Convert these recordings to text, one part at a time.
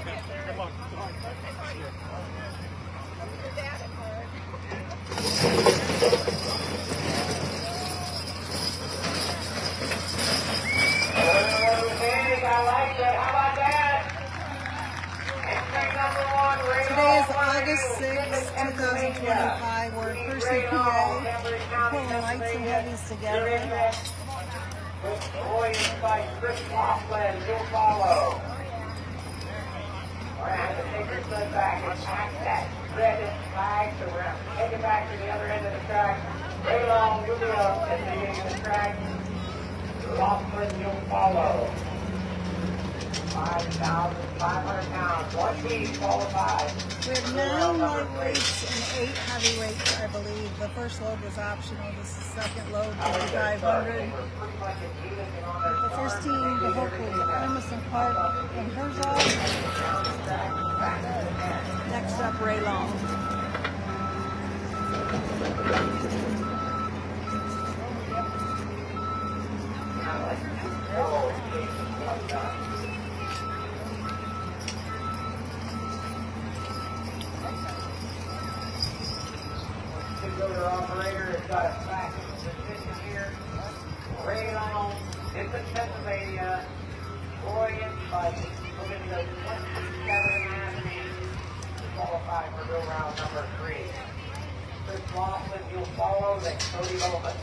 Today is August 6th, 2025. We're in Kersey, PA. Pulling lights and heavies together. We're going to have to take your foot back and pack that red flag, so we're going to take it back to the other end of the track. Right along, you'll be up at the beginning of the track. Laughlin, you'll follow. 5,500 pounds, 1 piece qualified. We have 9 lightweights and 8 heavyweights, I believe. The first load was optional. This is the second load, 5,500. The first team, the hook was Emerson Park and Herzog. Next up, Ray Long. Motor operator has got a back position here. Ray Long, Infant, Pennsylvania, 4-inch by we're going to go 27.5 inches to qualify for go round number 3. Chris Laughlin, you'll follow, then Cody Bowman.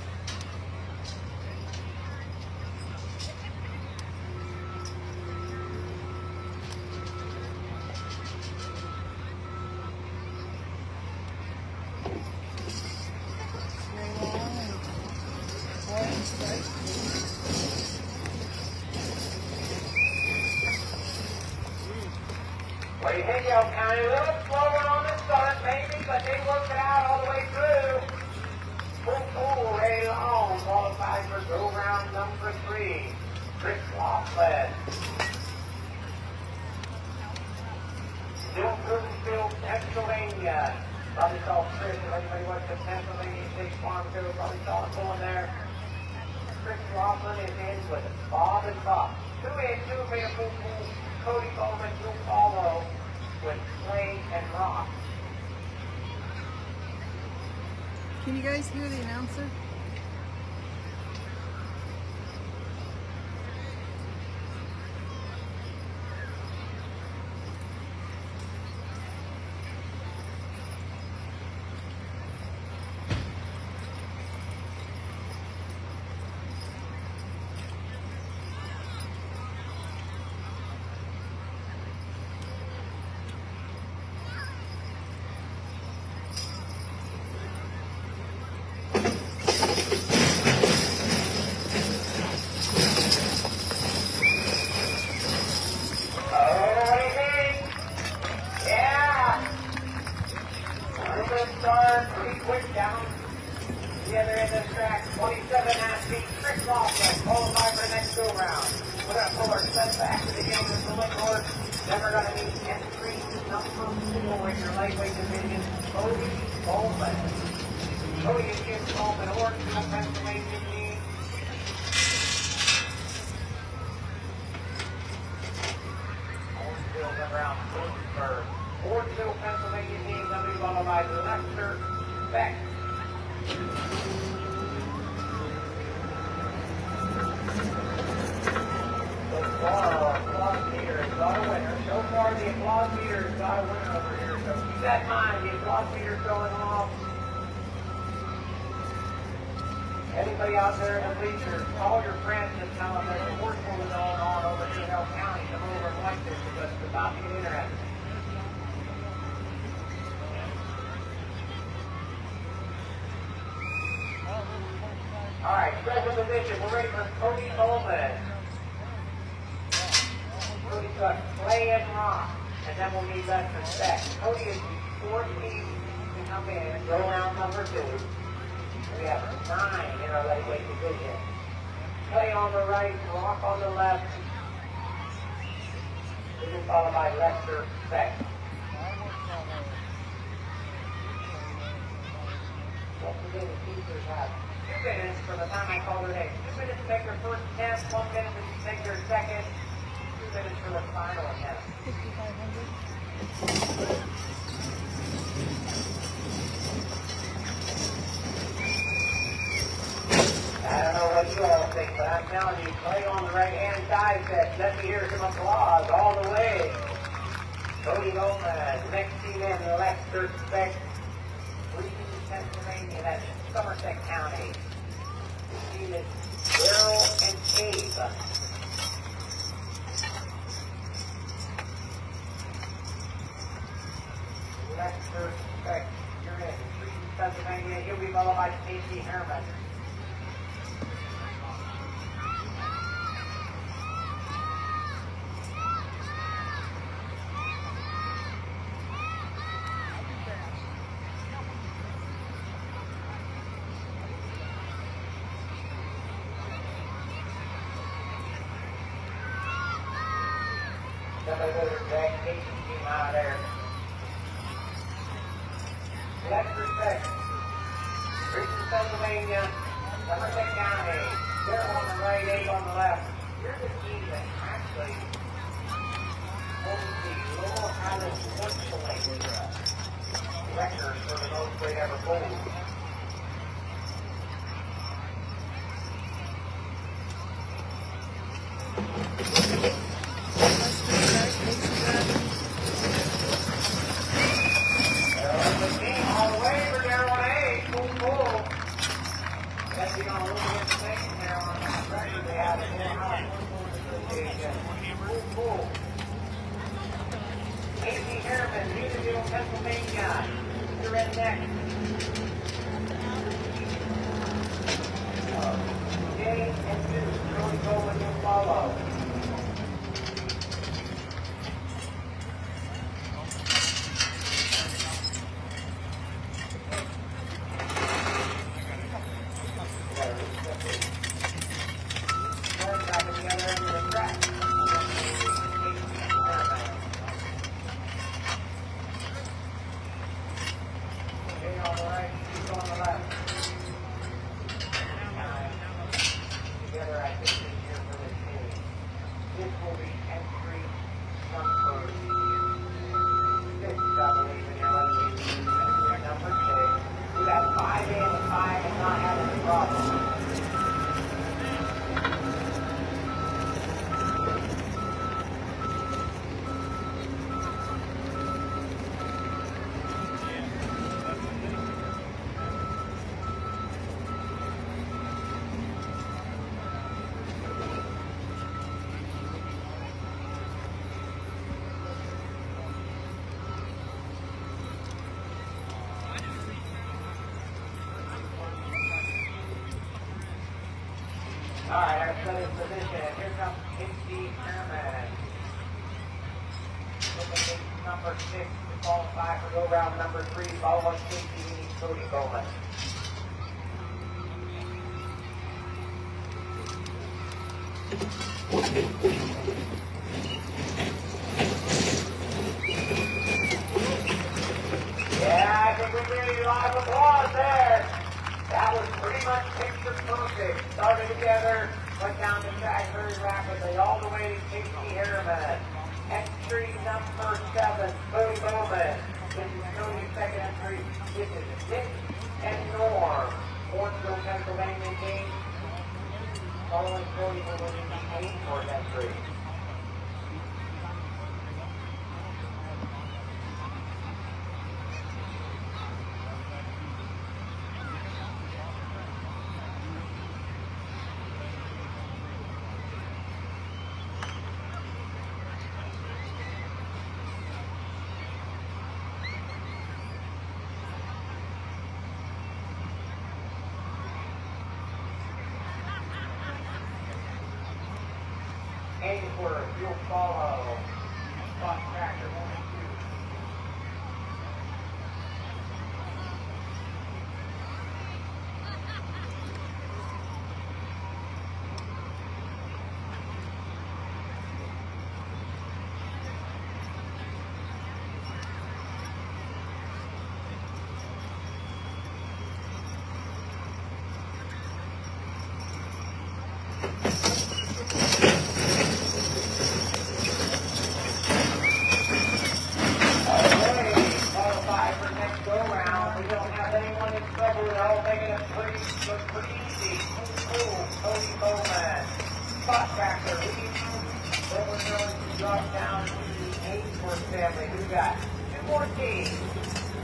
What do you think, Elk County? A little slower on the start, maybe, but they worked it out all the way through. Full Ray Long qualified for go round number 3. Chris Laughlin. Still Cruisenfield, Pennsylvania. Probably saw Chris, if anybody went to Pennsylvania State Farm too, probably saw him going there. Chris Laughlin is in with Bob and Bob. 2-in, 2-man full. Cody Bowman will follow with Clay and Rock. Can you guys hear the announcer? Pretty quick down the other end of the track, 27.5 feet. Chris Laughlin qualified for the next go round. We're going to pull our set back to the game of the Liquor. Then we're going to meet entry number 4 in your lightweight division, Cody Bowman. Cody is here from an Oregon, Pennsylvania team. Orangeville around Bloomsburg. Orangeville, Pennsylvania team, going to be followed by Lester Beck. So far, applause meter has got a winner. So far, the applause meter has got a winner over here. So keep that in mind. The applause meter is going off. Anybody out there in the bleachers, call your friends and tell them there's a horse pull going on over here in Elk County. Come over and like this because it's about to get interesting. All right, second position. We're ready for Cody Bowman. Cody's got Clay and Rock, and then we'll need Lester Beck. Cody is the 4th team to come in and go round number 2. We have 9 in our lightweight division. Clay on the right, Rock on the left. This is followed by Lester Beck. What we do the teachers have 2 minutes from the time I call their name. 2 minutes to make your first attempt, 1 minute to make your second, 2 finish for the final attempt. 5,500. I don't know what you all think, but I'm telling you, play on the right-hand side set. Let me hear some applause all the way. Cody Gomez, next team in the left, third spec. Reeves, Pennsylvania, that's Somerset County. This team is Daryl and Abe. Left, third spec, you're in. Reeves, Pennsylvania, he'll be followed by Casey Herman. Somebody better drag Casey's team out of there. Left respect. Richmond, Pennsylvania, Somerset County. They're on the right, Abe on the left. You're the team that actually holds the Lowell Highland Sports record for the most weight ever pulled. Casey Herman, Newtonville, Pennsylvania. You're in next. Jay and Deuce, Cody Goldman will follow. All right, our set is position. Here comes Casey Herman. Looking at number 6 to qualify for go round number 3. Following Casey, we need Cody Bowman. Yeah, I think we gave you a lot of applause there. That was pretty much picture perfect. Started together, went down the track very rapidly, all the way to Casey Herman. Entry number 7, Cody Bowman. This is Cody's second entry. This is Dick and Norm. Orangeville, Pennsylvania team. Following Cody Bowman in the 8th entry. Ainsworth, you'll follow. Spot tractor 1 and 2. drop down to the 8-horse family. Who got? And 14.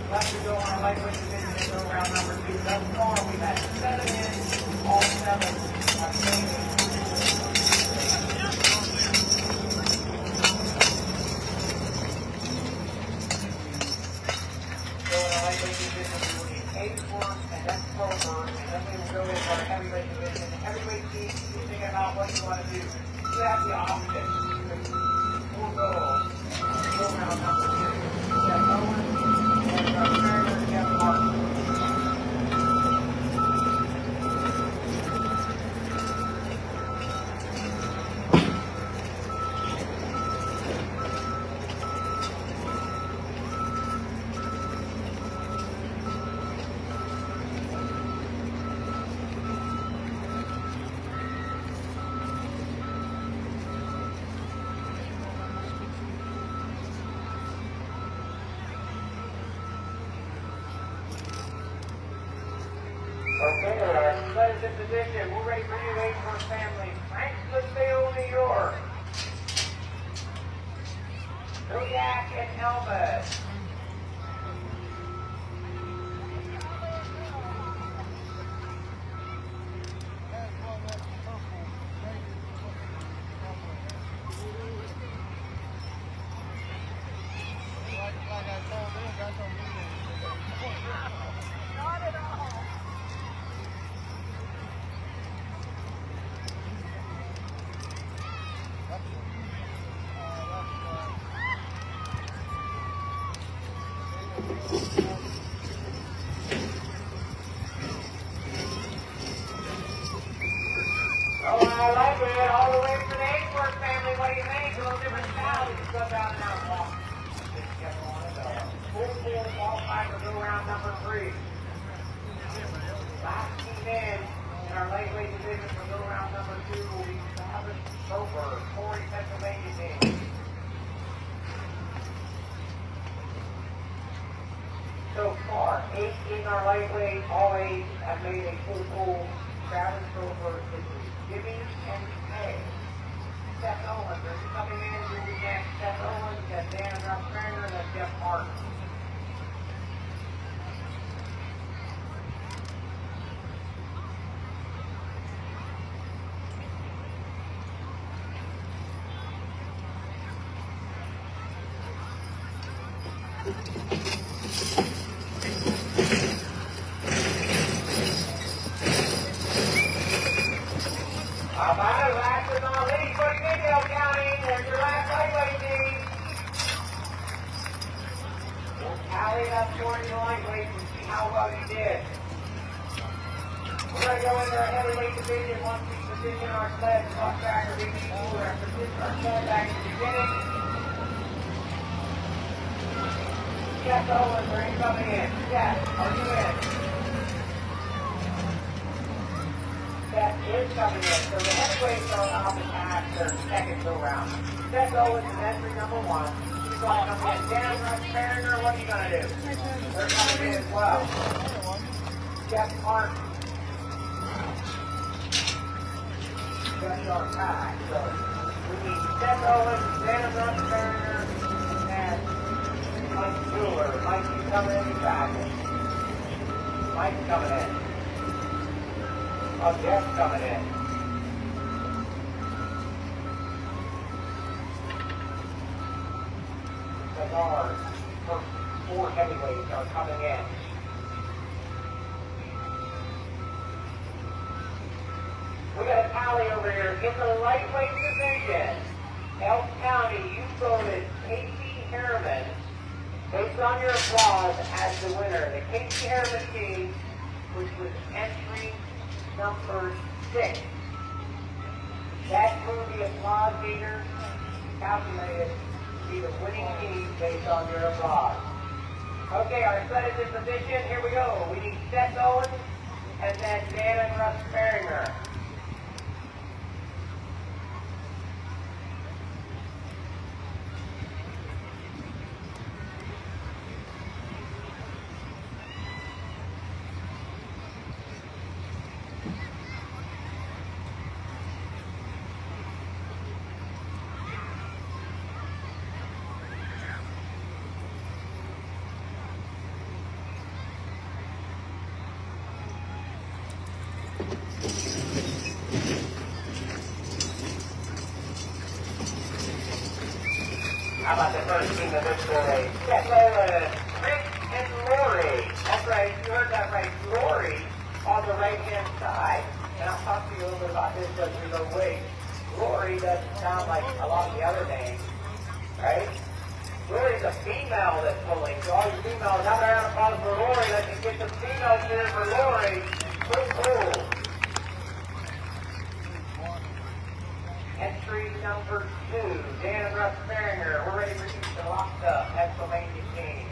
Left to go on our lightweight division and go round number 2. Thus far, we've had 7 in, all 7 are saving. So in our lightweight division, we will need 8 horse and that's Clover, and then we will go into our heavyweight division. The heavyweight team, you're thinking about what you want to do. You have the option. We'll go round number 2. Jeff Owen, and our trainer, Jeff Martin. Okay, our letters in position. We're ready for you, 8-horse family. Franksville, New York. Kodiak and Elvis. Not at all. Oh, I like it. All the way for the 8-horse family. What do you think? A little different style. You just go down and out walk. Just get on it. Full qualified to go round number 3. Last team in our lightweight division for go round number 2 will be Travis Soper, Corey, Pennsylvania team. So far, 8 in our lightweight, all 8 have made a full pool. Travis Soper is Jimmy and Kay. Seth Owens, are you coming in? You'll be next. Seth Owens, that's Dan and Russ Trainer, that's Jeff Martin. Last but not least, for Video County, there's your last lightweight team. We'll tally up for your lightweight and see how well you did. We're going to go into our heavyweight division once we position our sled, cross back, or BB cooler, and position our sled back to the beginning. Jeff Owens, are you coming in? Jeff, are you in? That is coming in. So the heavyweights are off the pass their second go round. Seth Owens is entry number 1. He's going to come in. Dan Russ Farringer, what are you going to do? They're coming in as well. Jeff Martin. That's our tie. So we need Seth Owens, Dan Russ Farringer, and Mike Mueller. Mike, you coming in? Mike's coming in. Oh, Jeff's coming in. The guards, first 4 heavyweights are coming in. We got a tally over here. In the lightweight division, Elk County, you voted Casey Harriman, based on your applause, as the winner. The Casey Harriman team, which was entry number 6. That proved the applause leader calculated to be the winning team based on your applause. Okay, our set is in position. Here we go. We need Seth Owens and then Dan and Russ Farringer. How about the first team of this day? Seth Olin, Rick, and Lori. That's right, you heard that right. Lori on the right-hand side. And I'll talk to you a little bit about this as we go away. Lori doesn't sound like a lot of the other names, right? Lori's a female that's pulling. So all you females, have a round of applause for Lori. Let's get some females here for Lori. So cool. Entry number 2, Dan and Russ Maringer. We're ready for you to lock up Pennsylvania team.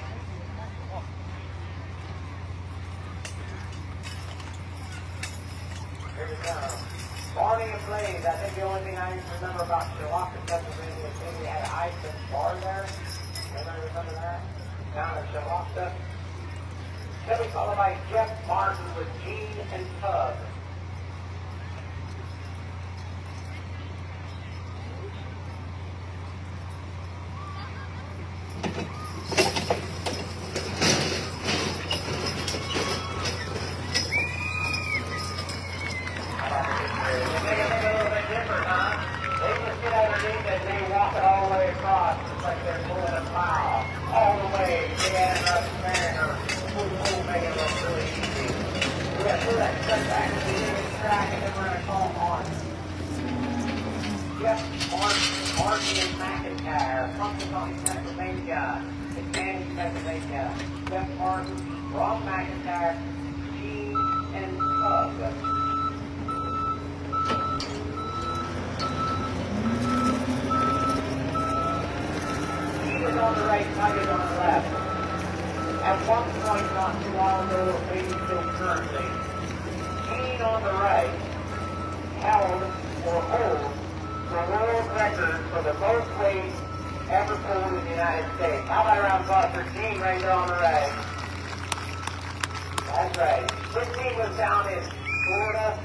Here we go. Barney and Blaze. I think the only thing I remember about Shalaka, Pennsylvania is they had an ice and bar there. Anybody remember that? Down at Shalaka. Then we followed by Jeff Martin with Gene and Tug. Pennsylvania. Jeff Martin, Rob McIntyre, Gene, and Tug. Gene is on the right, Tug is on the left. At one point not too long ago, maybe still currently, Gene on the right held or holds the world record for the most weight ever pulled in the United States. How about a round of applause for Gene right there on the right? That's right. This team was down in Florida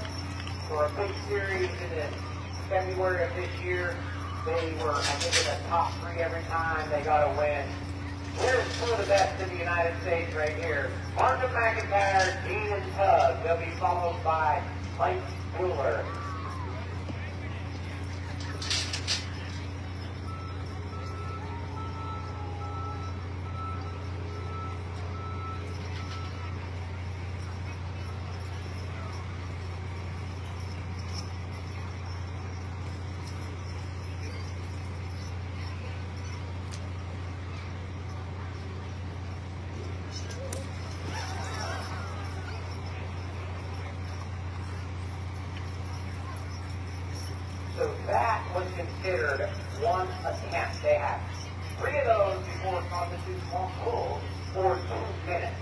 for a big series in February of this year. They were, I think, in the top 3 every time they got a win. Here's 2 of the best in the United States right here. Martin McIntyre, Gene, and Tug. They'll be followed by Mike Mueller. So that was considered one attempt. They had 3 of those before it constitutes one pull for 2 minutes.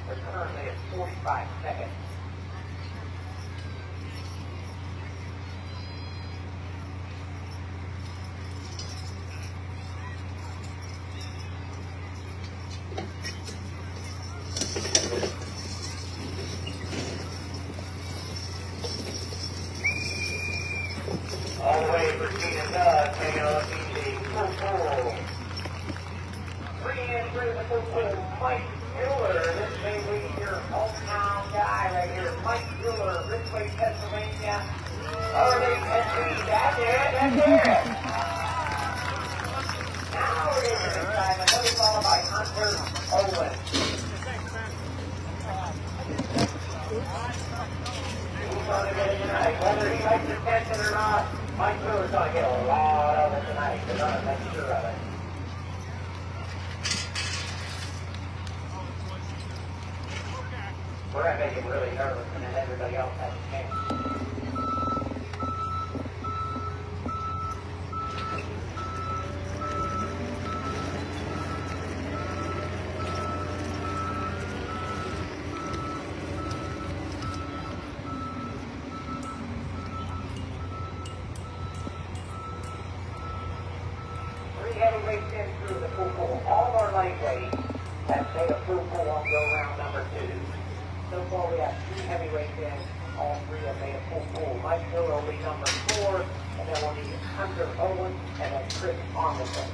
They're currently at 45 seconds. All the way for Gene and Tug, taking a look easy. Pull. 3 in through the pull. Mike Mueller, this may be your hometown guy right here. Mike Mueller, Ridgeway, Pennsylvania. Oh, they Tennessee. That's it. Now we're getting to the time. Another followed by Hunter Owen. He's going to get it tonight. Whether he likes attention or not, Mike Mueller's going to get a lot of it tonight. They're going to make sure of it. We're going to make him really nervous, and then everybody else has a chance. Heavyweights in through the full pull. All of our lightweights have made a full pull on go round number 2. So far we have 3 heavyweights in. All 3 have made a full pull. Mike Miller will be number 4, and then we'll need Hunter Owen and then Chris Armisen.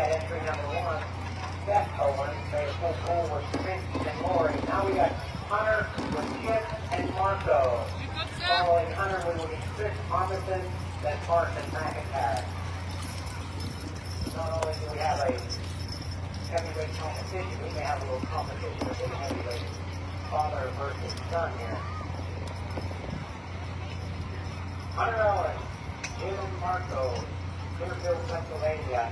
had entry number 1, Seth Owens, made a full pull with Vince and Lori. Now we got Hunter with Chip and Marco. Following Hunter, we will get Chris Armisen, then Martin McIntyre. Not only do we have a heavyweight competition, we may have a little competition with the heavyweight father versus son here. Hunter Owens, Jalen Marco, Deerfield, Pennsylvania.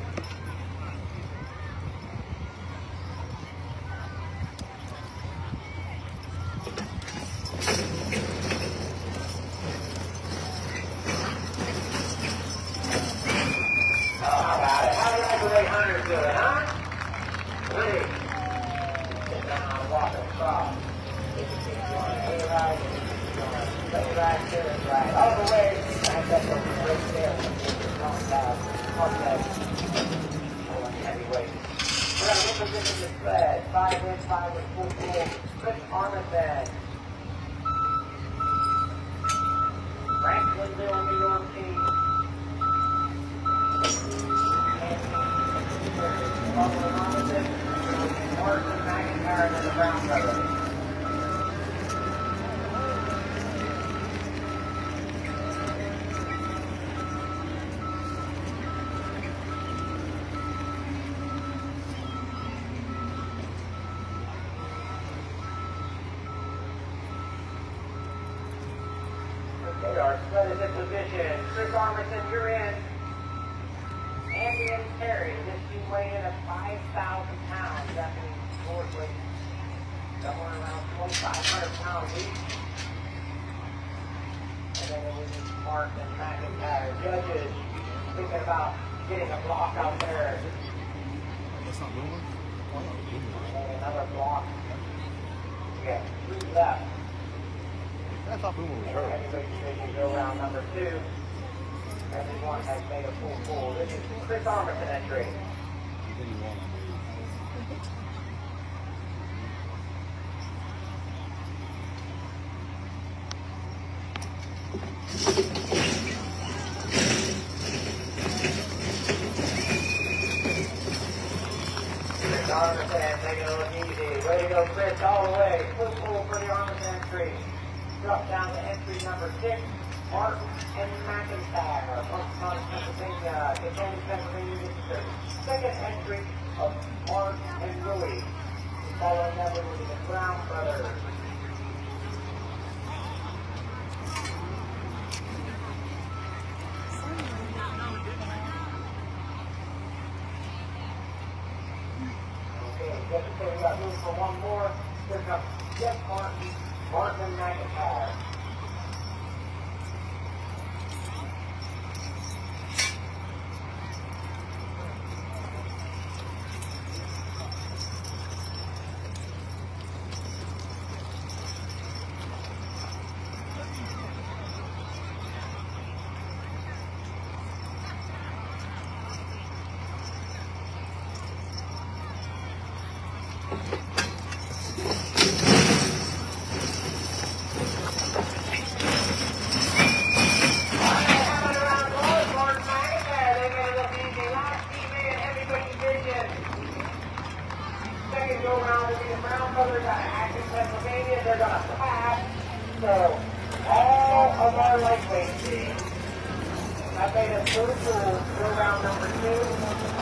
Franklinville, New York team. Martin McIntyre and the Brown brothers. They are split in position. Chris Armisen, you're in. Andy and Terry, this team weighing in at 5,000 pounds. That means fourth weight, somewhere around 2,500 pounds each. And then we need Mark and McIntyre. Judges thinking about getting a block out there. That's not moving? Why not moving? And another block. We got 3 left. I thought Boomer was hurt. Heavyweight division go round number 2. Everyone has made a full pull. This is Chris Armisen entry. Chris Armisen taking it a look easy. Way to go, Chris, all the way. Full pull for the Armisen entry. Drop down to entry number 6, Martin and McIntyre. From Pennsylvania, Intensifies, Pennsylvania. This is the second entry of Mark and Louie. Following that, we will be the Brown brothers. Okay, just to say we got room for one more. Here comes Jeff Martin McIntyre. Pennsylvania, they're going to pass. So all of our lightweight teams have made a full pull for round number 2.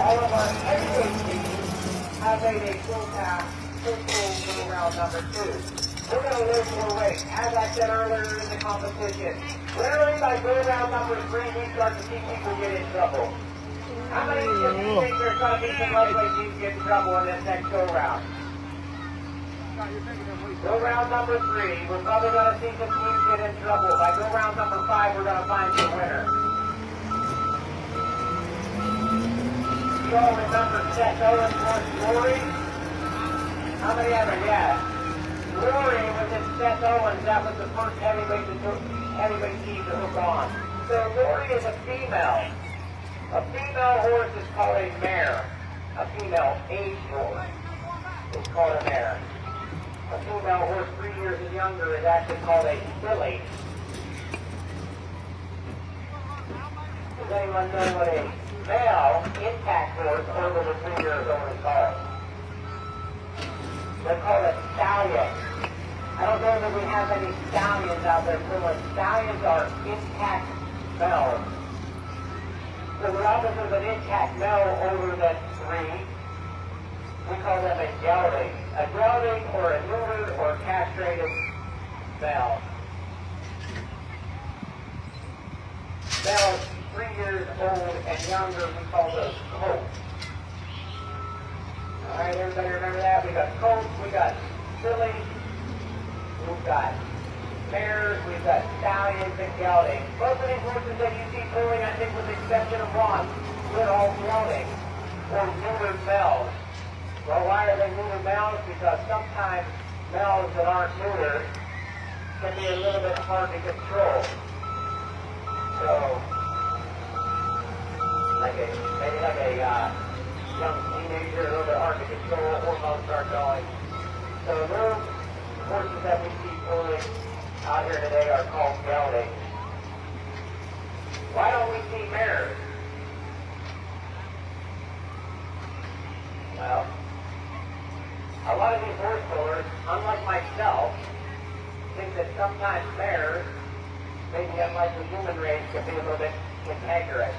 All of our heavyweight teams have made a full pull for round number 2. We're going to lose more weight. As I said earlier in the competition, literally by go round number 3, we start to see people get in trouble. How many of you think there's going to be some lightweight teams get in trouble in this next go round? Go round number 3, we're probably going to see some teams get in trouble. By go round number 5, we're going to find the winner. You all remember Seth Owens versus Rory? How many ever? Yeah. Rory was in Seth Owens. That was the first heavyweight team to hook on. So Rory is a female. A female horse is called a mare. A female age horse is called a mare. A female horse 3 years and younger is actually called a filly. Does anyone know what a male intact horse over the 3 years old is called. They're called a stallion. I don't know that we have any stallions out there somewhere. Stallions are intact males. So the opposite of an intact male older than 3, we call them a gelding. A gelding or a neutered or castrated male. Males 3 years old and younger, we call those colts. All right, everybody remember that? We got colts, we got fillies, we've got mares, we've got stallions and geldings. Most of these horses that you see pulling, I think with the exception of one, they're all geldings or neutered males. Well, why are they neutered males? Because sometimes males that aren't neutered can be a little bit hard to control. So, maybe like a young teenager, a little bit hard to control, hormones start going. So those horses that we see pulling out here today are called geldings. Why don't we see mares? Well, a lot of these horse pullers, unlike myself, think that sometimes mares, maybe unlike the human race, can be a little bit cantankerous.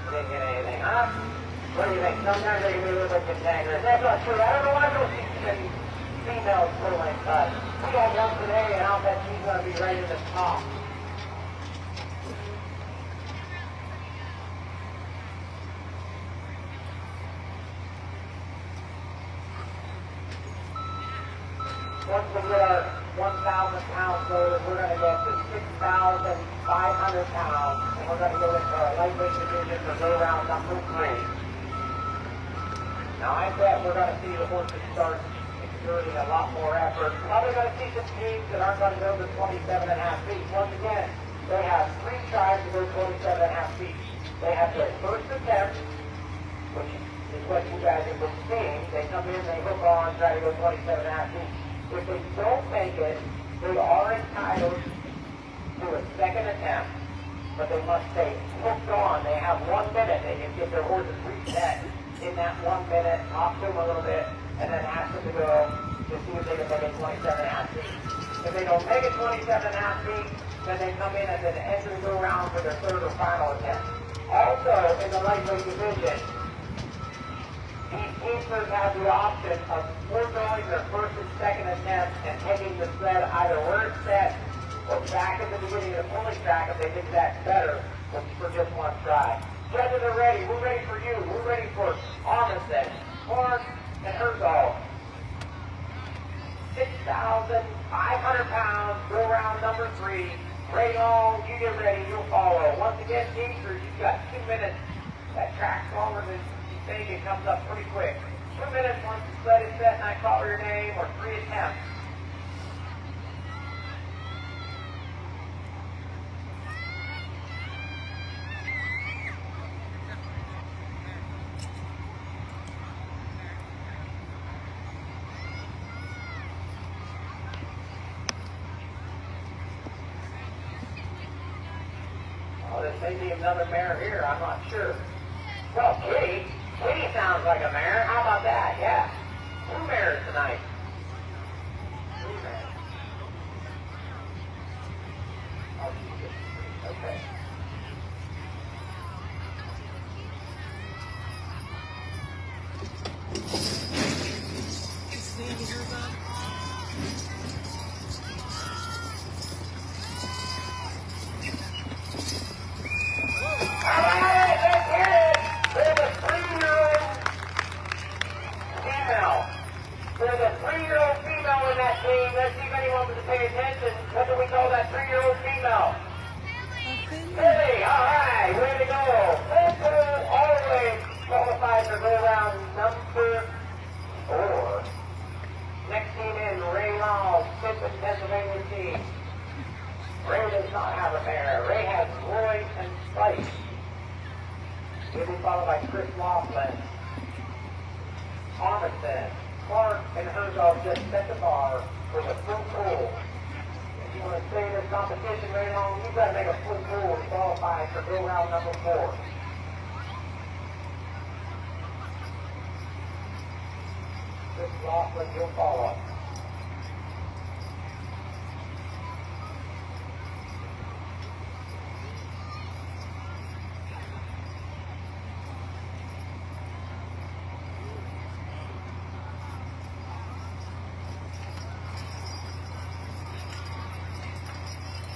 You didn't get anything, huh? What do you think? Sometimes they can be a little bit cantankerous. That's not true. I don't know why those females pulling, but we got one today, and I'll bet she's going to be right in the top. Once we get our 1,000 pounds loaded, we're going to get to 6,500 pounds, and we're going to go into our lightweight division for go-round number 3. Now, I bet we're going to see the horses start exerting a lot more effort. Probably going to see some teams that aren't going to go to 27.5 feet. Once again, they have 3 tries to go 27.5 feet. They have their first attempt, which is what you guys have been seeing. They come in, they hook on, try to go 27.5 feet. If they don't make it, they are entitled to a second attempt, but they must stay hooked on. They have 1 minute. They can get their horses reset in that 1 minute, talk to them a little bit, and then ask them to go to see if they can make it 27.5 feet. If they don't make it 27.5 feet, then they come in and then enter the go-round for their 3rd or final attempt. Also, in the lightweight division, these teamsters have the option of foregoing their 1st and 2nd attempt and taking the sled either where it's set or back at the beginning of the pulling track if they think that's better for just 1 try. Judges are ready. We're ready for you. We're ready for Armisen, Clark, and Herzog. 6,500 pounds, go round number 3. Ray Long, you get ready, you'll follow. Once again, teamsters, you've got 2 minutes. That track's longer than you think. It comes up pretty quick. 2 minutes once the sled is set and I call your name, or 3 attempts. Oh, there may be another mare here, I'm not sure. Well, Kitty sounds like a mare. How about that? Yeah. 2 mares tonight. 3 mares. Oh, she's good. Okay. Let's see if anyone wants to pay attention. What do we call that 3-year-old female? Hey, all right, way to go. Full always qualified for go round number 4. Next team in, Ray Long, 5th and Pennsylvania team. Ray does not have a mare. Ray has Roy and Spice. He'll be followed by Chris Laughlin, Armisen, Clark, and Herzog just set the bar for the full pool. you want to stay in this competition right on, you've got to make a full pool to qualify for go round number 4. This is Laughlin, you'll follow.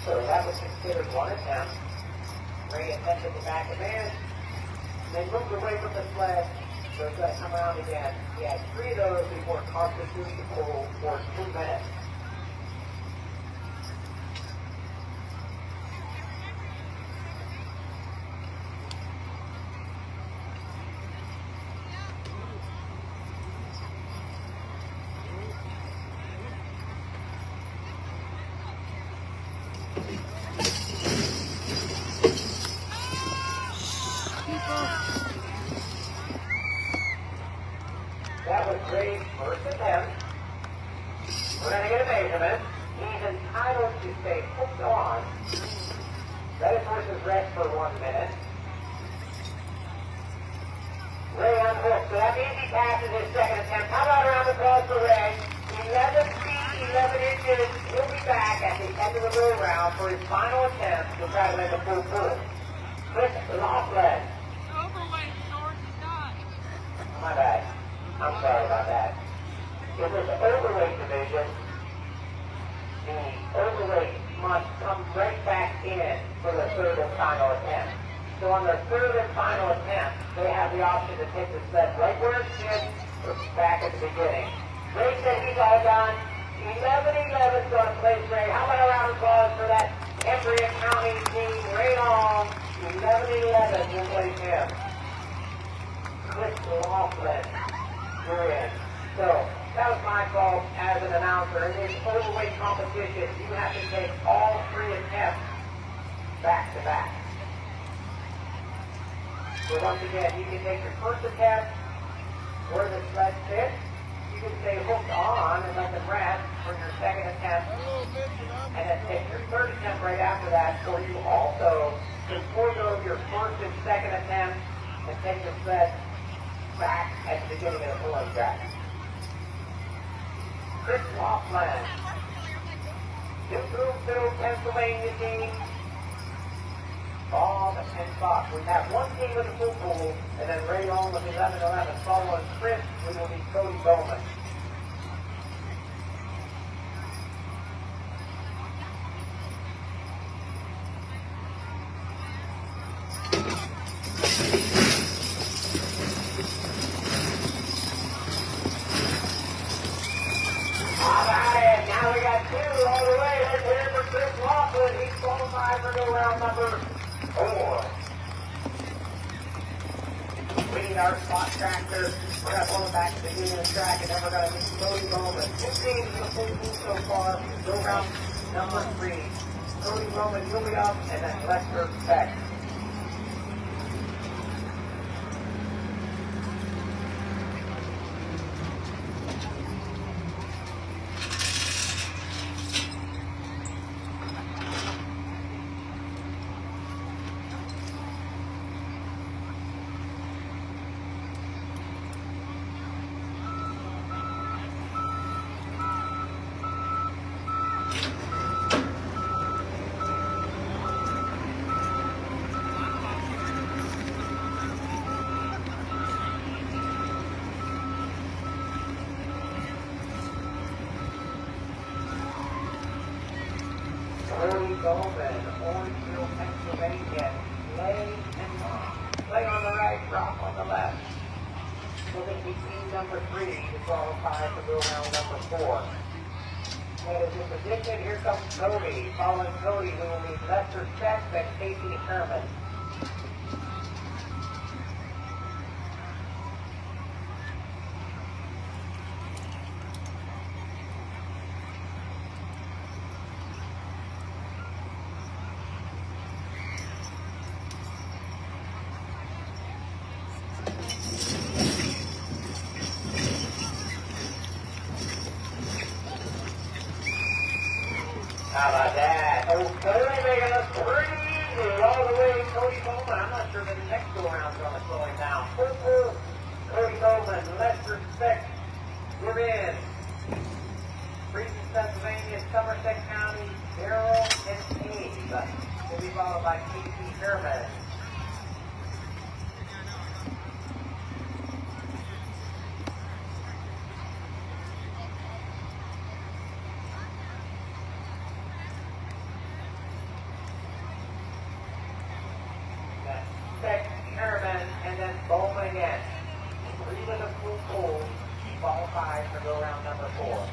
So that was considered one attempt. Ray attempted the back of man, then moved away from the sled, so it's going to come around again. He had 3 of those before constituting the pool for 2 minutes. That was Ray's first attempt. We're going to get a measurement. He's entitled to stay hooked on. That is versus rest for 1 minute. Ray unhooked. So that means he passes his second attempt. How about a round of applause for Ray? 11 feet, 11 inches. He'll be back at the end of the row round for his final attempt to try to make a full pool. Chris Laughlin. Overweight, George is not. My bad. I'm sorry about that. In this overweight division, the overweight must come right back in for the third and final attempt. So on the third and final attempt, they have the option to take the sled right where it sits or back at the beginning. Ray said he's all done. 11-11's going to place Ray. How about a round of applause for that Embryo County team right on. 11-11 will place him. Chris Laughlin. You're in. So, that was my fault as an announcer. In this overweight competition, you have to take all 3 attempts back to back. So once again, you can take your first attempt where the sled fits. You can stay hooked on and let them rest for your second attempt. And then take your third attempt right after that. Or you also can forego your first and second attempt and take the sled back at the beginning of the pulling track. Chris Laughlin, New Broomfield, Pennsylvania team, Bob and Fox. We have 1 team with the full pool, and then Ray on with 11-11. Following Chris, we will be Cody Bowman. Now we got 2 all the way. Let's hear it for Chris Laughlin. He's qualified for go round number 4. We need our spot tractor. We're going to pull him back to the beginning of the track, and then we're going to meet Cody Bowman. 2 teams in the full pool so far. Go round number 3. Cody Bowman, you'll be up, and then Lester Beck. Cody Bowman, Orangeville, Pennsylvania. Lay on the right, drop on the left. So this is team number 3 to qualify for go round number 4. And as is predicted, here comes Cody. Following Cody, we will meet Lester Beck and Casey Herman. How about that? Oh, Cody making us pretty easy all the way. Cody Bowman. I'm not sure the next go around is going to slow him down. Cody Bowman, less respect. We're in. Region Pennsylvania, Somerset County, Darrell and Abe. Will be followed by Kersey Herman. Herman, and then Bowman again. 3 with a full pull. Ball 5 for go round number 4.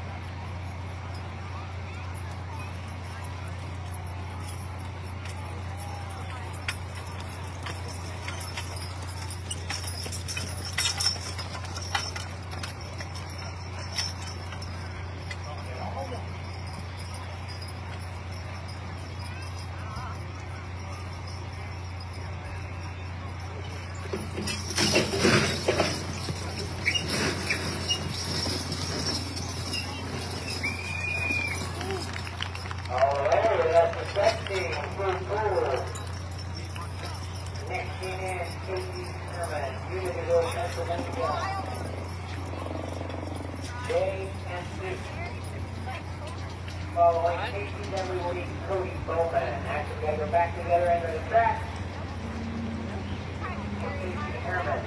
Following Kersey, then we will need Cody Bowman. After they go back together into the track. Kersey Herman.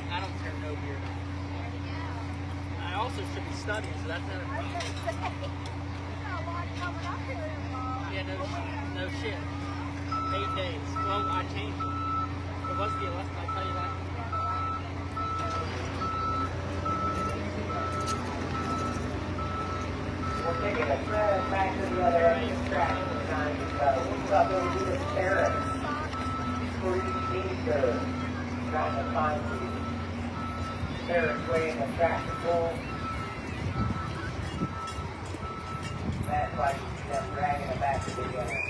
I don't care no beer. I also should be studying, so that's another problem. Yeah, no shit. 8 days. Well, I changed it. It was the 11th, I tell you that. We're taking a thread back to the other end of the track this time because we thought we would do the Terrace. 3 meters. Trying to find the Terrace way in the track to pull. That's why you see them dragging it back to the beginning.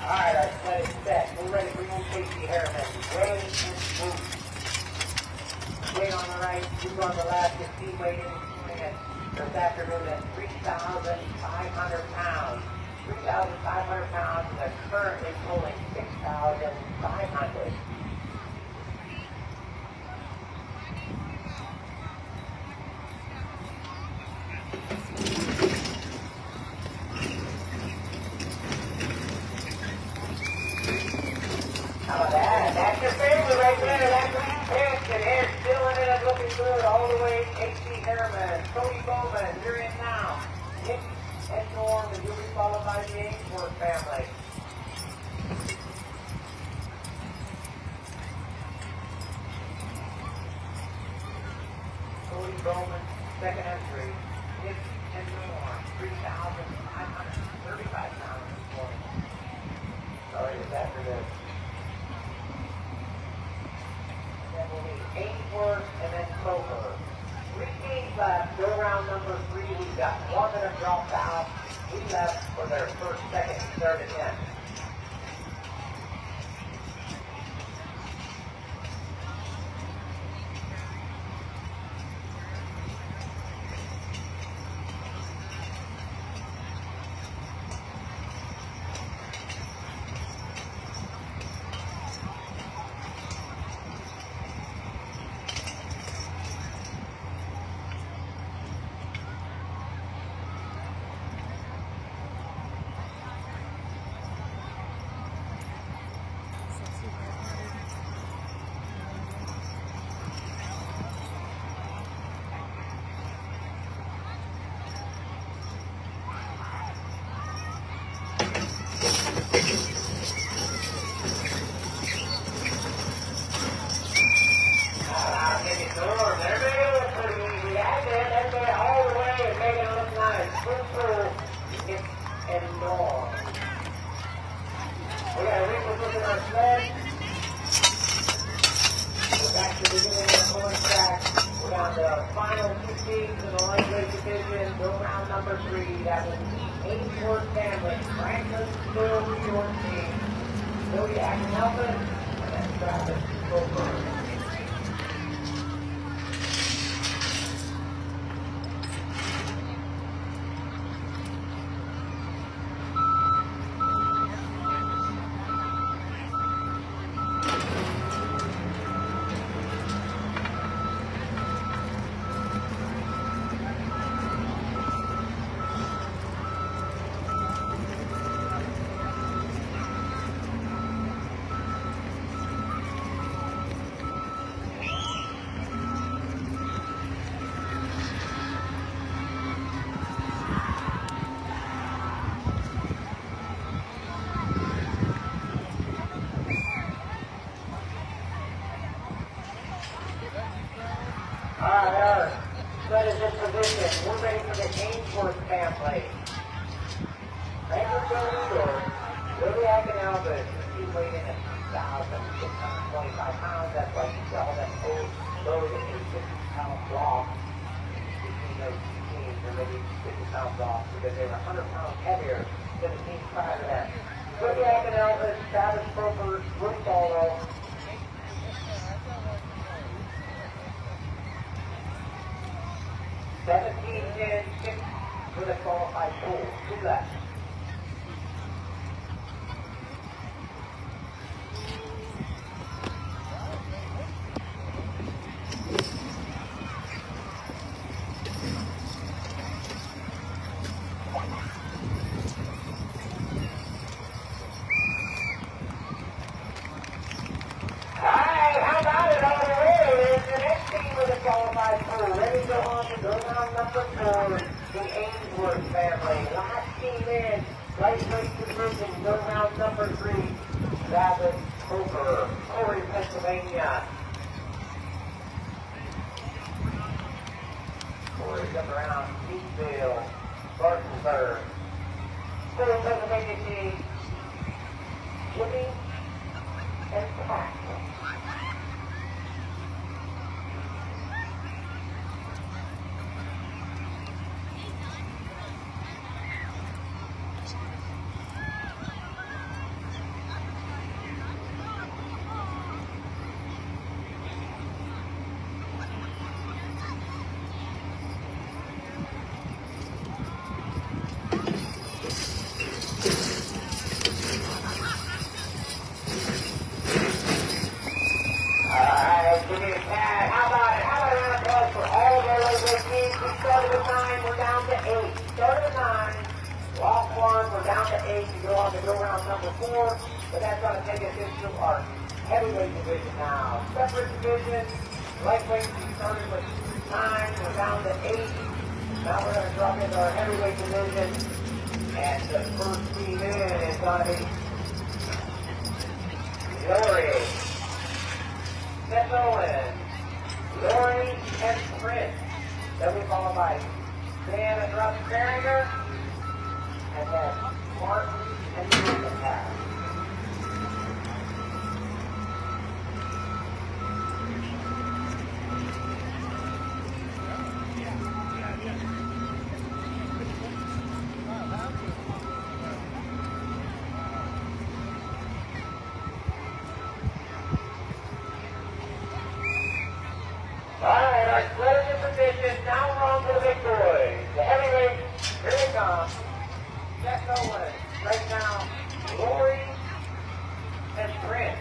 Alright, our sled is set. We're ready for you, Kersey Herman. Way and move. Weight on the right, 2 on the left, and team weight this afternoon at 3,500 pounds. 3,500 pounds, and they're currently pulling 6,500. How about that? That's your favorite right there. That's what you picked. And hair still in it and looking good all the way. Kersey Herman, Cody Bowman, you're in now. Nick and Norm, and you'll be followed by the Ainsworth family. Cody Bowman, second entry. Nick and Norm, 3,535 pounds this morning. Sorry, it's after this. Then we'll need Ainsworth and then Coker. 3 teams left. Go round number 3. We've got 1 that have dropped out. 3 left for their first, second, and third attempt. final 16 in the lightweight division, go round number 3. That was Ainsworth family, Franklin, Bill, your team. Zodiac and Elvis, and then Travis Goldberg. Set is in position. We're ready for the Ainsworth family. Franklin Bill, Zodiac and Elvis. He's weighing in at 2,625 pounds. That's why you sell that old load at 50 pounds off. Between those two teams, they're maybe 50 pounds off because they were 100 pounds heavier than the team prior to that. Zodiac and Elvis, Travis Goldberg, Bruce Paulo. 17-10-6 for the qualified pool. Do that. The Ainsworth family. Last team in. Lightweight division. Go round number 3. Travis Goldberg. Corey, Pennsylvania. Corey's up around Peaceville. Spartanburg. Corey, Pennsylvania team. Jimmy and Pat. We're down to 8 to go on to go round number 4, but that's going to take us into our heavyweight division now. Separate division, lightweight, we started with 9, we're down to 8. Now we're going to drop into our heavyweight division, and the first team in is going to be Lori, Seth Owen, Lori, and Prince. Then we followed by Dan and Russ Beringer, and then Martin and Nathan Pass. Alright, our splitters in position. Now we're on to the big boys. The heavyweights, here they come. Seth Owen, right now, Lori and Prince.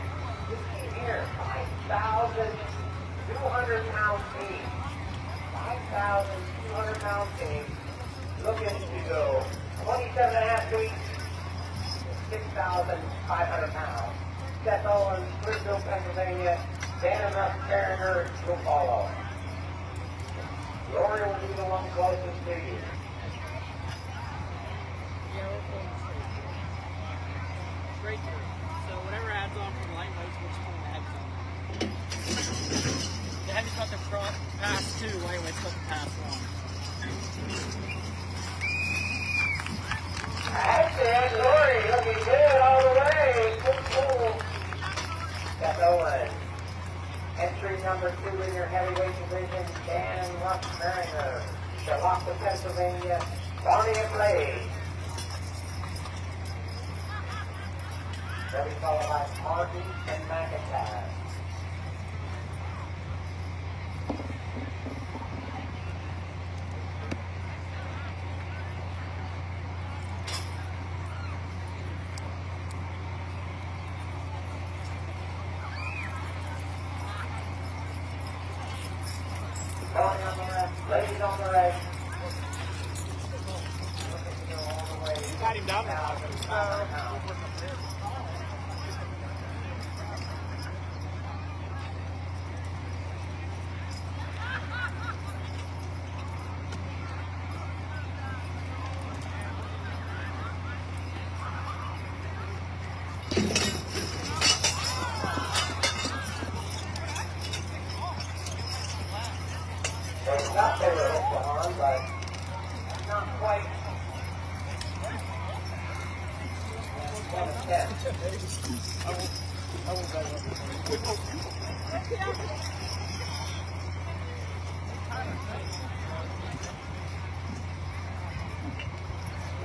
This team here, 5,200 pound team. 5,200 pound team. Looking to go 27 and a half feet, 6,500 pounds. Seth Owen, Bridgeville, Pennsylvania. Dan and Russ Beringer will follow. Lori will be the one closest to you. Great tour. So whatever adds on for the lightweights, we'll just put the heavies on. The heavies got the pass 2, lightweights got the pass 1. That's it, Lori, looking good all the way. Good pull. Seth Owen. Entry number 2 in your heavyweight division, Dan Russ-Maringer. Charlotte, Pennsylvania, Bonnie and Blade. Ready followed by Martin and McIntyre. Going on the left, ladies on the right. You got him down now. They thought they were hooked on, but not quite.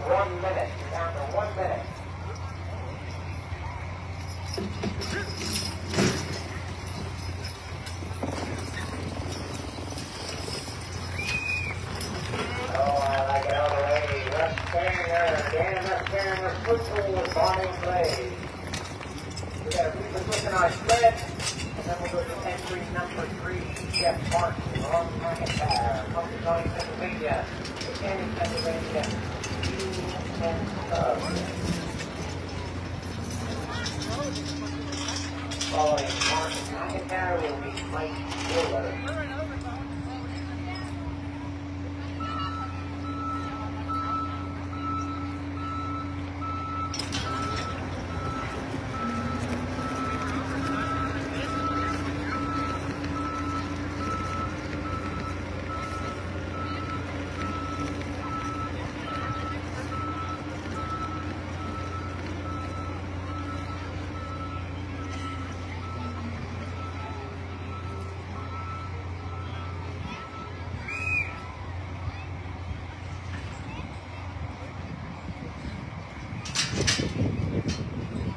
One minute, you're down to 1 minute. Oh, I like it all the way. Russ-Maringer, Dan Russ-Maringer, football with Bonnie and Blade. We got a reposition our sled, and then we'll go to entry number 3, Jeff Martin, Ron McIntyre, Montgomery, Pennsylvania, Canyon, Pennsylvania, and following Martin McIntyre will be Mike Wheeler.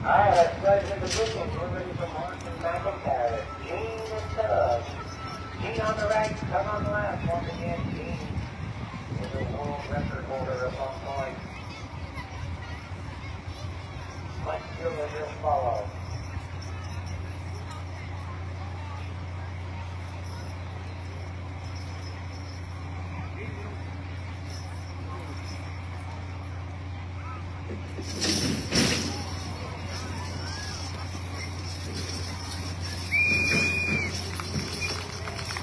All right, let's go to the position. We're ready for Martin McIntyre. Gene and Doug. Gene on the right, Doug on the left. Once again, Gene is a world record holder at one point. Mike Wheeler will follow.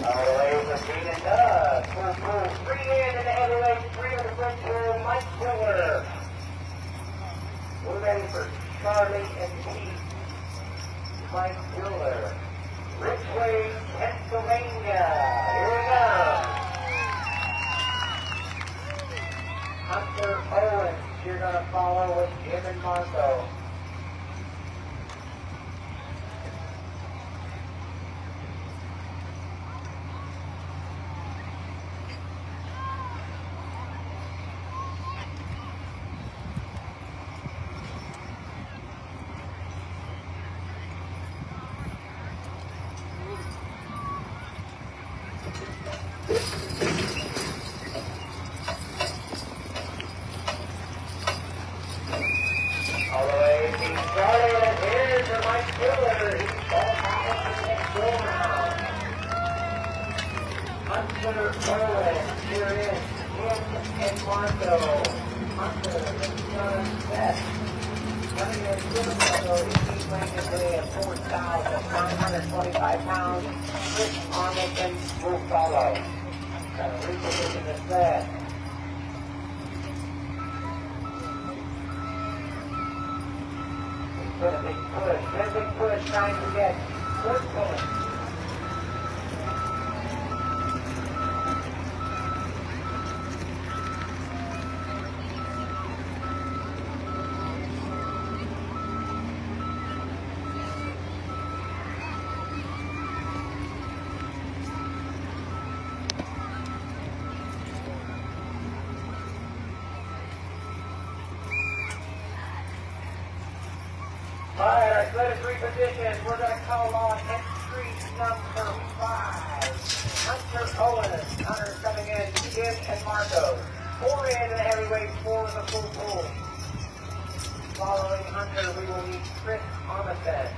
All the way for Gene and Doug. Pool 3 in the heavyweight, 3 of the front pool, Mike Wheeler. We're ready for Charlie and Keith. Mike Wheeler. Richway, Pennsylvania. Here we go. Hunter Owens, you're going to follow with Jim and Marco. All the way to Charlie, and here's to Mike Wheeler. He's all out of the next go round. Hunter Owens, here is Jim and Marco. Hunter, Seth. Running in Marco, he's weighing today at 4,925 pounds. Chris Armisen will follow. Got a reposition to Seth. Been a big push trying to get first point. let us reposition. We're going to call on entry number 5. Hunter Owens. Hunter's coming in. Jim and Marco. 4 in the heavyweight, 4 in the full pool. Following Hunter, we will need Chris Armistead.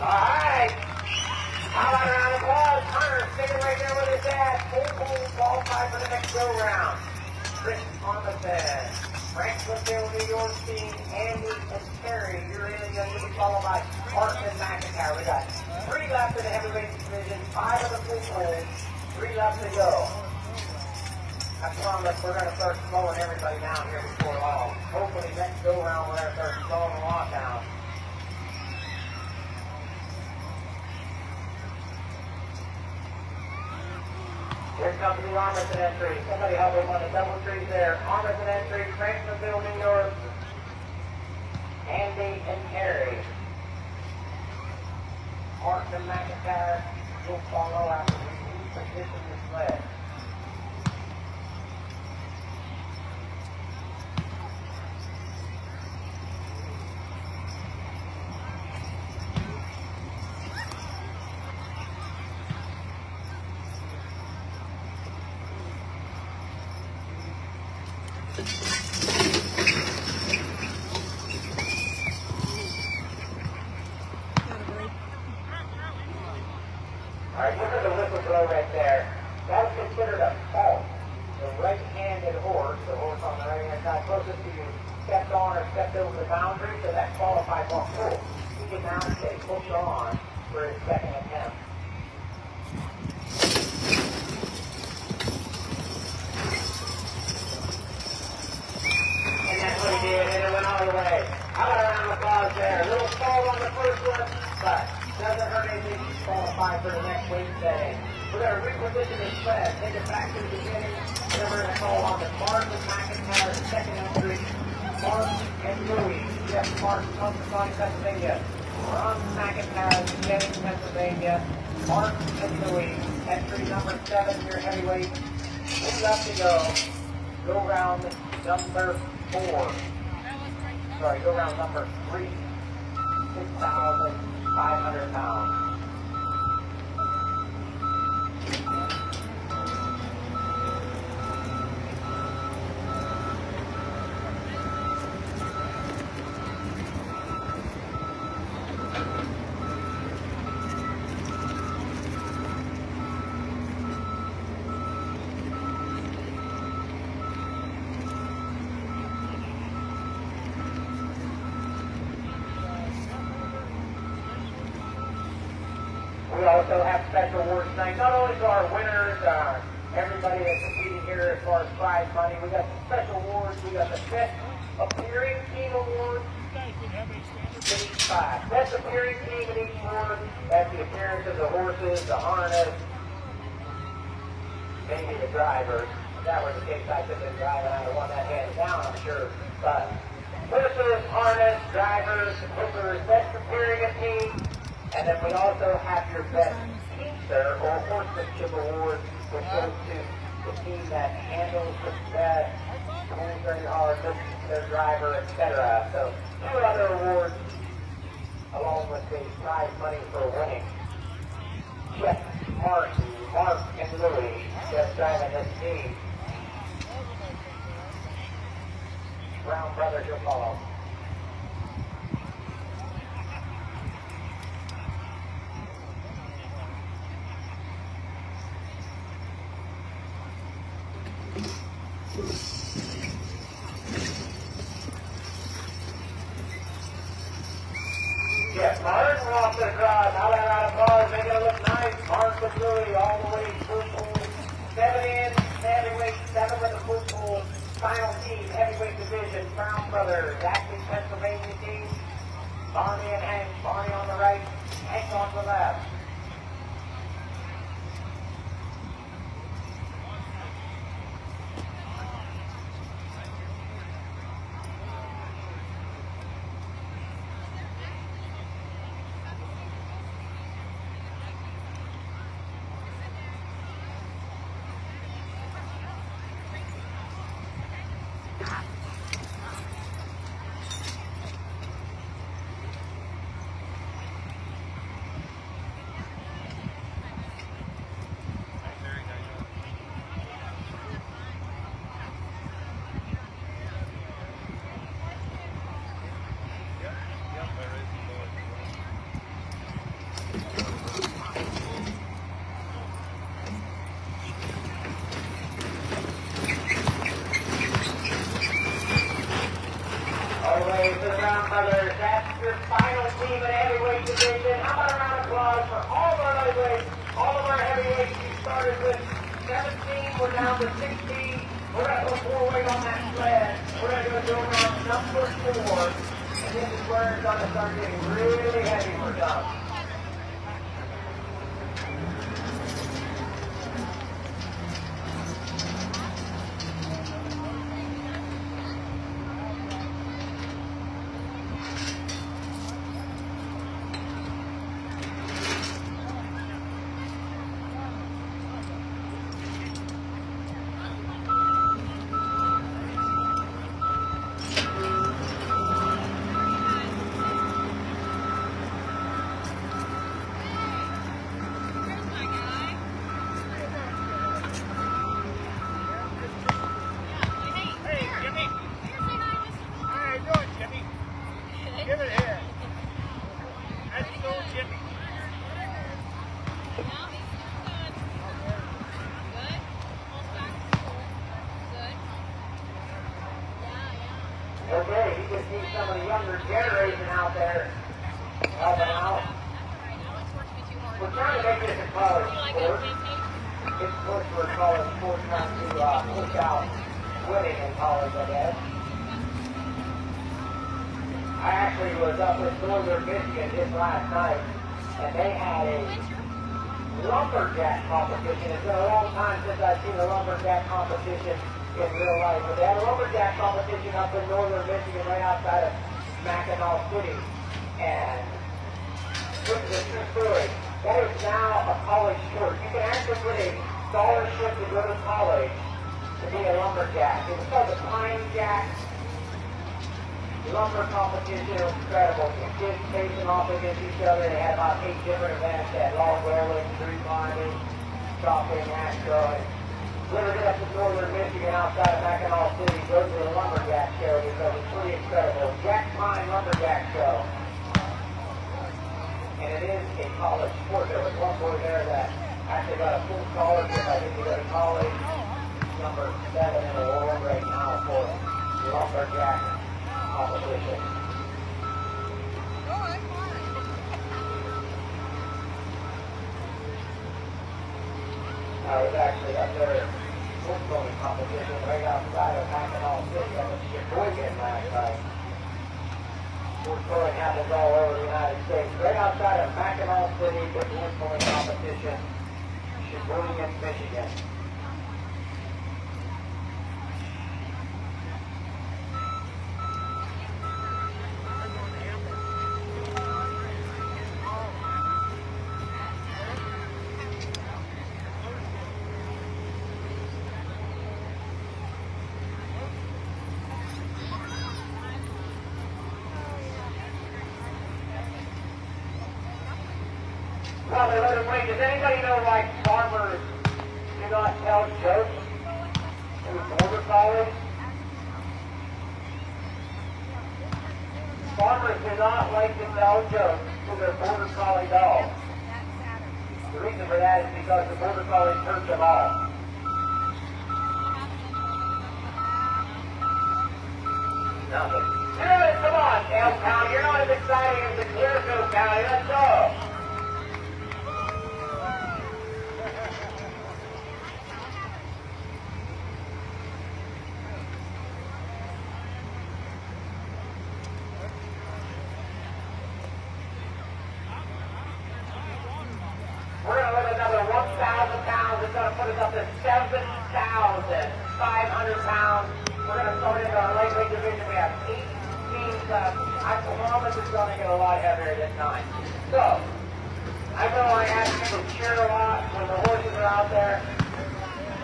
Alright. How about a round of applause? Hunter sitting right there with his dad. Full pool qualified for the next go round. Chris Armistead. Franklin, New York team, Andy and Terry. You're in and you'll be followed by Martin McIntyre. We got 3 left in the heavyweight division, 5 of the full pool, 3 left to go. I promise we're going to start slowing everybody down here before long. Hopefully next go round we're going to start slowing the lot down. Here comes the Armistead entry. Somebody help him on the double trees there. Armistead entry, Franklinville, New York. Andy and Kerry. Martin McIntyre will follow after we reposition the sled. Alright, look at the whistle blow right there. That's considered a fault. The right-handed horse, the horse on the right-hand side closest to you, stepped on or stepped over the boundary, so that qualifies for full. He can now stay hooked on for his second attempt. And that's what he did, and it went all the way. How about a round of applause there? A little fall on the first one, but doesn't hurt anything. He's qualified for the next weight setting. We're going to reposition his sled, take it back to the beginning. Then we're going to call on the Martin McIntyre second entry. Martin and Louis. Jeff Martin comes from Pennsylvania. Ron McIntyre, Jennings, Pennsylvania. Martin and Louis. Entry number 7, your heavyweight. 2 left to go. Go round number 4. Sorry, go round number 3. 6,500 pounds. We also have special awards tonight, not only to our winners, everybody that's competing here as far as prize money. We got some special awards. We got the Best Appearing Team Award in each class. Best Appearing Team in each award. That's the appearance of the horses, the harness, maybe the drivers. If that was the case, I could have been driving. I would have won that hands down, I'm sure. But horses, harness, drivers, hookers, Best Appearing Team. And then we also have your Best Teamster or Horsemanship Award, which goes to the team that handles the best, pulls very hard, listens to their driver, etc. So 2 other awards along with the prize money for winning. Jeff Martin, Mark and Louie just driving this team. Brown brothers will follow. Yes, Martin off the cross. How about that applause? Make it look nice. Martin with Louie all the way full pool. 7 in, heavyweight, 7 with the full pool. Final team, heavyweight division, Brown brothers, acting Pennsylvania team. Barney and Hank. Barney on the right, Hank on the left. That's your final team in the heavyweight division. How about a round of applause for all of our lightweights, all of our heavyweights. We started with 17, we're down to 16. We're going to put 4-weight on that sled. We're going to go around number 4. And this is where it's going to start getting really heavy for some. Okay, you can see some of the younger generation out there helping out. We're trying to make this a college sport. It's supposed to a college sport, not to push out winning in college, I guess. I actually was up in northern Michigan just last night, and they had a lumberjack competition. It's been a long time since I've seen a lumberjack competition in real life. But they had a lumberjack competition up in northern Michigan right outside of Mackinac City. And this is a true story. That is now a college sport. You can actually get a scholarship to go to college to be a lumberjack. It was called the Pine Jack lumber competition. It was incredible. Kids facing off against each other. They had about 8 different events. They had log rolling, tree climbing, chopping, axe throwing. If you ever get up to northern Michigan outside of Mackinac City, go to the lumberjack show because it's pretty incredible. Jack Pine Lumberjack Show. And it is a college sport. There was one boy there that actually got a full scholarship. I think he go to college. Number 7 in the world right now for the lumberjack competition. I was actually up there football competition right outside of Mackinac City up in Sheboygan last night. Sports throwing happens all over the United States. Right outside of Mackinac City, the football competition, Sheboygan, Michigan. Probably let him wait. Does anybody know why farmers do not tell jokes to border collies? Farmers do not like to tell jokes to their border collie dogs. The reason for that is because the border collies hurt them all. Nothing. Come on, Dale County. You're not as exciting as the Clearfield County. Let's go. 1,000 pounds. It's going to put us up to 7,500 pounds. We're going to start into our lightweight division. We have 18 left. I promise it's going to get a lot heavier this time. So, I know I ask you to cheer a lot when the horses are out there.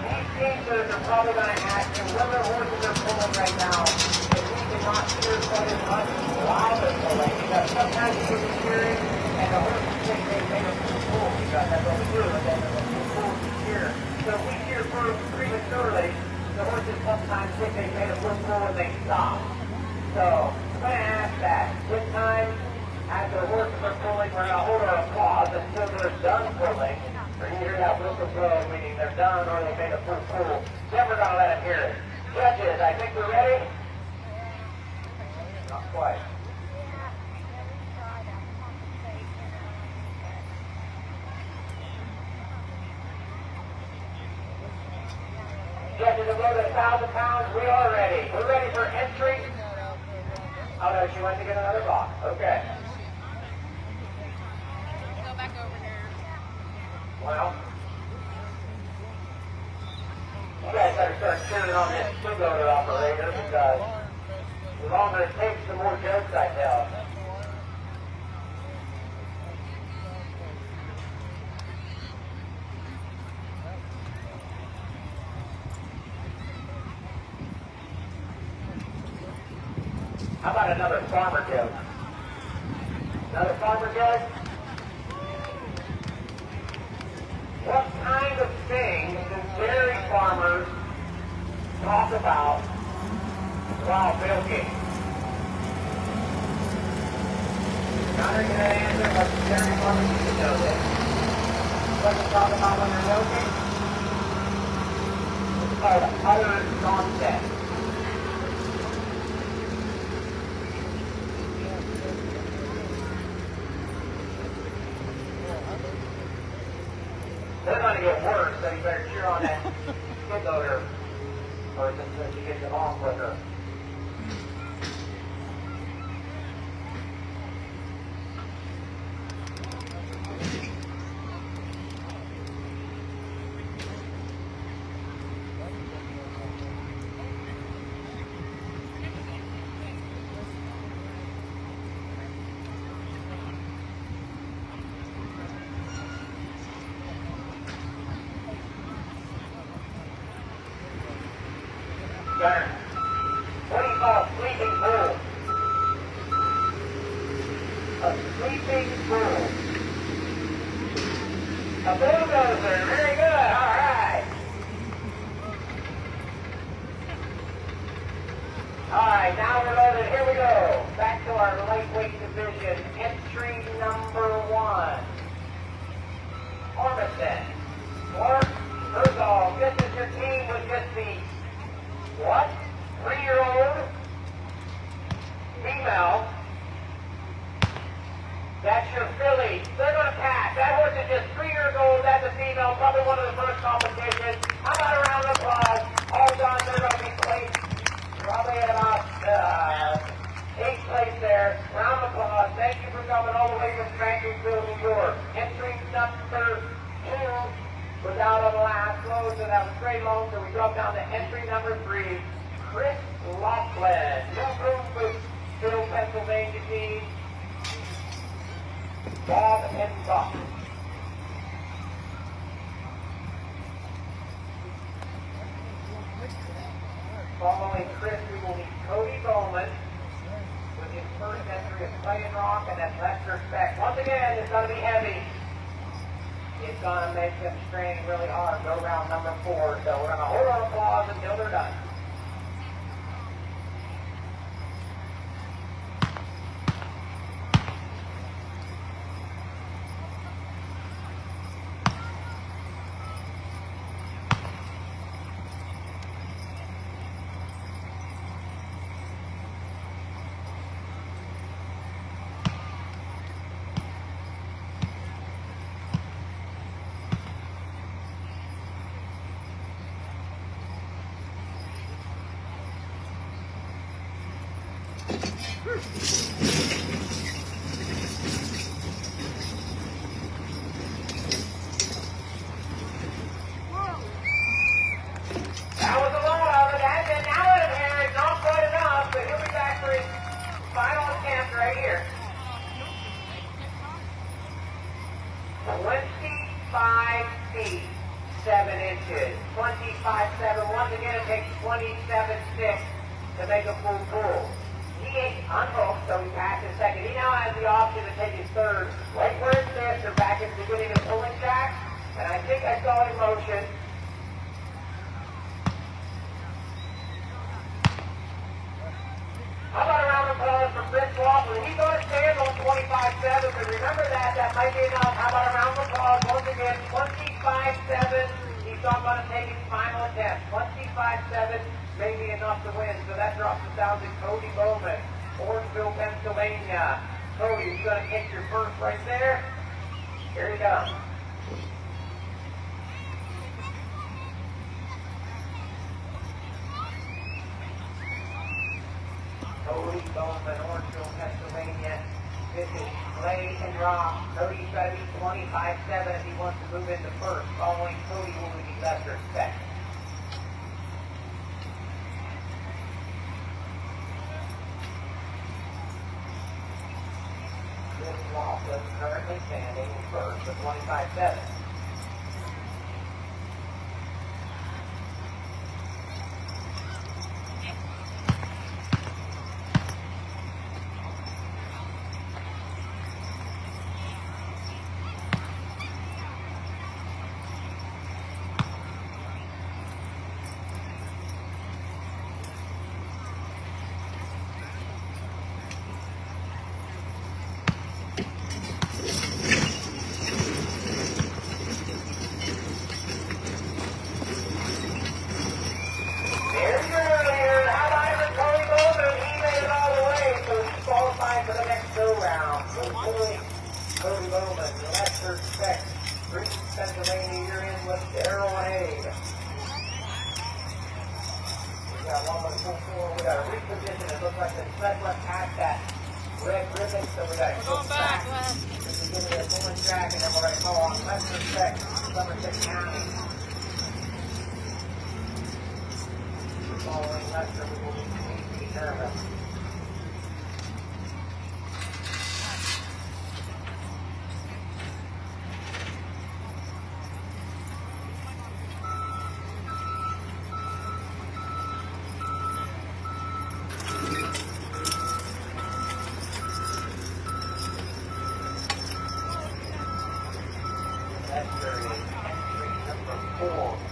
These teamsters are probably going to ask you when their horses are pulling right now. If we cannot cheer quite as much while they're pulling, because sometimes you get cheering and the horses think they made a full pull because that's what we do, and then the full pull to cheer. So if we cheer prematurely, the horses sometimes think they made a full pull and they stop. So I'm going to ask that. This time, as the horses are pulling, we're going to hold our applause until they're done pulling. Or you hear that whistle blow, meaning they're done or they made a full pull. Then we're going to let them hear it. Judges, I think we're ready? Not quite. Judges have loaded 1,000 pounds. We are ready. We're ready for entry. Oh no, she went to get another box. Okay. Go back over there. Well, you guys better start cheering on this two-loader operator because the longer it takes, the more jokes I tell. How about another farmer joke? Another farmer joke? What kind of things do dairy farmers talk about while milking? Not going to answer, but the dairy farmers need to know this. What you talk about when you're milking? It's called utter nonsense. They're going to get worse, so you better cheer on that skid loader person so she gets along with her. Gunner, what do you call a sleeping bull? A sleeping bull. A bulldozer. Very good. All right. All right, now we're loaded. Here we go. Back to our lightweight division. Entry number 1. Ormiston. Or, first of all, this is your team with just the what? 3-year-old female. That's your filly. They're going to pass. That horse is just 3 years old. That's a female. Probably one of the first competitions. How about a round of applause? All done. They're going to be placed probably at about 8th place there. Round of applause. Thank you for coming all the way from Franklinville, New York. Entry number 2 was out on the last load, so that was straight long, so we dropped down to entry number 3, Chris Laughlin. New Broomfield, Pennsylvania team. Bob and Buck. Following Chris, we will meet Cody Bowman with his first entry of Playing Rock, and that's Lester Speck. Once again, it's going to be heavy. It's going to make them strain really hard. Go round number 4. So we're going to hold our applause until they're done. 25 feet, 7 inches. 25.7. Once again, it takes 27.6 to make a full pull. He ain't unhooked, so he passes second. He now has the option to take his third. Right where it sits, or back at the beginning of the pulling track. And I think I saw in motion. How about a round of applause for Chris Laughlin? He's going to stand on 25.7, but remember that might be enough. How about a round of applause once again? 25.7. He's not going to take his final attempt. 25.7 may be enough to win, so that drops us down to Cody Bowman, Orangeville, Pennsylvania. Cody, you're going to take your first right there. Here you go. Cody Bowman, Orangeville, Pennsylvania. This is play and drop. Cody's got to be 25.7 if he wants to move into first. Following Cody will be lesser second. Chris Laughlin currently standing in first with 25.7. For the next go-round, so Cody Bowman, lesser spec, Pennsylvania, you're in with Daryl Haig. We got one with full four, we got a reposition, it looks like the sled went past that red ribbon, so we got to go back at the beginning of the pulling track, and then we're going to go on lesser spec, Somerset County. Following Lester, we will be nervous.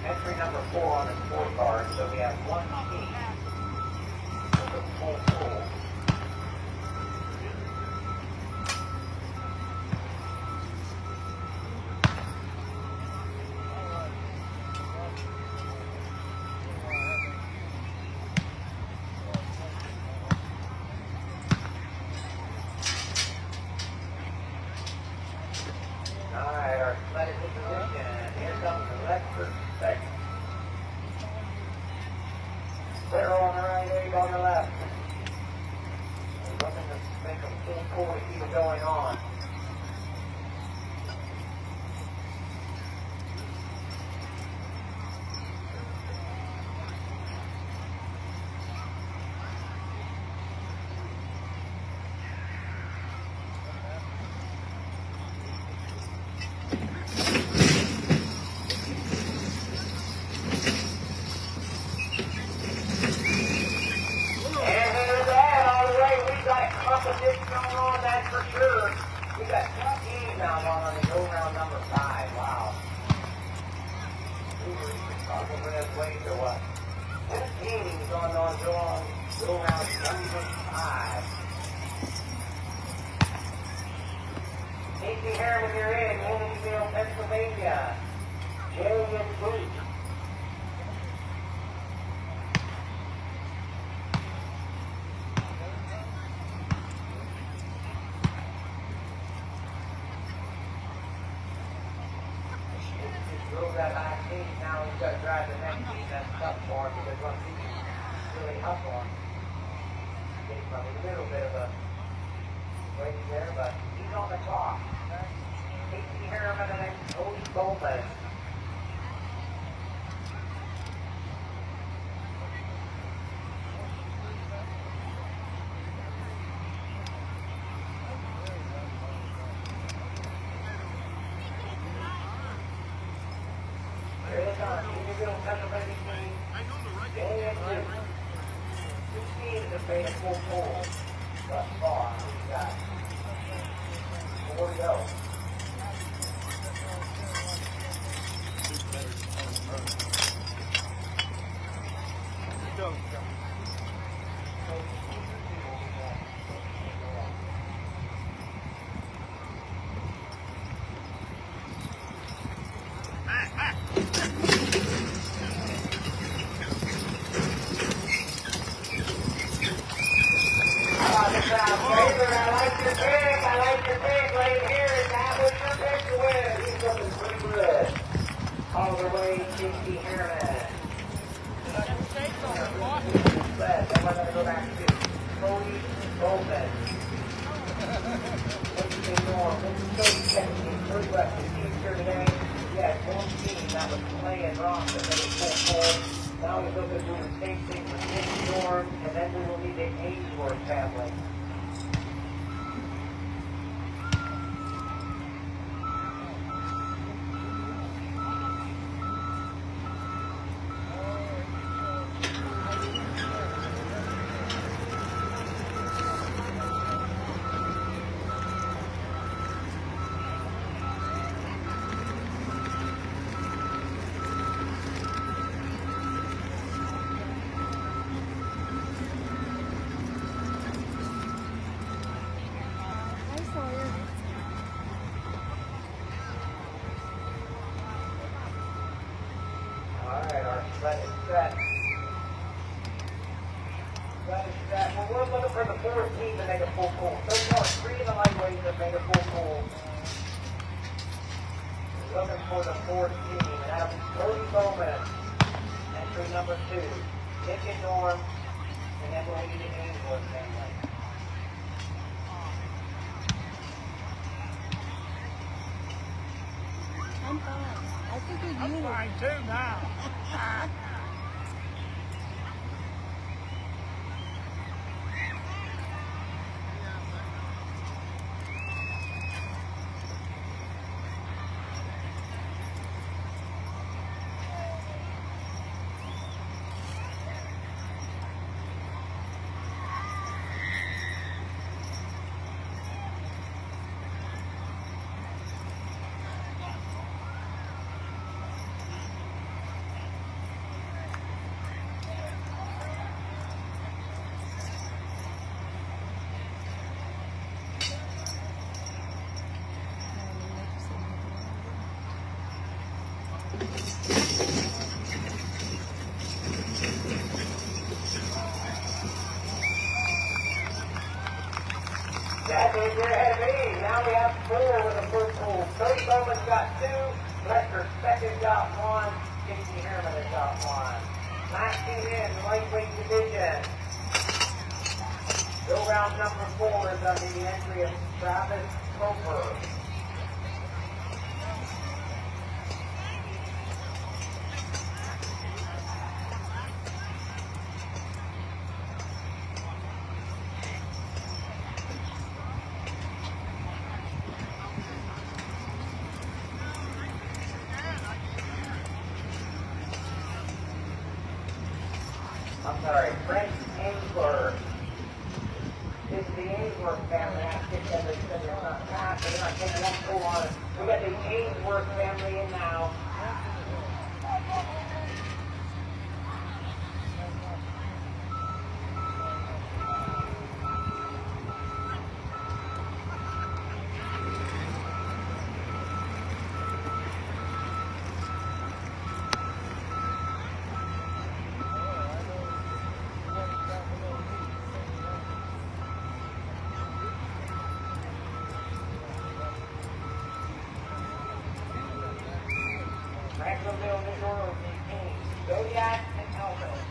Entry number 4 on the scorecard, so we have one team with a full pull. All right, our sled is in position. Here comes the Lexford second. Clear on the right, Abe on the left. We're looking to make a full pull to keep it going on. Competition going on, that's for sure. We got 2 teams now on the go-round number 5. Wow. We were even talking with us ways or what? 2 teams on go-round number 5. Casey Harriman, you're in. Orangeville, Pennsylvania. Jillian Booth. That last team, now he's got to drive the next team. That's tough for him because one team really hustle him. Gave him a little bit of a wait there, but he's on the clock. Casey Harriman and then Cody Bowman. Springfield, Pennsylvania team. Day and 2 teams have made a full pull thus far. We've got 4 to go. I like your pick right here. That was your pick to win. He's looking pretty good. All the way, Kersey Harriman. Then we're going to go back to Cody Bowman. What's the norm? What's the Cody left the team here today? We had one team that was playing wrong that made a full pull. Now we're looking to do the same thing for St. Norm, and then we will need the Ainsworth family. Let it set. Well, we're looking for the 4th team to make a full pull. So far, 3 of the lightweights have made a full pull. We're looking for the 4th team, and that'll be Cody Bowman, entry number 2, Nick and Norm, and then we'll need the Ainsworth family. I'm fine. I figured you I'm were. fine too now. That means you're ahead of me. Now we have 4 with a first pull. Cody Bowman's got 2. Lester Speck's got 1. Kersey Harriman has got 1. Last team in, lightweight division. Go round number 4 is under the entry of Travis Roper. I'm sorry, Frank Ainsworth. This is the Ainsworth family. I think that they're not fast, but they're not taking one pull on it. We got the Ainsworth family in now. Jacksonville, New York, Zodiac, and Elvis.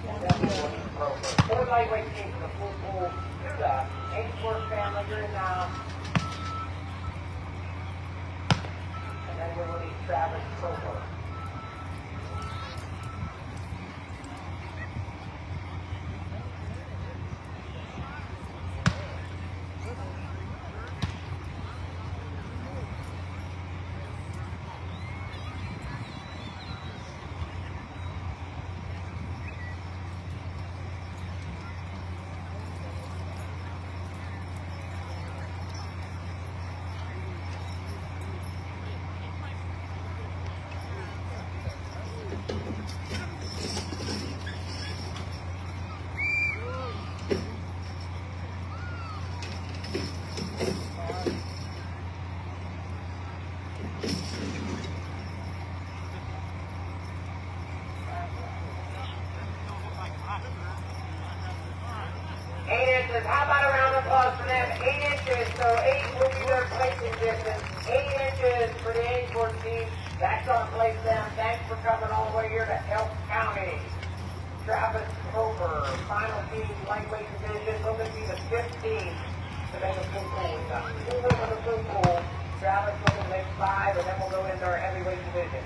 And then we're looking for 4 lightweight teams for the full pull. The Ainsworth family, you're in now. And then we're looking Travis Roper. placing distance, 8 inches for the Ainsworth team. That's going to place them. Thanks for coming all the way here to Elk County. Travis Roper, final team, lightweight division, looking to be the 15th to make a full pool. We got 2 for the full pool. Travis looking to make 5, and then we'll go into our heavyweight division.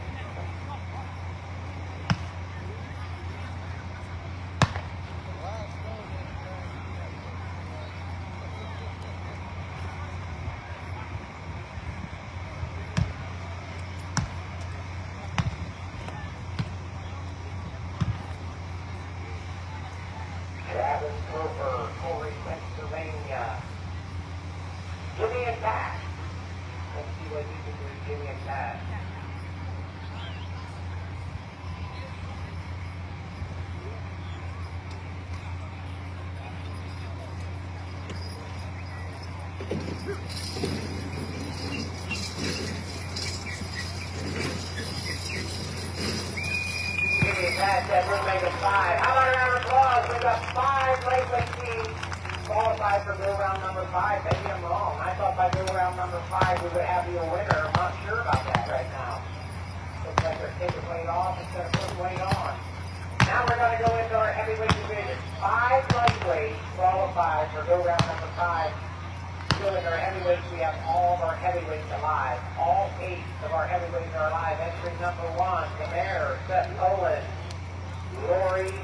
Travis Roper, Corey, Pennsylvania. Jimmy and Pat. Let's see what he can do, Jimmy and Pat. Jimmy and Pat said we'll make it 5. How about a round of applause? We've got 5 lightweight teams qualified for go round number 5. Maybe I'm wrong. I thought by go round number 5 we would have you a winner. I'm not sure about that right now. Looks like they're taking weight off instead of putting weight on. Now we're going to go into our heavyweight division. 5 lightweights qualified for go round number 5. Still in our heavyweights, we have all of our heavyweights alive. All 8 of our heavyweights are alive. Entry number 1, the mayor, Seth Olin, Lori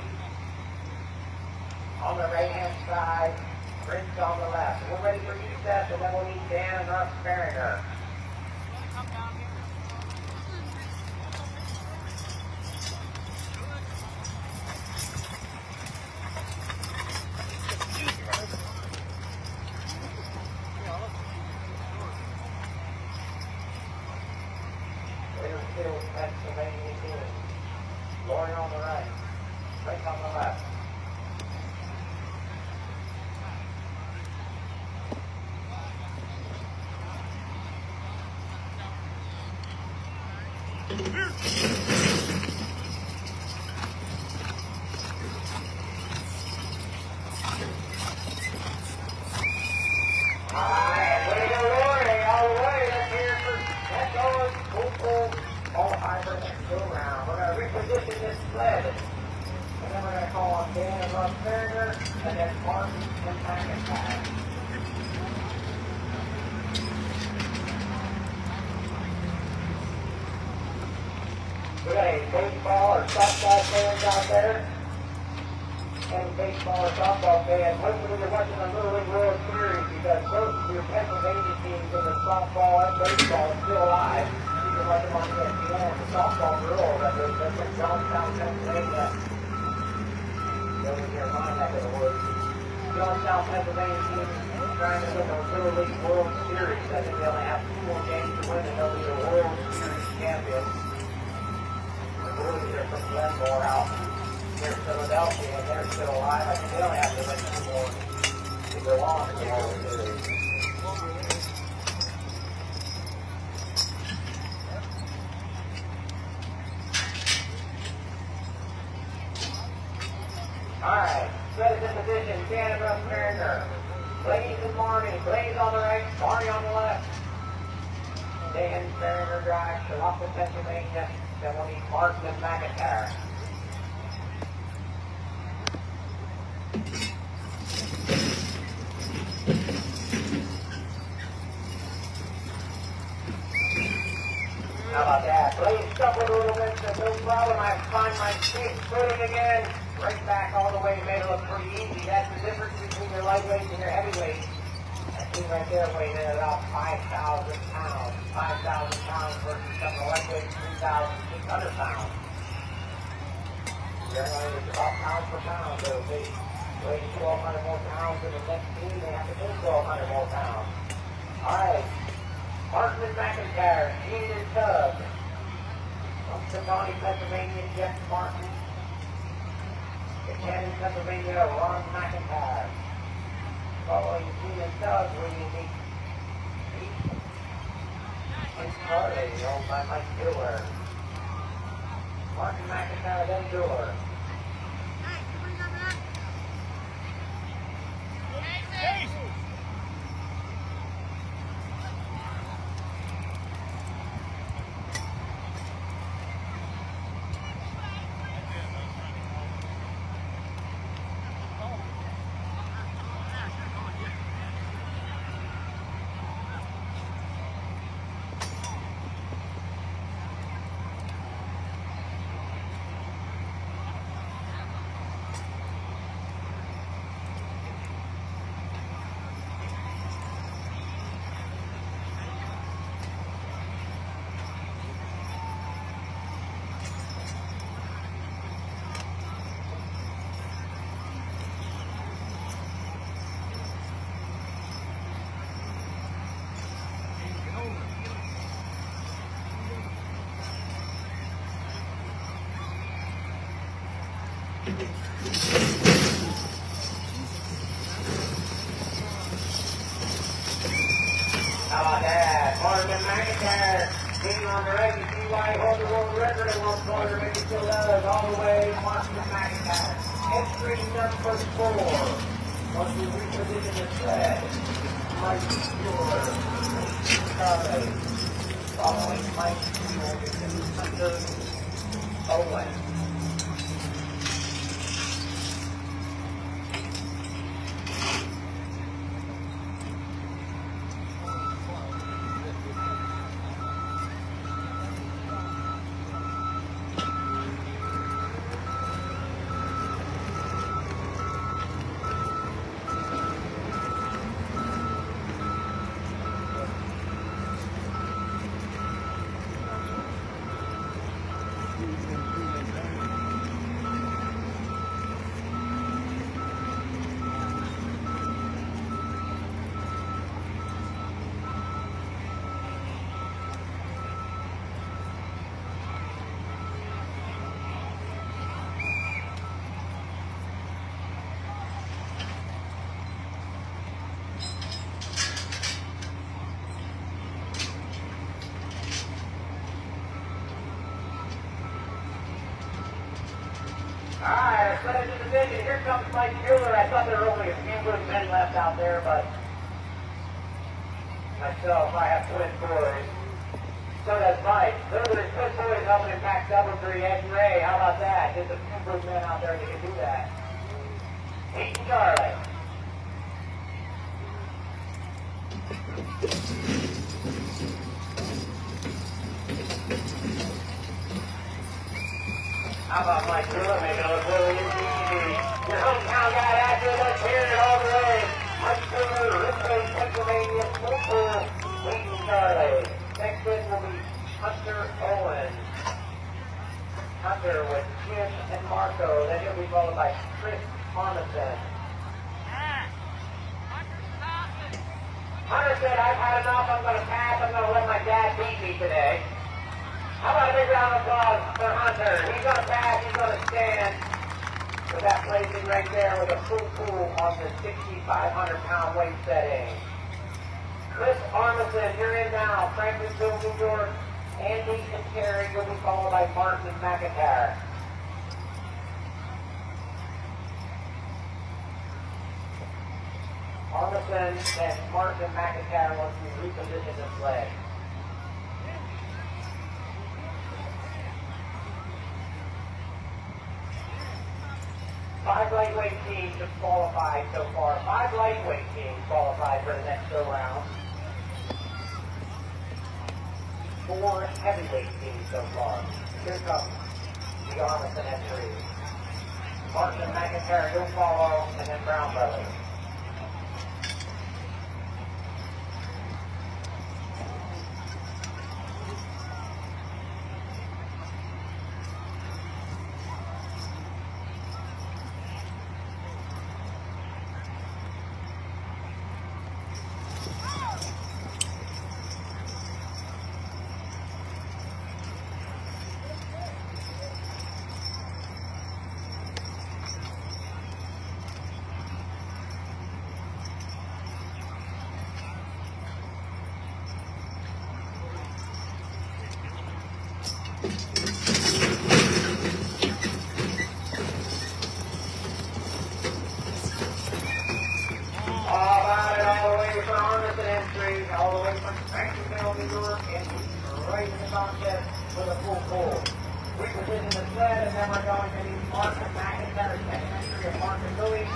on the right-hand side, Prince on the left. We're ready for you, Seth, and then we'll need Dan and Russ Farringer. Clearfield, Pennsylvania team. Lori on the right, Prince on the left. Alright, way to go, Lori, all the way. Let's hear it for that's all hopeful qualified for the next go round. We're going to reposition this sled. And then we're going to call on Dan and Russ Farringer, and then Martin and McIntyre. We got a baseball or softball fans out there. And baseball or softball fans. Hopefully you're watching the Little League World Series because both of your Pennsylvania teams in the softball and baseball are still alive. You can watch them on ESPN. The softball girls that are from Johnstown, Pennsylvania. Over here in my neck of the woods. Johnstown, Pennsylvania team trying to win the Little League World Series. I think they only have 2 more games to win and they'll be the World Series champions. They're from Glenmore out near Philadelphia, and they're still alive. I think they only have to win 2 more to go on in the World Series. Alright, set this division, Dan and Russ Farringer. Blaze and Marnie. Blaze on the right, Marnie on the left. Dan Farringer drive, Charlotte, Pennsylvania. Then we'll need Martin and McIntyre. How about that? Blaze stumbled a little bit, so no problem. I find my footing again. Right back all the way, made it look pretty easy. That's the difference between your lightweights and your heavyweights. That team right there weighed in about 5,000 pounds. 5,000 pounds versus some of the lightweights, 3,600 pounds. Generally, it's about pound for pound. So if they weigh 1,200 more pounds than the next team, they have to do 1,200 more pounds. All right. Martin and McIntyre, Gene and Tug. From Cincinnati, Pennsylvania, Jeff Martin. Canton, Pennsylvania, Ron McIntyre. Following Gene and Tug, we meet Prince Carly, owned by Mike Dewar. Martin McIntyre, then Dewar. How about that? Marvin McIntyre being on the right. You see why he holds the world record at one point, or maybe still does, all the way to Marvin McIntyre. Entry number 4. Once we reposition the thread, Mike Mueller, Charlie, following Mike Mueller, is under Owen. Alright, let's put it to the division. Here comes Mike Mueller. I thought there were only a few good men left out there, but myself, I have twin boys. So does Mike. Those are his twin boys helping him pack double 3. Ed and Ray, how about that? Just a few good men out there that can do that. Pete and Charlie. How about Mike Mueller making it look really easy? Your hometown guy out there, let's hear it all the way. Mike Mueller, Richmond, Pennsylvania, Football, Pete and Charlie. Next in will be Hunter Owen. Hunter with Jim and Marco. Then he'll be followed by Chris Arneson. Hunter said, I've had enough. I'm going to pass. I'm going to let my dad beat me today. How about a big round of applause for Hunter? He's going to pass, he's going to stand with that placing right there with a full pool on the 6,500-pound weight setting. Chris Arneson, you're in now. Franklinville, New York. Andy and Terry will be followed by Martin McIntyre. Arneson and Martin McIntyre once we reposition this leg. 5 lightweight teams have qualified so far. 5 lightweight teams qualified for the next go-round. 4 heavyweight teams so far. Here comes the Arneson entry. Martin McIntyre, he'll follow, and then Brown Brothers. All the way from Franklinville, New York, and right in the contest with a full pull. Reposition the sled, and then we're going to need Martin McIntyre, second entry of Martin Louis,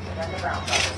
and then the Brown Brothers.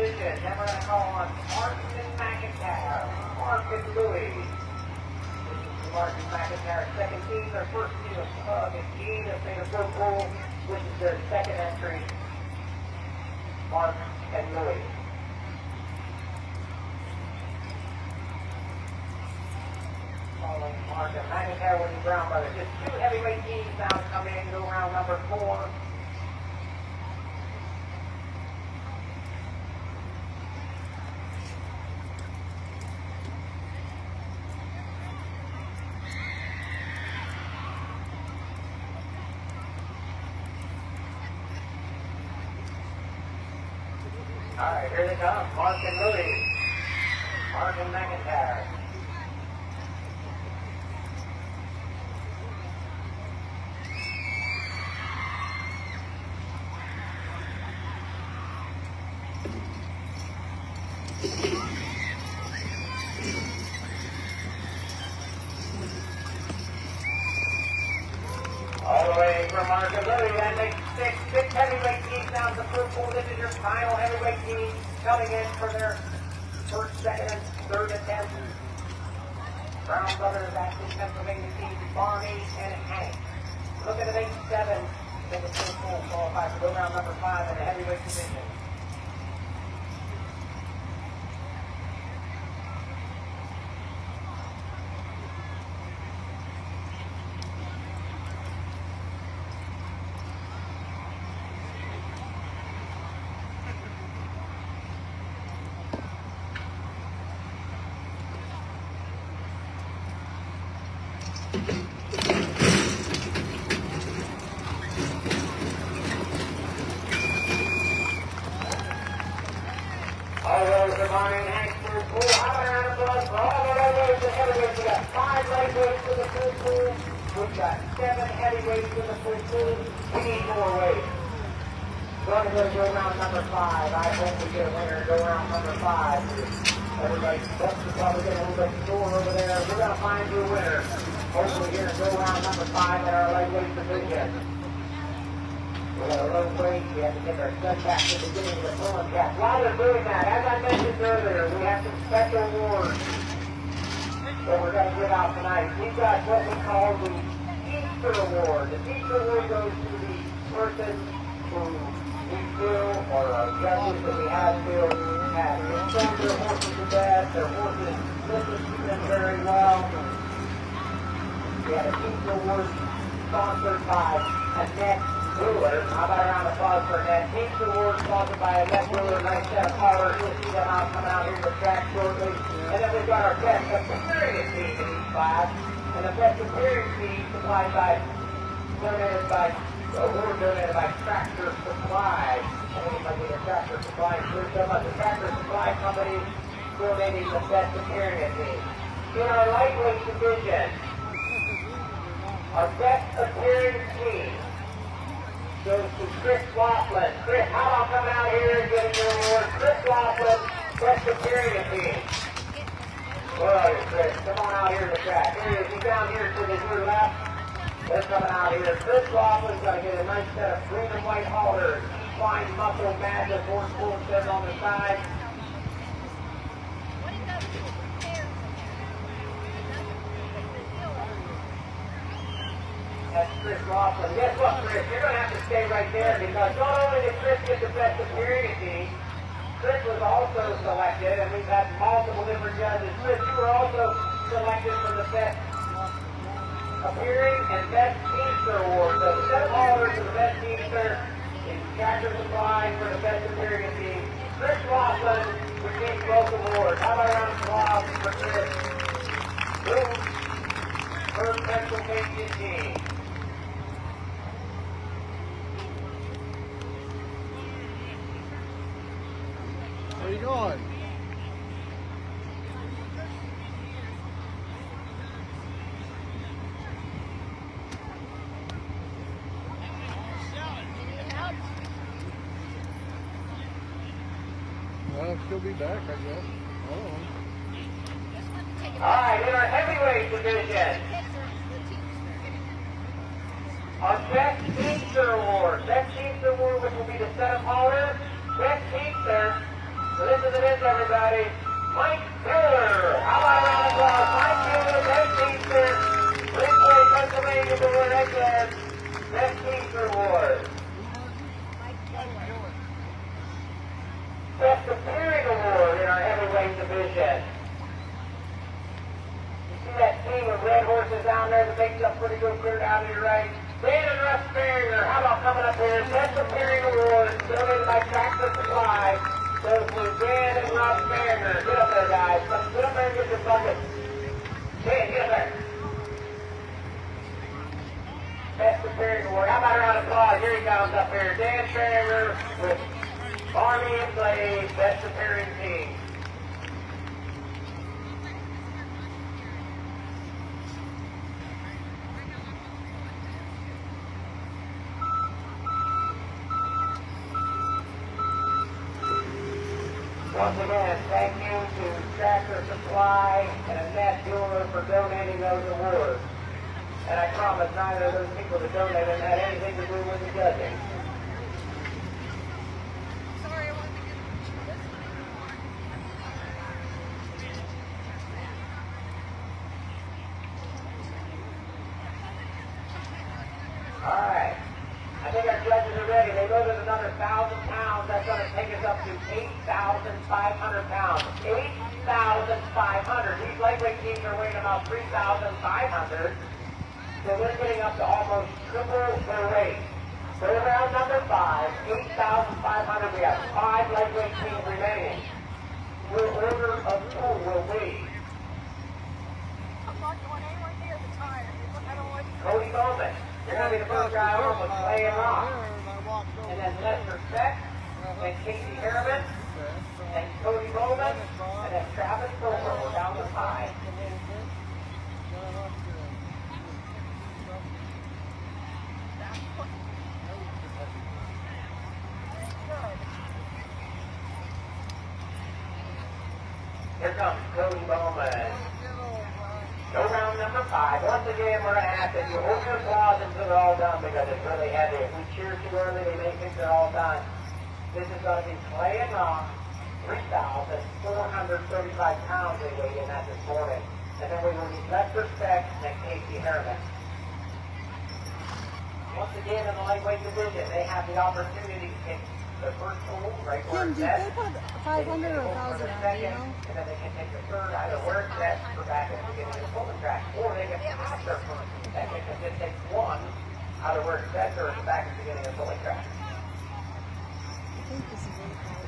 division. Then we're going to call on Martin and McIntyre. Mark and Louis. This is Martin McIntyre's second team. Their first team was Pug and Gene of St. Pool, which is their second entry. Mark and Louis. Following Mark and McIntyre will be Brown Brothers. Just two heavyweight teams now to come in, go round number 4. All right, here they come. Mark and Louis. Mark and McIntyre. All the way from Mark and Louis, that makes six heavyweight teams down to the pool. This is your final heavyweight team coming in for their first, second, and third attempt. Brown Brothers, actually Pennsylvania teams, Barney and Hank. Looking at 8-7, in the pool qualified for go round number 5 in the heavyweight division. All those are mine, Hank through pool. How about a round of applause for all the lightweights and heavyweights? We got 5 lightweights in the pool. We've got 7 heavyweights in the pool. We need more weight. Going to go round number 5. I hope we get a winner to go round number 5. Everybody, that's probably getting a little bit sore over there. We're going to find you a winner. Hopefully here to go round number 5 in our lightweight division. We got a low weight. We have to get our set back to the beginning of the pulling cap. While they're doing that, as I mentioned earlier, we have some special awards that we're going to give out tonight. We've got what we call the Teamster Award. The Teamster Award goes to the person who we feel, or our judges that we have feel, have informed their horses to death. Their horses listen to them very well. We had a Teamster Award sponsored by Annette Brewer. How about a round of applause for Annette? Teamster Award sponsored by Annette Brewer. Nice set of colors. You'll see them out coming out here to the track shortly. And then we've got our best superior team in each class. And the best superior team supplied by, donated by Tractor Supply. I think it might be the Tractor Supply. The Tractor Supply Company donating the best superior team. In our lightweight division, our best appearing team goes to Chris Laughlin. Chris, how about coming out here and getting your award? Chris Laughlin, best appearing team. Where are you, Chris? Come on out here to the track. Here he is. He's down here to your left. They're coming out here. Chris Laughlin's going to get a nice set of green and white halters. Equine muscle magic horse full says on the side. That's Chris Laughlin. Guess what, Chris? You're going to have to stay right there because not only did Chris get the best appearing team, Chris was also selected, and we've had multiple different judges. Chris, you were also selected for the best appearing and best teamster award. So set orders for the best teamster in Tractor Supply for the best appearing team. Chris Laughlin received both awards. How about a round of applause for Chris? First Pennsylvania team. Where are you going? Well, she'll be back, I guess. All right, in our heavyweight division, our Best Teamster Award. Best Teamster Award, which will be the set of halters. Best Teamster So this is it, everybody. Mike Taylor. How about a round of applause? Mike Taylor, best teacher. Ridgeway, Pennsylvania Board Excellence. Best teacher award. Best appearing award in our heavyweight division. You see that team of red horses down there that makes up pretty good clear down to your right? Dan and Russ Barrier, how about coming up here? Best appearing award donated by Tractor Supply. Goes to Dan and Russ Barrier. Get up there, guys. Get up there and get your bucket. Dan, get up there. Best appearing award. How about a round of applause? Here he comes up here. Dan Barrier with Army and Blade, best appearing team. Once again, thank you to Tractor Supply and Annette Bueller for donating those awards. And I promise neither of those people that donated had anything to do with the judging. Alright, I think our judges are ready. They voted another 1,000 pounds. That's going to take us up to 8,500 pounds. 8,500. These lightweight teams are weighing about 3,500. So we're getting up to almost triple their weight. So round number 5, 8,500. We have 5 lightweight teams remaining. Your order of who will be I'm not going anywhere near the tire. I don't like Cody Bowman. You're going to be the first guy over with Clay and Rock. And then Lester Speck, and Casey Harriman, and Cody Bowman, and then Travis Silver. We're down to 5. Here comes Cody Bowman. Go round number 5. Once again, we're going to ask that you hold your applause until they're all done because it's really heavy. If we cheer too early, they may think they're all done. This is going to be Clay and Rock, 3,435 pounds they weighed in at this morning. And then we will need Lester Speck and Casey Harriman. Once again, in the lightweight division, they have the opportunity to take the first pool right where Kim, it's did set. they put 500 or 1,000 on, you know? And then they can take the third either where it's set or back at the beginning of the pulling track. Or they can pass their first and second and just take one either where it's set or back at the beginning of the pulling track. I think this is 8,000.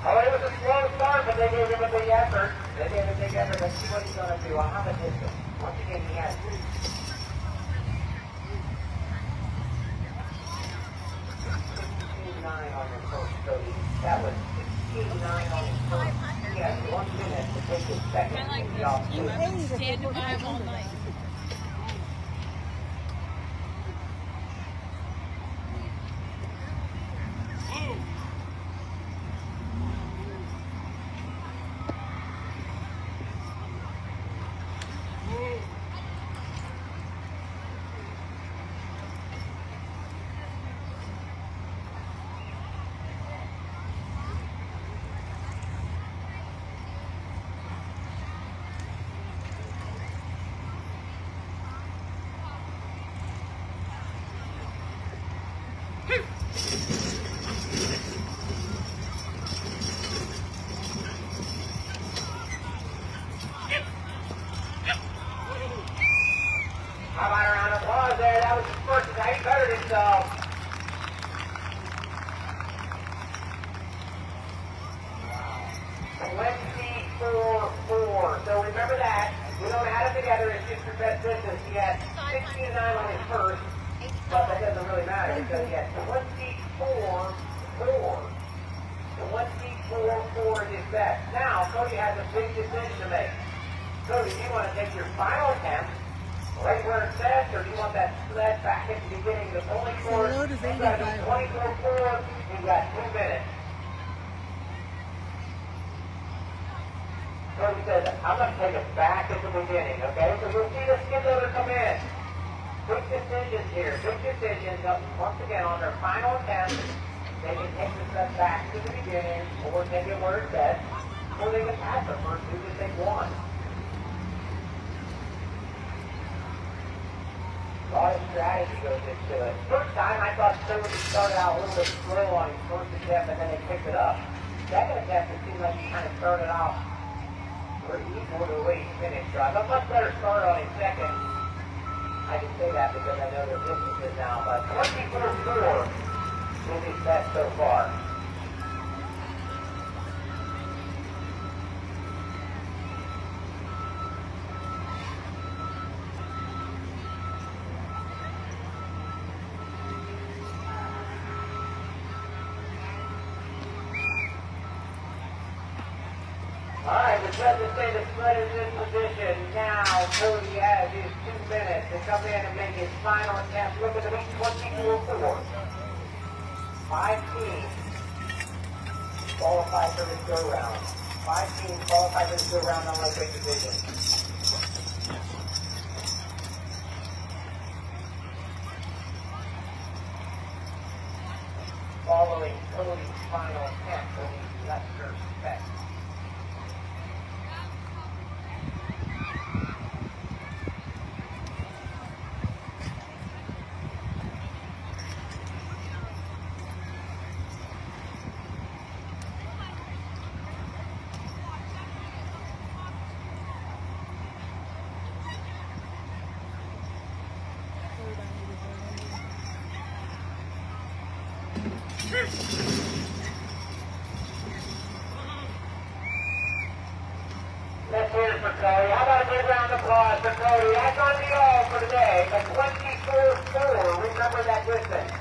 Oh, it was a slow start, but they gave him a big effort. They gave him a big effort. Let's see what he's going to do. How much is it? Once again, he has 16.9 on his first, so that was 16.9 on his first. He has 1 minute to take his second in the off-season. Hey, they put 500 on. How about a round of applause there? That was his first. How he bettered himself. Wow. 24-4. So remember that. We don't add it together. It's just your best business. He had 16.9 on his first, but that doesn't really matter because he had 24-4. The 24-4 is his best. Now, Cody has a big decision to make. Cody, do you want to take your final attempt right where it says, or do you want that sled back at the beginning? The only score, load is you've got to 85. do 24-4, you've got 2 minutes. Cody says, I'm going to take us back at the beginning, okay? So you'll see the skid loader come in. Big decisions here. Big decisions. Once again, on their final attempt, they can take the step back to the beginning or take it where it's at, or they can pass the first two that they want. A lot of strategy goes into it. First time, I thought Cody started out a little bit slow on his first attempt, and then they picked it up. Second attempt, it seemed like he kind of started out pretty equal to the way he finished. A much better start on his second. I can say that because I know their distances now, but 24-4 is his best so far. Alright, the judges say the sled is in position. Now, Cody has his 2 minutes to come in and make his final attempt. Look at the 24-4. 5 teams qualify for this go-round. 5 teams qualify for this go-round on lightweight division. Following Cody's final attempt for the Lester Spec. Let's hear it for Cody. How about a big round of applause for Cody? That's going to be all for today. A 24-4. Remember that distance.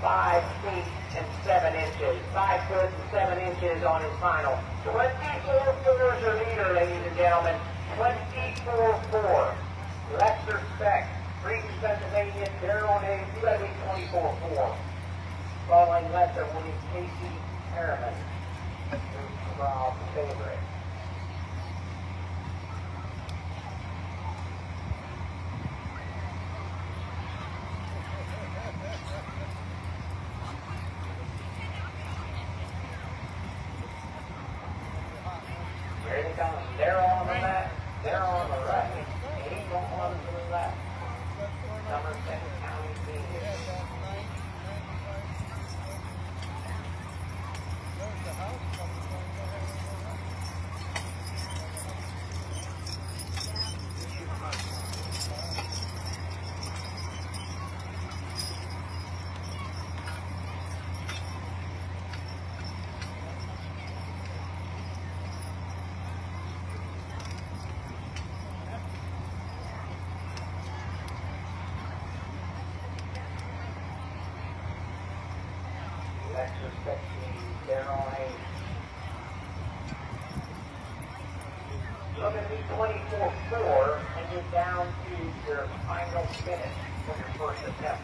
5 feet and 7 inches. 5 foot and 7 inches on his final. 24-4 is your leader, ladies and gentlemen. 24-4. Lester Speck, Breeden, Pennsylvania, Darrell Hayes. You got to be 24-4. Following Lester will be Kersey Harriman, who's Rob's favorite. Here they come. They're on the left. They're on the right. 8 on to the left. Number 10 County Phoenix. Lester Speck, Darrell Hayes. You're going to be 24-4, and you're down to your final minute for your first attempt.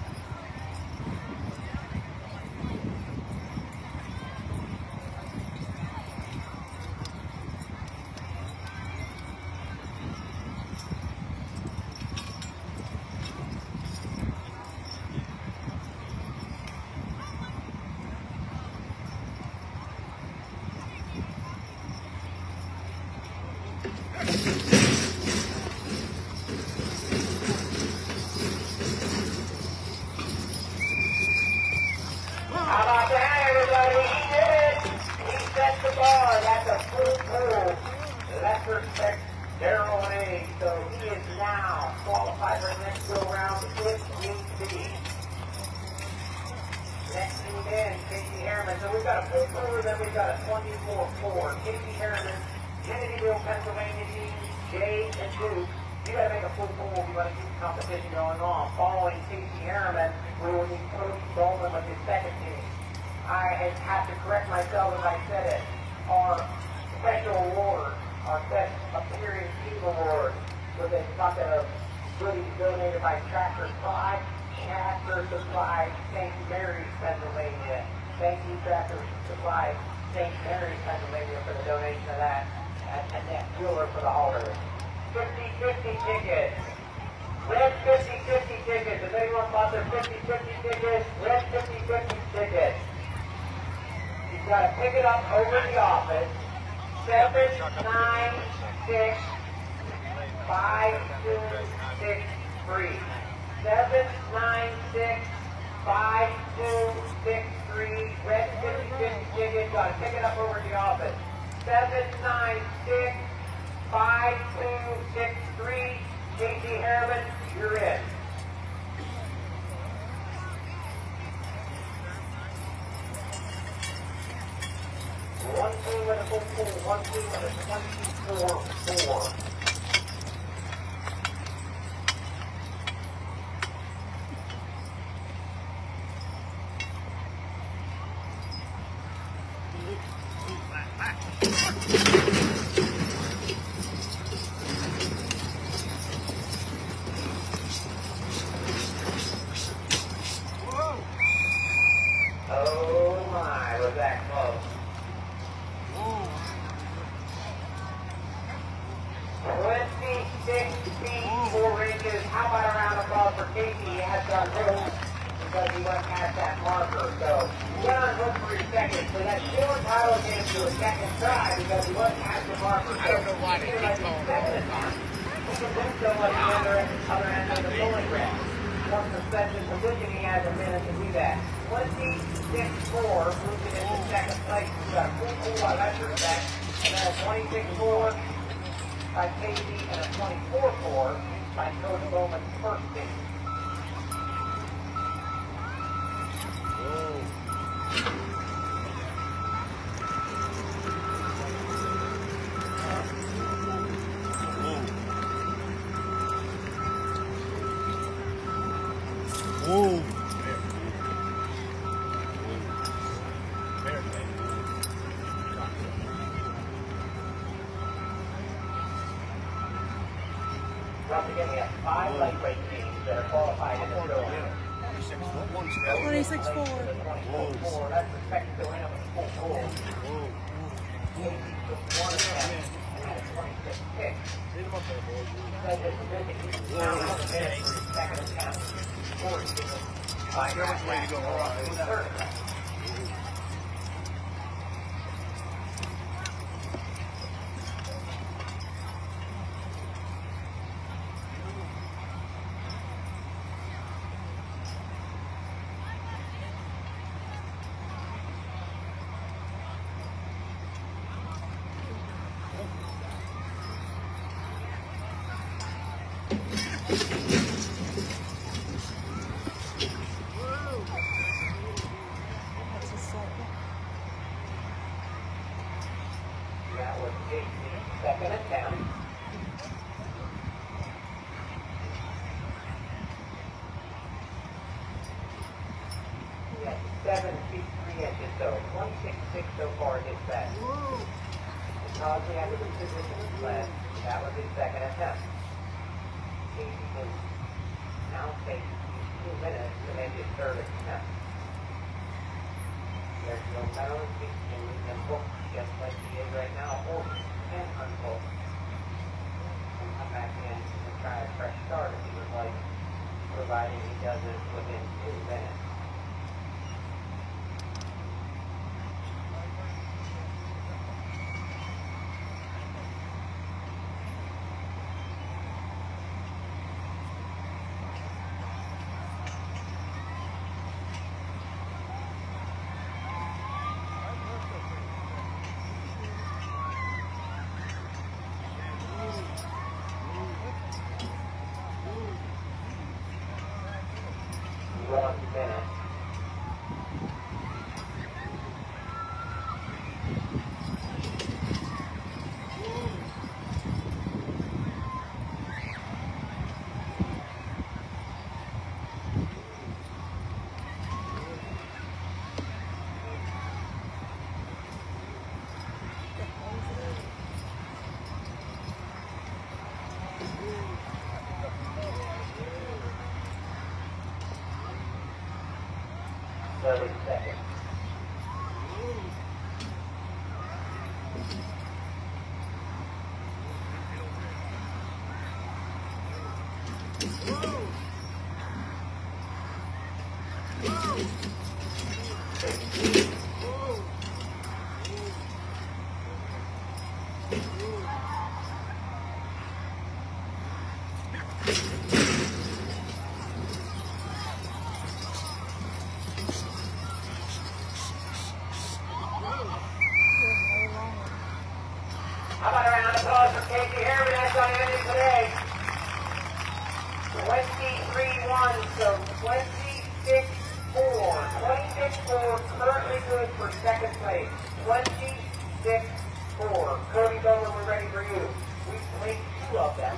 How about that, everybody? He did it! He set the bar. That's a full pull. Lester Speck, Darrell Hayes. So he is now qualified for the next go-round if need be. Next team in, Kersey Harriman. So we've got a full pull, then we've got a 24-4. Kersey Harriman, Kennedyville, Pennsylvania team, Jay and Duke. You got to make a full pull if you want to keep the competition going on. Following Kersey Harriman, we will need Cody Bowman with his second team. I have to correct myself as I said it. Our special award, our best appearing team award, was a bucket of goodies donated by Tractor Supply, Tractor Supply, St. Mary's, Pennsylvania. Thank you, Tractor Supply, St. Mary's, Pennsylvania, for the donation of that, and that jeweler for the halter. 50-50 tickets. Red 50-50 tickets. Does anyone bought their 50-50 tickets? Red 50-50 tickets. You've got to pick it up over the office. 796-5263. 796-5263. Red 50-50 tickets. Got to pick it up over the office. 796-5263. Kersey Harriman, you're in. One team with a full pool, one team with a 24-4. Oh my, was that close? 26 feet, 4 inches. How about a round of applause for Kersey? He has done hook because he went past that marker. So he got on hook for his second. So that's still entitled him to a second try because he went past the marker. I don't know why they keep going. Second time. He can look so much better at the other end of the bowling green. Once the special position, he has a minute to do that. 26-4 moves it into second place. He's got a full pool on that respect. And then a 26-4 by Kersey and a 24-4 by Coach Bowman's first team. Whoa. Once again, we have 5 lightweight teams that are qualified in this building. 26-4. 24-4, that's expected to win up a full pool. Kersey took 1 attempt and had a 26 pick. Said this position, he's now 1 minute for his second attempt. 40 by the third attempt. That was Kersey's second attempt. He had 7 feet 3 inches, so 26-6 so far in his set. Because he had the position left, that was his second attempt. Kersey can now take 2 minutes to make his third attempt. There's no medal in and you can book just like he is right now, or you can unbook and come back in and try a fresh start if he would like, providing he does it within 2 minutes. Seconds. How about a round of applause for Kersey? That's on ending today. 23-1, so 26-4. 26-4, currently good for second place. 26-4. Cody Bowman, we're ready for you. We've played two of them.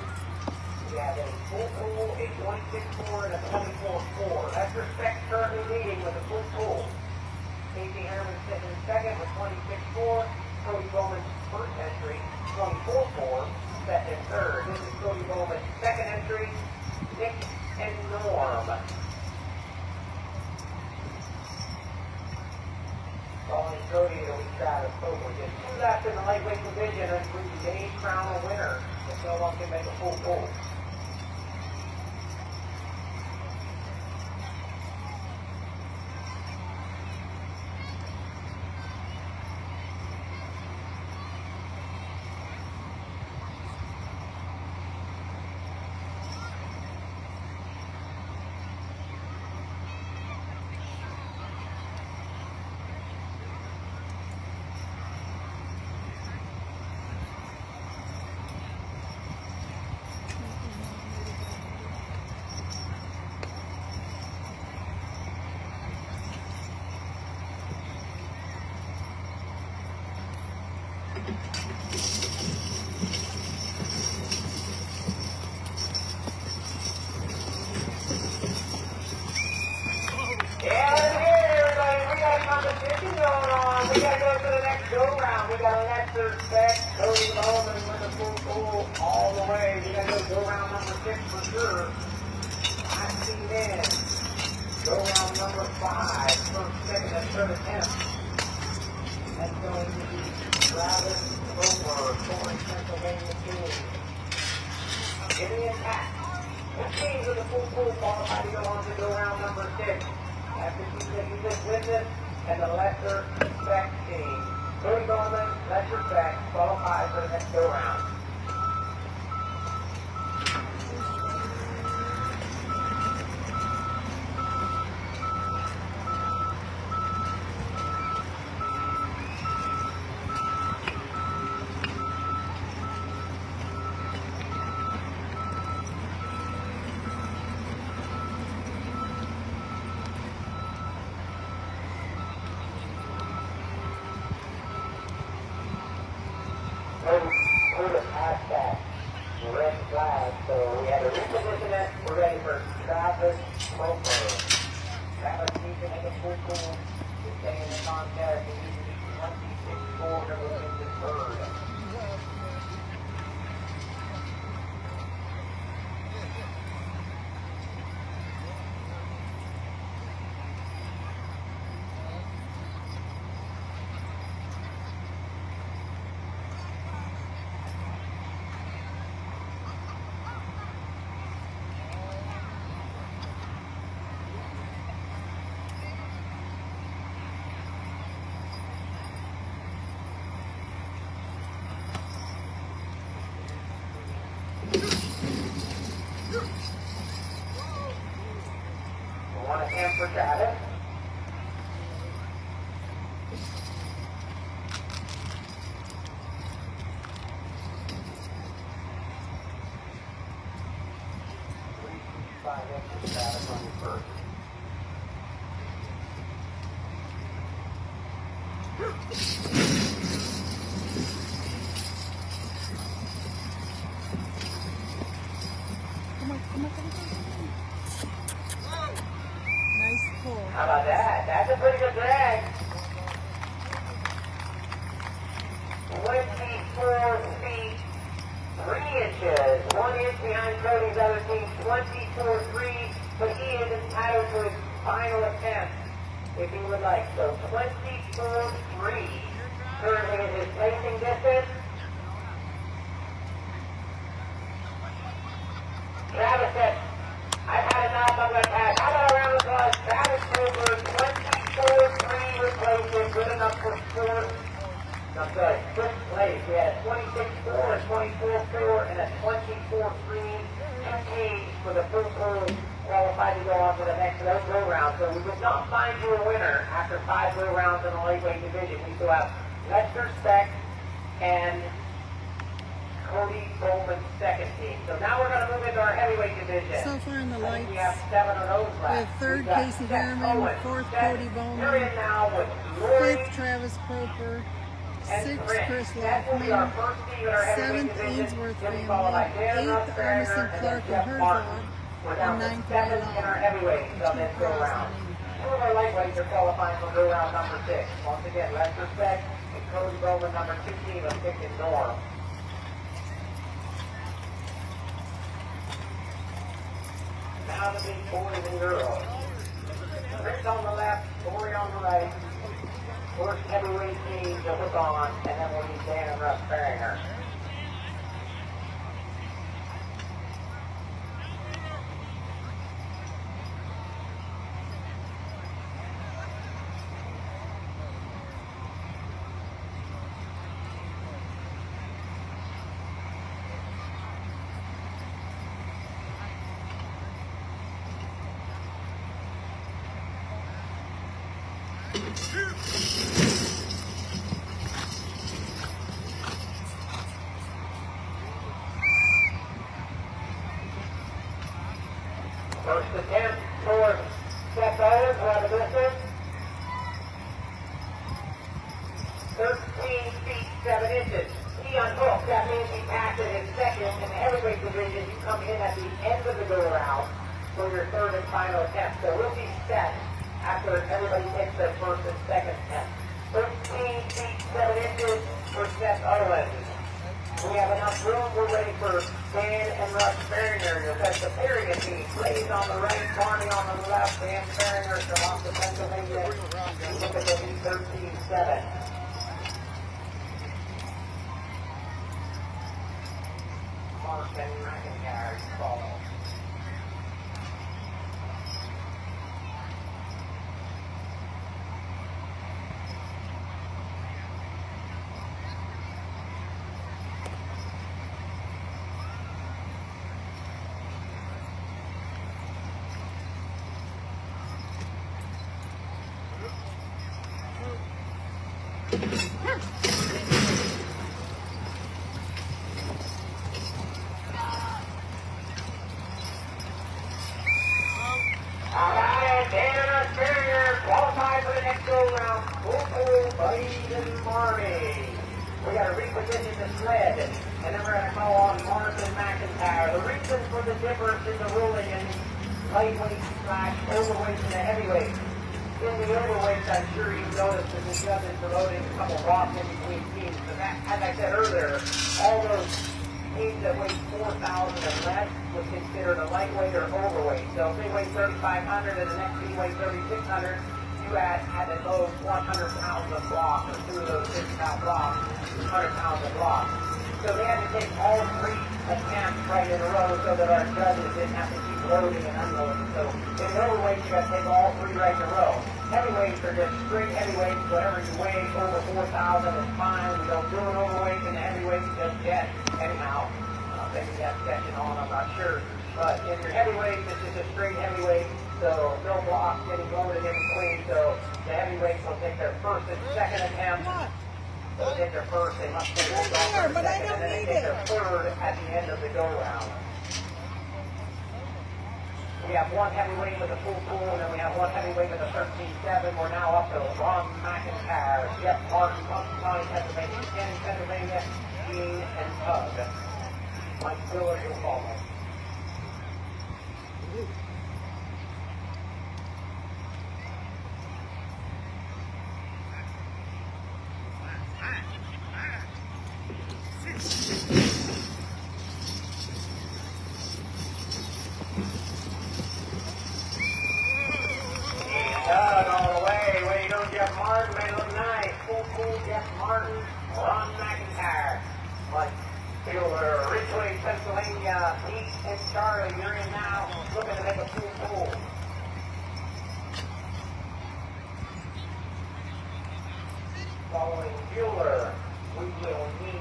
We have a full pool, a 26-4, and a 24-4. That's respect currently leading with a full pool. Kersey Harriman sitting in second with 26-4. Cody Bowman's first entry, 24-4, set in third. This is Cody Bowman's second entry, Nick and Norm. Following Cody, it'll be Travis Coker. Just two laps in the lightweight division, and we may crown a winner if no one can make a full pool. We gotta go to the next go-round. We got Lester Beck, Cody Bowman with a full pool all the way. We gotta go round number 6 for sure. I see then. Go-round number 5, first, second, and third attempt. That's going to be Travis Coker, Torrance, Pennsylvania team. Getting intact. The team with a full pool qualified to go on to go-round number 6. After he said he just witnessed, and the Lester Beck team. Cody Bowman, Lester Beck, qualified for the next go-round. Red flag, so we had to reposition it. We're ready for Travis Coker. Travis needs to make a full pool to stay in the contest. He needs to be 26-4 to move into third. One attempt for Travis. Five extra Travis on your first. Nice pull. How about that? That's a pretty good drag. 24 feet, 3 inches. 1 inch behind Cody's other team, 24-3, but he is entitled to his final attempt, if he would like. So 24-3, currently in his placing distance. Travis at place. We had a 26-4, a 24-4, and a 24-3 cage for the full pool qualified to go on to the next go round. So we did not find you a winner after 5 go rounds in the lightweight division. We still have Lester Speck and Cody Bowman's second team. So now we're going to move into our heavyweight division. So far in the lights, we have 7 of those we have left. third We've got Casey Seth Harriman, Owens. fourth Seth, Cody you're Bowman, in now with Lori fifth Travis Proper, and sixth Chris. Chris That will be our Lockman, first team in our heavyweight seventh division. Ainsworth Then we follow by family, Dan eighth Russberger Arneson and Clark then and Jeff Martin. Herzog, We're down and to ninth 7 in our heavyweights on this go round. 2 of our lightweights are qualifying for go round number 6. Once again, Lester Speck and Cody Bowman, number 2 team of Dick and Norm. Now the big boys and girls. Chris on the left, Corey on the right. First heavyweight team to hook on, and then we'll need Dan and Russ Farringer. First attempt for Seth Owens, who had a distance. 13 feet 7 inches. He unhooked. That means he passed it in second. In the heavyweight division, you come in at the end of the go round for your third and final attempt. So we'll be set after everybody takes their first and second attempt. 13 feet 7 inches for Seth Owens. We have enough room. We're ready for Dan and Russ Farringer. You'll catch the Farringer team. Blaze on the right, Barney on the left. Dan Farringer from off the Pennsylvania. Look at the B13-7. Mark and McIntyre follow. Alright, Dan and Russ Farringer qualified for the next go-round. Full Buddies and Marmy. We got to reposition the sled, and then we're going to call on Martin McIntyre. The reason for the difference in the ruling in lightweight / overweight and the heavyweight. In the overweights, I'm sure you've noticed that the judge is promoting a couple blocks in between teams. But that, as I said earlier, all those teams that weigh 4,000 or less was considered a lightweight or overweight. So if they weigh 3,500 and the next team weighs 3,600, you had to load 100 pounds of block, or 2 of those 6-pound blocks, 100 pounds of block. So they had to take all 3 attempts right in a row so that our judges didn't have to keep loading and unloading. So in the overweight, you got to take all 3 right in a row. Heavyweights are just straight heavyweights. Whatever you weigh over 4,000 is fine. We don't do an overweight in the heavyweights just yet. Anyhow, maybe that's catching on, I'm not sure. But in your heavyweights, it's just a straight heavyweight. So no blocks getting loaded in between. So the heavyweights will take their first and second attempt. They'll take their first, they must take their second, but I and don't then they need take it. their third at the end of the go-round. We have one heavyweight with a full pool, and then we have one heavyweight with a 13-7. We're now up to Ron McIntyre, Jeff Martin, Monkey County, Pennsylvania, Ken, Pennsylvania, Gene, and Tug. Mike Stiller, you'll follow. Tug all the way. Way to go, Jeff Martin. Way to look nice. Full pool, Jeff Martin, Ron McIntyre. Mike Stiller, Ridgeway, Pennsylvania, Pete and Charlie, you're in now. Looking to make a full pool. Following Bueller, we will need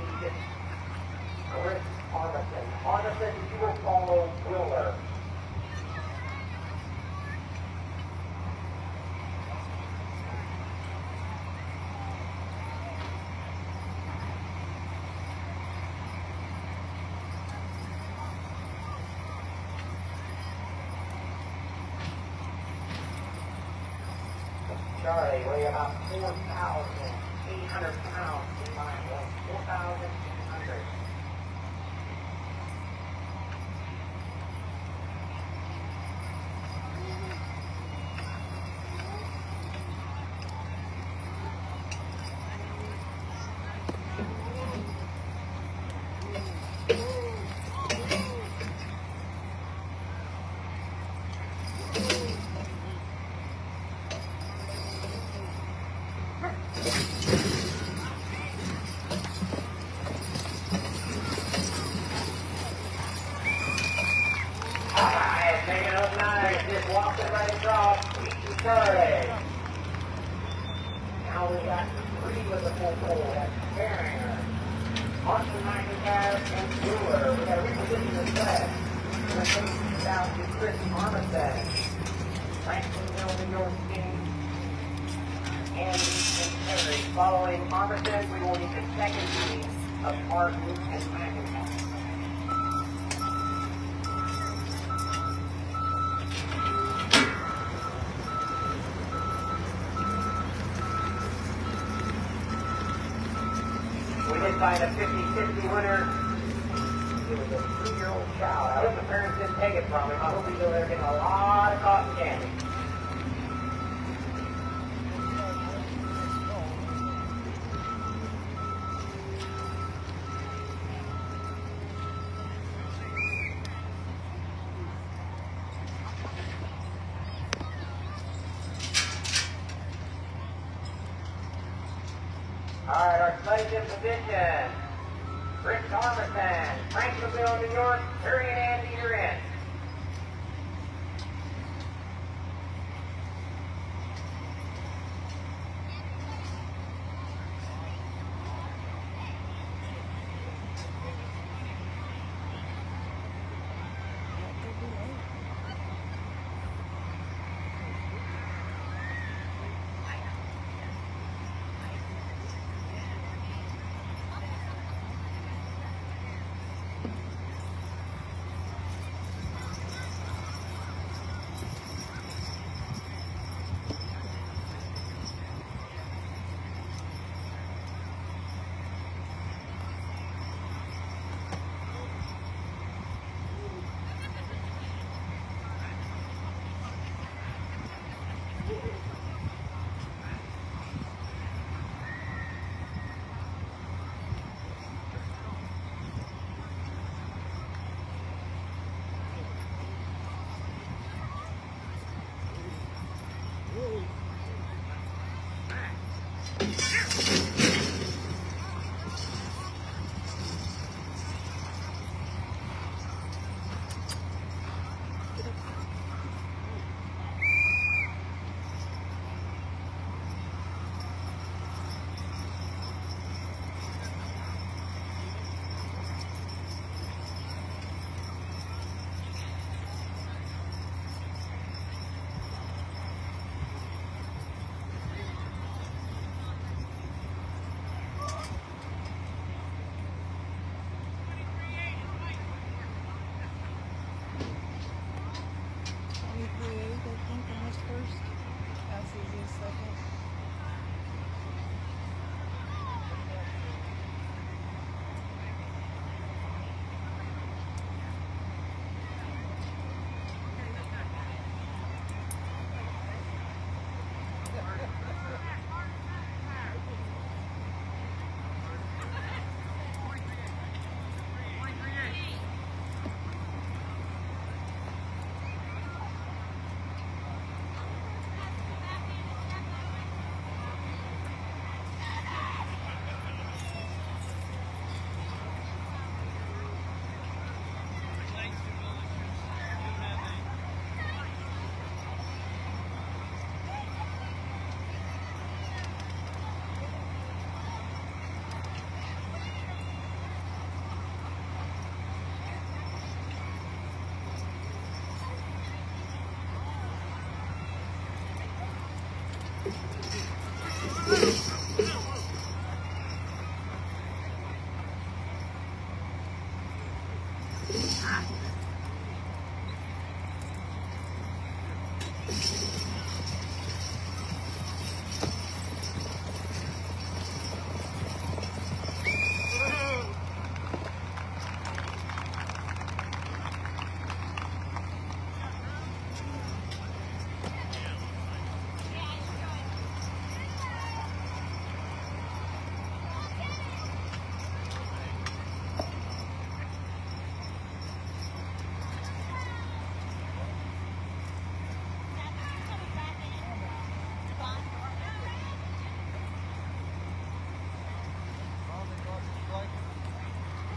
Charlie, weigh about 4,800 pounds. Combined weight, 4,800. Taking it up nice, just walking right across, beating Charlie. Now we got 3 with the full pull. That's Carrier, Austin McIntyre, and Brewer. We got to reposition the sled. We're going to take these out to Chris Armistead. Franklinville, New York team. Andy and Kersey. Following Armistead, we will need the second team of Martin and McIntyre. We did find a 50-50 winner. It was a 3-year-old child. I hope the parents didn't take it from him. I hope he's over there getting a lot of cotton candy. All right, our sledge in position. Rick Armistead, Franklinville, New York, Terry and Andy, you're in.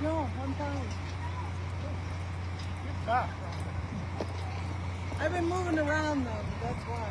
No, I'm fine. You're fat. I've been moving around though, that's why.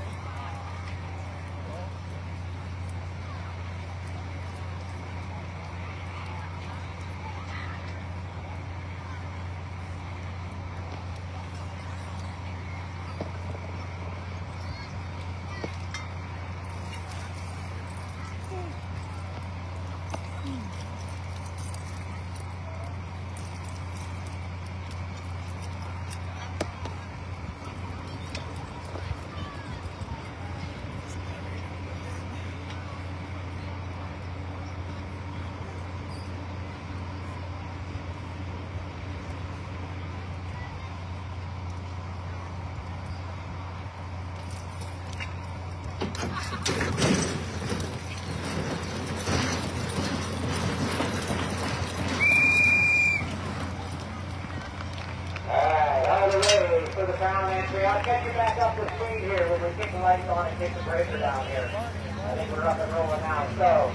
Alright, out of the way for the ground entry. I'll get you back up the street here when we kick the lights on and kick the breaker down here. I think we're up and rolling now. So,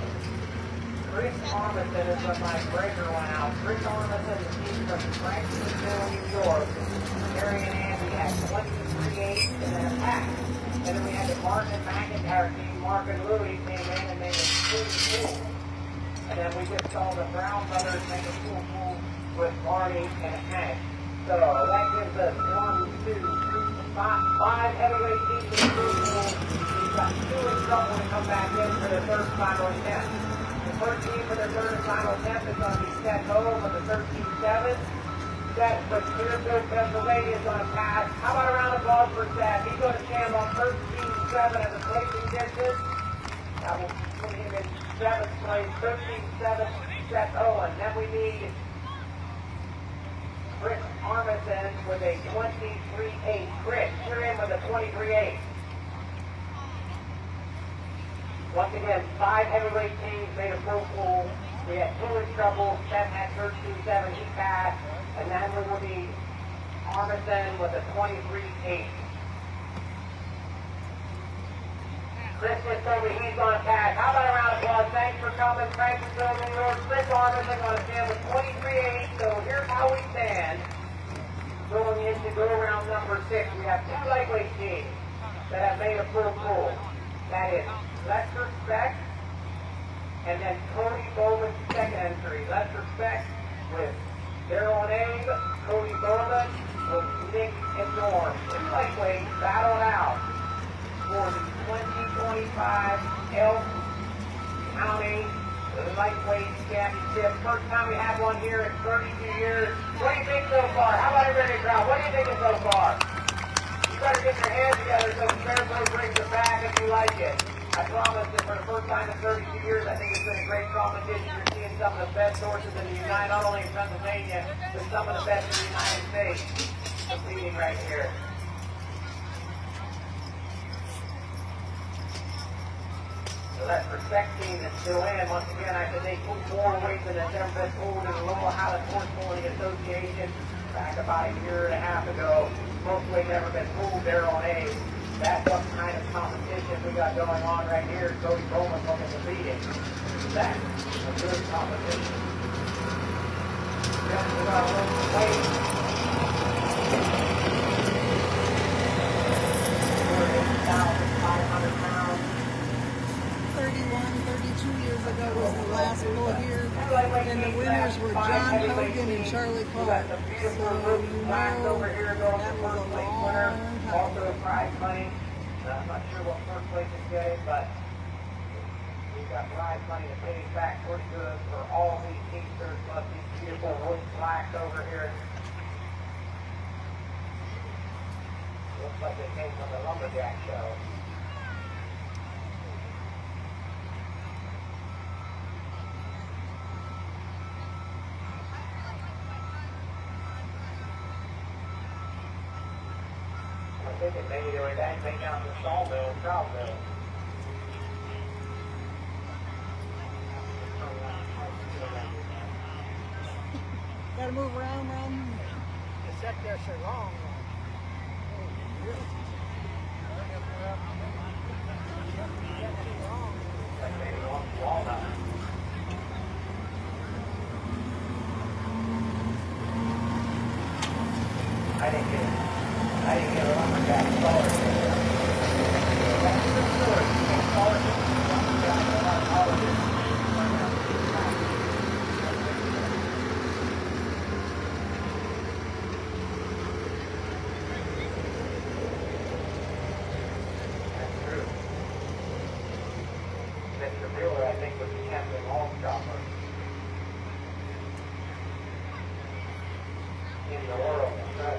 Chris Armisen is when my breaker went out. Chris Armisen is team from Franklinville, New York. Terry and Andy had 23-8 and then a pack. And then we had the Martin and McIntyre team. Mark and Louie came in and made a pool. And then we just saw the Brown brothers make a pool with Barney and Hank. So that gives us 1, 2, 3, 5 heavyweight teams in the pool. We've got 2 in trouble to come back in for their third final attempt. The first team for their third and final attempt is going to be Seth Ho for the 13-7. Seth from Clearfield, Pennsylvania is going to pass. How about a round of applause for Seth? He's going to stand on 13-7 as a placing distance. That will put him in 7th place, 13-7, Seth Owen. Then we need Chris Armisen with a 23-8. Chris, you're in with a 23-8. Once again, 5 heavyweight teams made a pro pool. We had 2 in trouble. Seth had 13-7. He passed. And then we will need Armisen with a 23-8. Chris just told me he's going to pass. How about a round of applause? Thanks for coming, Franklinville, New York. Chris Armisen going to stand with 23-8. So here's how we stand. Going into go around number 6, we have 2 lightweight teams that have made a full pool. That is Lester Speck and then Cody Bowman's second entry. Lester Speck with Daryl and Abe, Cody Bowman with Nick and Norm. 2 lightweights battled out for the 2025 Elk County Lightweight Championship. First time we have one here in 32 years. What do you think so far? How about everybody in the crowd? What do you think so far? You better get your hands together so the Fairplay brings it back if you like it. I promise that for the first time in 32 years, I think it's been a great competition. You're seeing some of the best horses in the United, not only in Pennsylvania, but some of the best in the United States competing right here. So that respect team is still in. Once again, I said they pulled more weight than has ever been pulled in the Louisville Highland Horse Pulling Association back about a year and a half ago. Most weight never been pulled there on A. That's what kind of competition we got going on right here. Cody Bowman looking to beat it. That's a good competition. Just about a little weight. 8,500 pounds. 32 years ago was the last pull here, and the winners were John Hogan and Charlie Clark. So you know that was a long time. Also prize money. I'm not sure what first place is getting, but we've got prize money to pay back pretty good for all these teamsters plus these beautiful wood slacks over here. Looks like they came from the Lumberjack show. I think maybe they were taking down the sawmill, Troutmill. Gotta move around. It's up there so long. Like maybe on Walnut. I didn't get a lumberjack scholarship. That's the story. You get scholarship to be a lumberjack, no matter how it is. That's true. Mr. Mueller, I think, was the champion home chopper in the world. Right.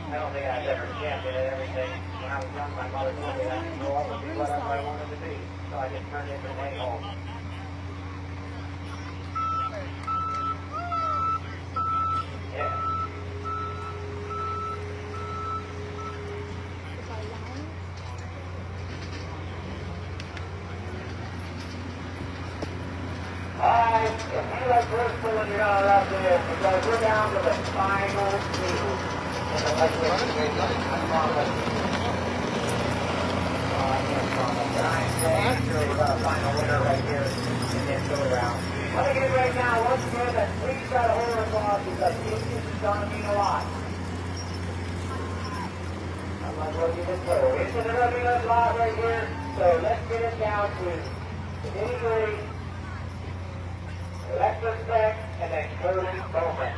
I don't think I've ever championed everything. When I was young, my mother told me that I could grow up and be whatever I wanted to be. So I just turned into an a-hole. Yeah. Alright, if you like Bristol and you're not up there, because we're down to the final two. In the lightweight division, I promise. I can't promise, but I'm saying sure we've got a final winner right here in this go around. Let me get it right now, once again, that please try to hold us off because this is going to mean a lot. I'm not going to give it slow. This is going to mean a lot right here, so let's get it down to the nitty-gritty. Electrospec, and then Kersey Bowman.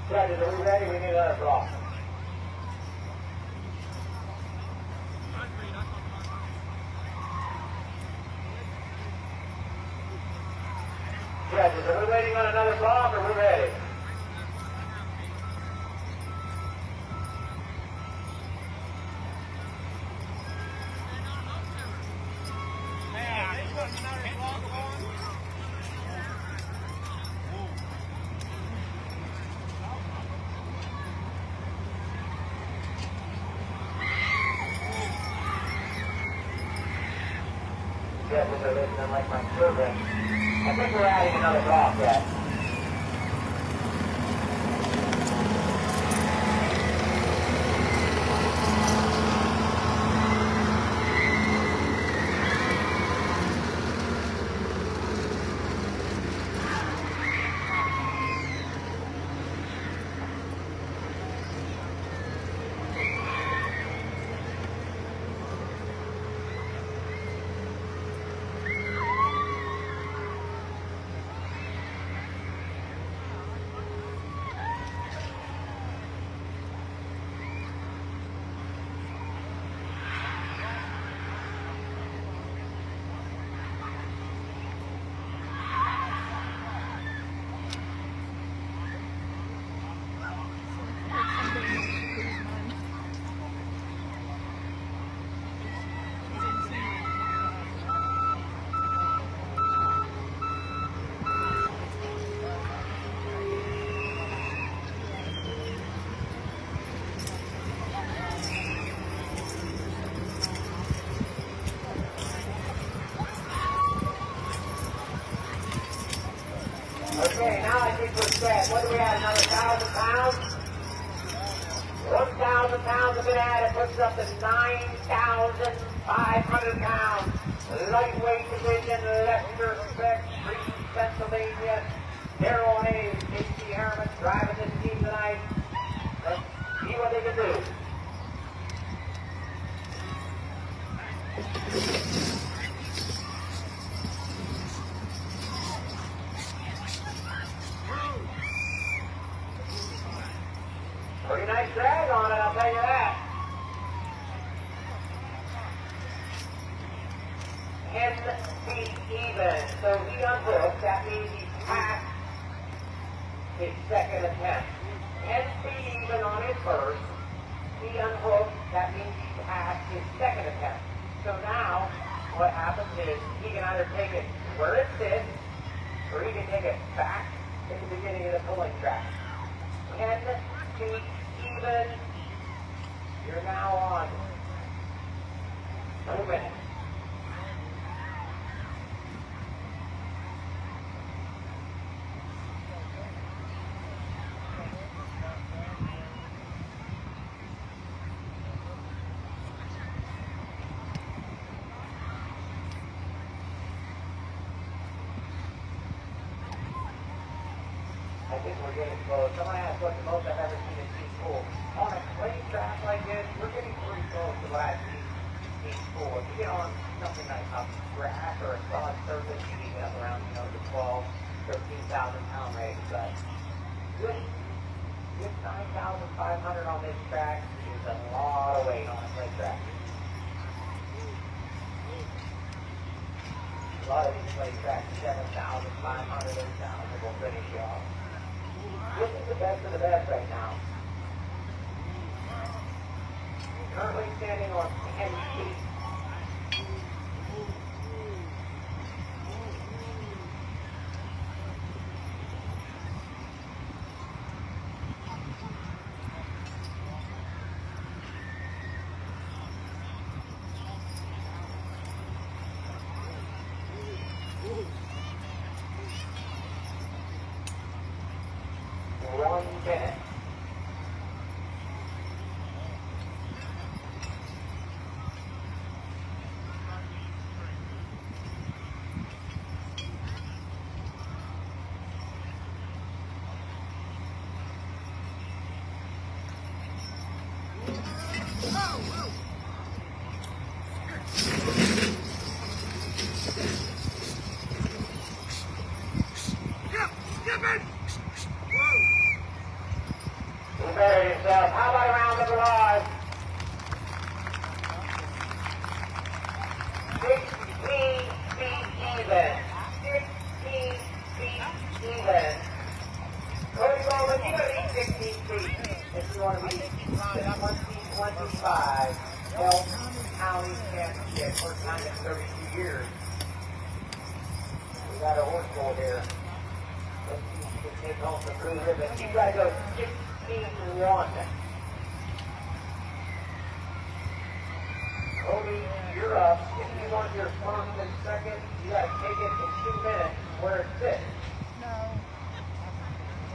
Judges, are we ready? We need another block. Judges, are we waiting on another block, or are we ready? Judges are listening like my children. I think we're adding another block yet. Okay, now I think we're set. What do we have, another 1,000 pounds? 1,000 pounds have been added, puts up to 9,500 pounds. Lightweight division, Leicester, Pennsylvania. Darrell Hayes, J.C. Harriman driving this team tonight. Let's see what they can do. Pretty nice drag on it, I'll tell you that. 10 feet even. So he unhooked. That means he passed his second attempt. 10 feet even on his first. He unhooked. That means he passed his second attempt. So now what happens is he can either take it where it sits, or he can take it back at the beginning of the pulling track. 10 feet even. You're now on 2 minutes. I think we're getting close. Someone asked what the most I've ever seen in team pool. On a clay track like this, we're getting pretty close to what I've seen in team pool. If you get on something like a grass or a solid surface, you can get up around, the 12, 13,000 pound range. But this 9,500 on this track is a lot of weight on a clay track. A lot of these clay tracks, 7,500, 8,000 will finish you off. This is the best of the best right now. Currently standing on 10 feet. How about a round of applause? 16 feet even. 16 feet even. Cody Bowman, you gotta be 16 feet if you want to be the 2025 Elk County Championship. First time in 32 years. We got a horse bull here. Let's see if you can take home the blue ribbon. You gotta go 16-1. Cody, you're up. If you want your first and second, you gotta take it in 2 minutes where it sits. No.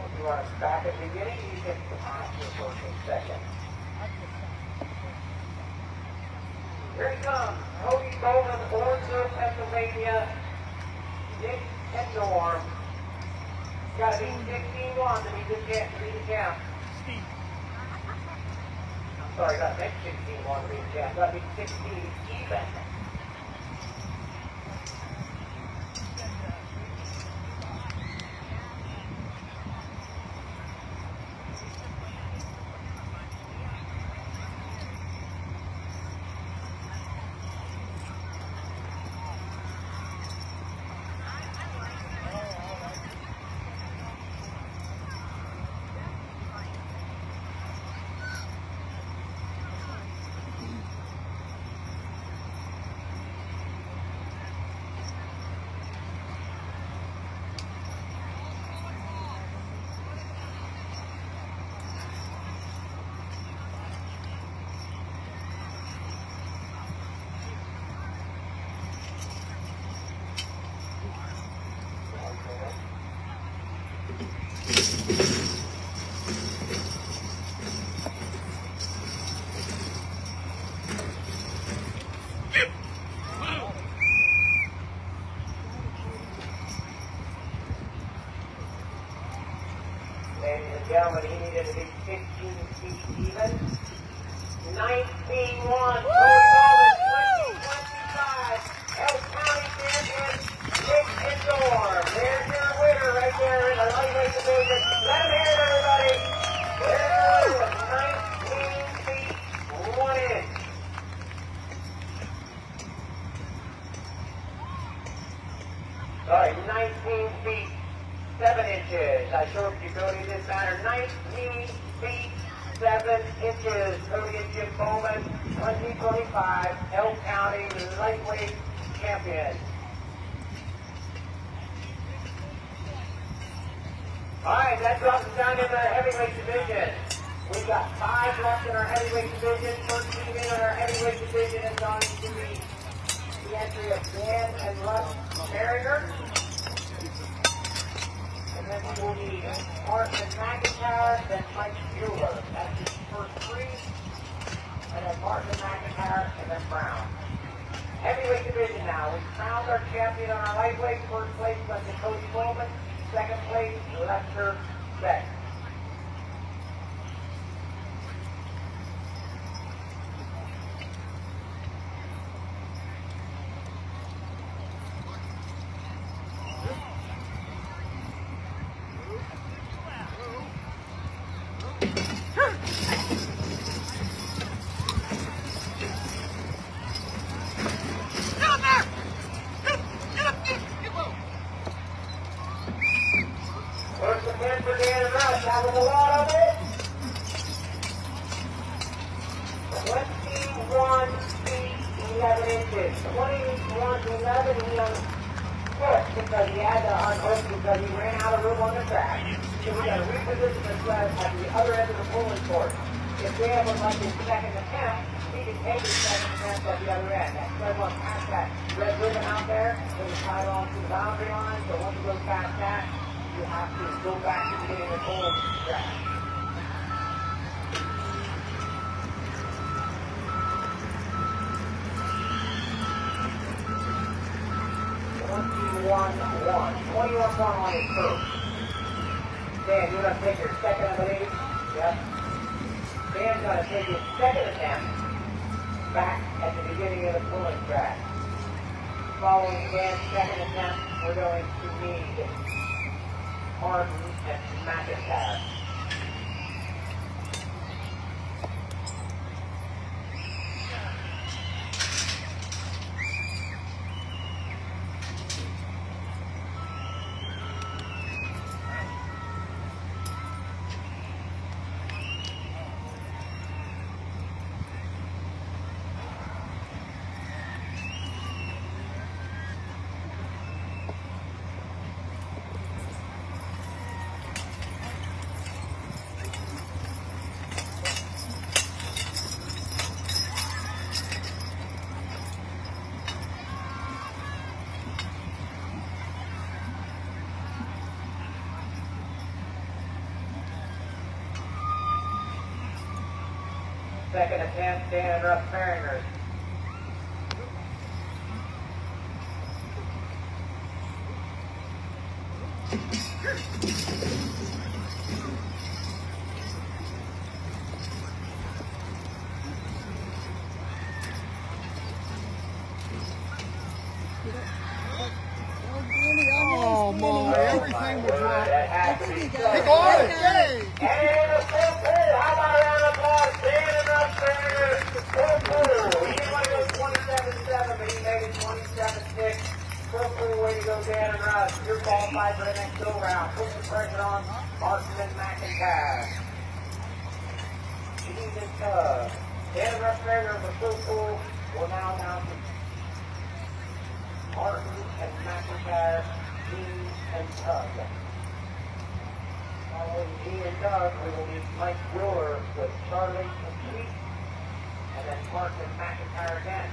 If you want to back at the beginning, you can pass your first and second. Here he comes. Cody Bowman, Orchard, Pennsylvania. Nick Endorm. Got to be 16-1 to be the champ. I'm sorry, got to make 16-1 to be the champ. Got to be 16 even. Ladies and gentlemen, he needed to be 15 feet even. 19-1. Cody Bowman, 2025. Elk County champion, Nick Endorm. There's your winner right there in the lightweight division. Let him hear it, everybody. There's your winner, 19 feet, 1 inch. Sorry, 19 feet. 7 inches. I showed you, Cody, this matter. 19 feet, 7 inches. Cody and Jim Bowman, 2025 Elk County lightweight champion. All right, that drops us down into our heavyweight division. We've got 5 left in our heavyweight division. First team in our heavyweight division is going to be the entry of Dan and Russ Merringer. And then we will need Martin McIntyre, then Mike Bueller. That's his first 3. And then Martin McIntyre, and then Brown. Heavyweight division now. We crowned our champion on our lightweight. First place went to Cody Bowman. Second place, Lester Set. First attempt for Dan and Rush. That was a lot of it. 21 feet 11 inches. 21 to 11. He unhooked because he had to unhook because he ran out of room on the track. So we got to reposition the sled at the other end of the pulling course. If Dan would like his second attempt, he can take his second attempt at the other end. That sled went past that red ribbon out there. It was tied on to the boundary line. So once you go past that, you have to go back to the beginning of the pulling track. Twenty-one on his first. Dan, you're going to take your second, I believe? Yep. Dan's going to take his second attempt back at the beginning of the pulling track. Following Dan's second attempt, we're going to need Martin and McIntyre. Second attempt, Dan and Russ Farringers. Oh, Mom, everything was wrong. That has to be so. He got it. Yay. And a full pull. How about a round of applause? Dan and Russ Farringers, full pull. He didn't want to go 27-7, but he made it 27-6. Full pull, way to go, Dan and Russ. You're qualified for the next go-round. Put some pressure on Martin and McIntyre. Ease and tug. Dan and Russ Farringers for full pull. We're now down to Martin and McIntyre, Ease and tug. Following G and Doug, we will need Mike Brewer with Charlie and Sweet, and then Mark and McIntyre again.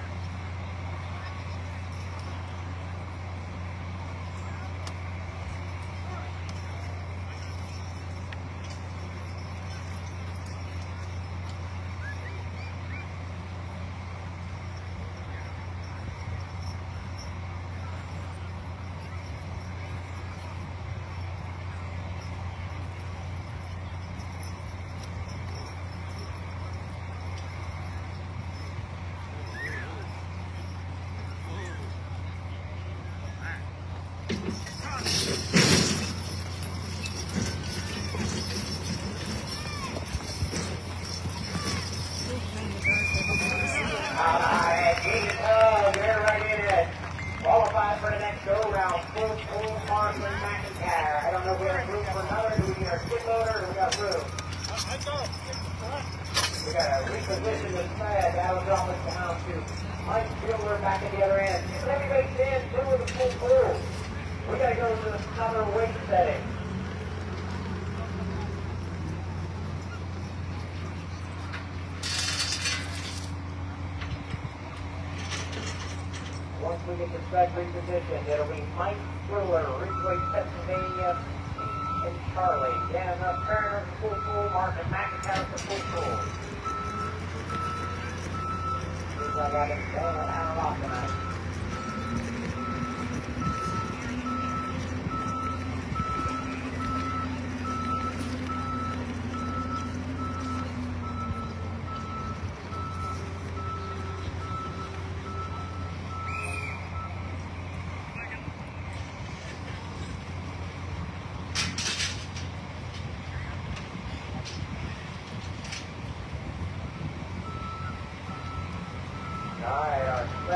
You're right in it. Qualified for the next go-round. Full Mark and McIntyre. I don't know if we have room for another. Do we need our skid loader or we got room? We got to reposition the sled. That'll drop us down to Mike Fielder back at the other end. If everybody stands through with a full pull, we got to go to another weight setting. Once we get the sled repositioned, it'll be Mike Brewer, Ridgeway, Pennsylvania, and Charlie. Dan and Russ Farringers for full pull, Martin McIntyre for full pull. Seems like I got it out off tonight.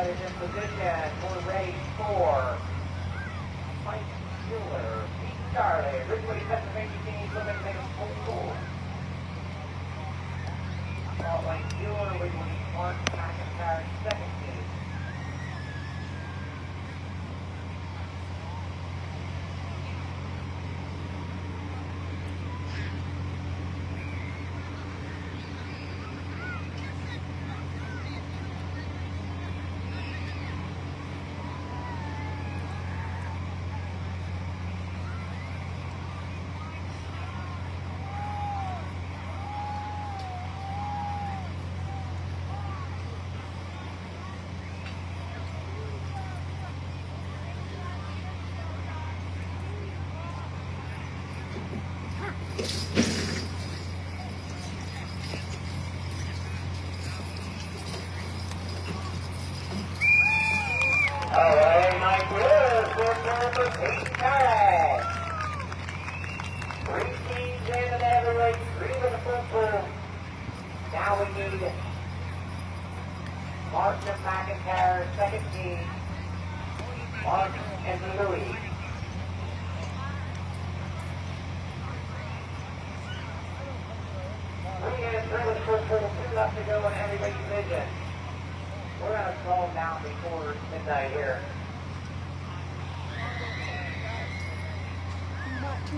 is in position. We're ready for Mike Mueller, Pete Starley, Ridgeway, Pennsylvania teams looking to make a full pull. Salt Lake Mueller, we will need Mark McIntyre, second team. Away, Mike Mueller, for Pete Starley. 3 teams in the heavyweight, 3 with a full pull. Now we need Martin McIntyre, second team. Mark and Louis. We had 3 with a full pull, 2 left to go in heavyweight division. We're going to slow them down before midnight here. About 2.5.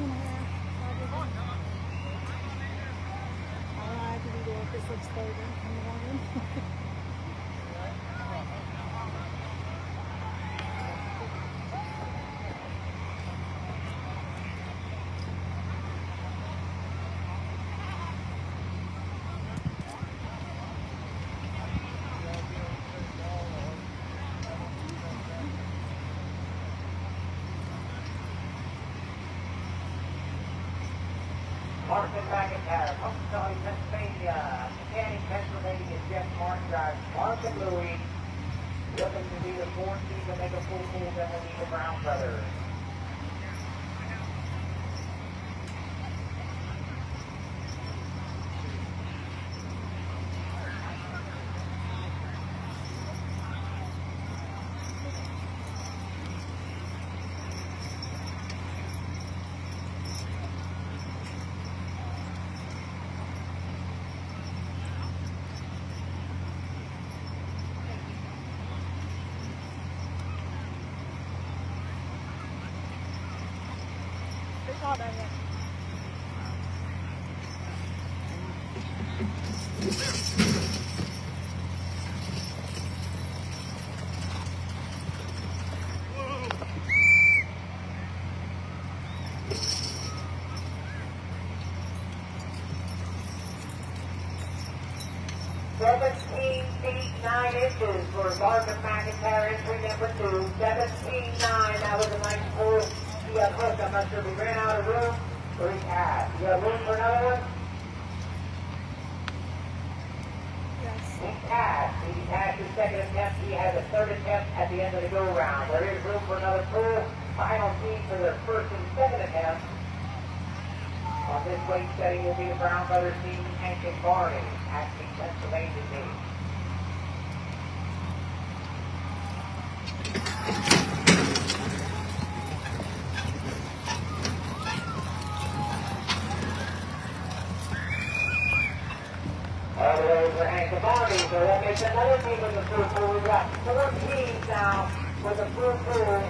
I can do it if it's 6:30 in the morning. Martin McIntyre, Punxsutawney, Pennsylvania. Canning, Pennsylvania, Jeff Martin drives. Mark and Louis looking to be the 4th team to make a full pull, then we need the Brown brothers. It's all done yet. For Martin McIntyre, entry number 2, 17-9. That was a nice pull. He got hooked. I'm not sure if he ran out of room or he had. You got room for another one? Yes. He had his second attempt. He has a third attempt at the end of the go-round. There is room for another pull. Final team for their first and second attempt. On this weight setting will be the Brown Brothers team, Hank and Barney, acting Pennsylvania team. All the way for Hank and Barney, so that makes another team with the full pool. We've got 4 teams now with a full pool.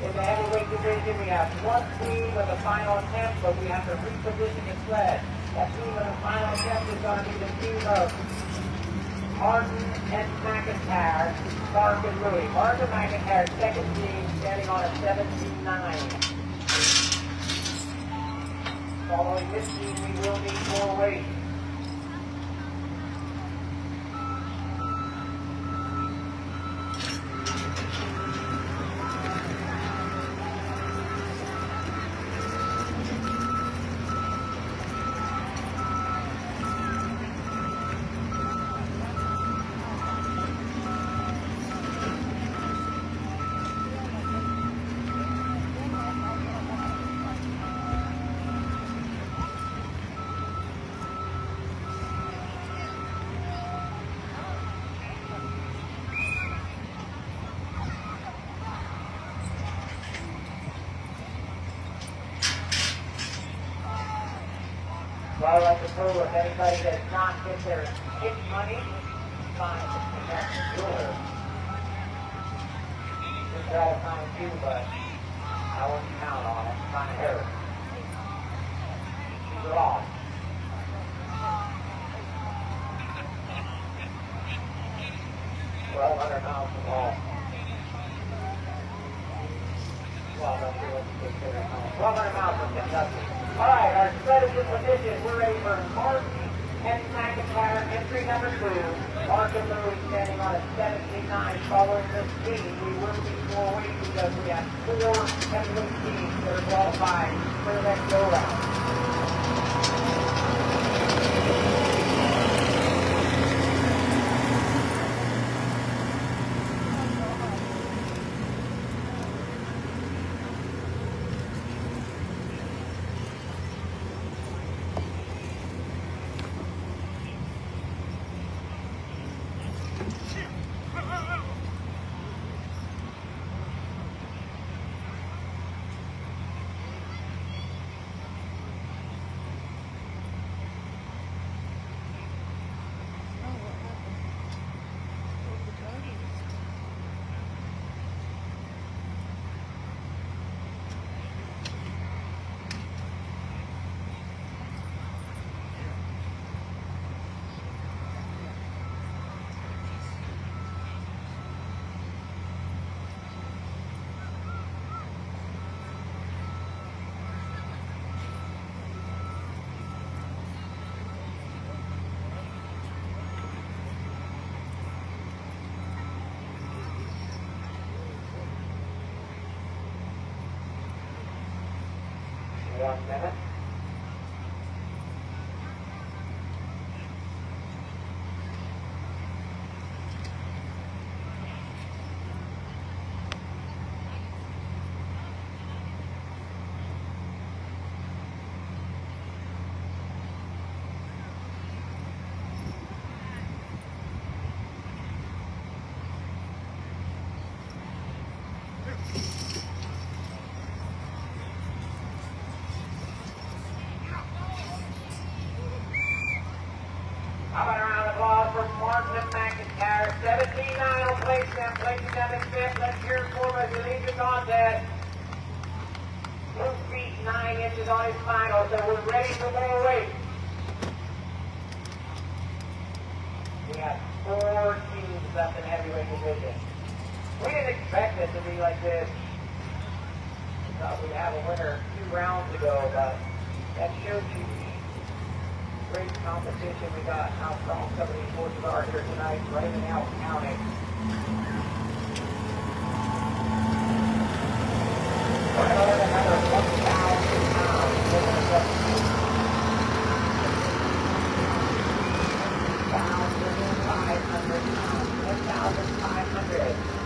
In the heavyweight division, we have 1 team with a final attempt, but we have to reposition the sled. That team with the final attempt is going to be the team of Martin and McIntyre, Mark and Louis. Mark and McIntyre, second team, standing on a 17-9. Following this team, we will need more weight. Well, at the pool, if anybody does not get their kick money, fine. That's cooler. Just got a fine too, but I wouldn't count on it. Fine her. She's lost. Well, 100 miles from home. 1,200 miles from Kentucky. All right, our spread is in position. We're ready for Mark and McIntyre, entry number 2. Mark and Louis standing on a 17.9 following the speed. We will be more weight because we have 4 heavyweight teams that are qualified for the next go-round. One minute. How about a round of applause for Martin and McIntyre? 17.9 will place them, placing them in fifth. Let's hear it for them as he leads the contest. 2 feet 9 inches on his final, so we're ready for more weight. We have 4 teams up in heavyweight division. We didn't expect it to be like this. We thought we'd have a winner 2 rounds ago, but that shows you great competition. We got how strong some of these forces are here tonight, right in Allen County. Right over another 1,000 pounds. 1,500 pounds. 1,500.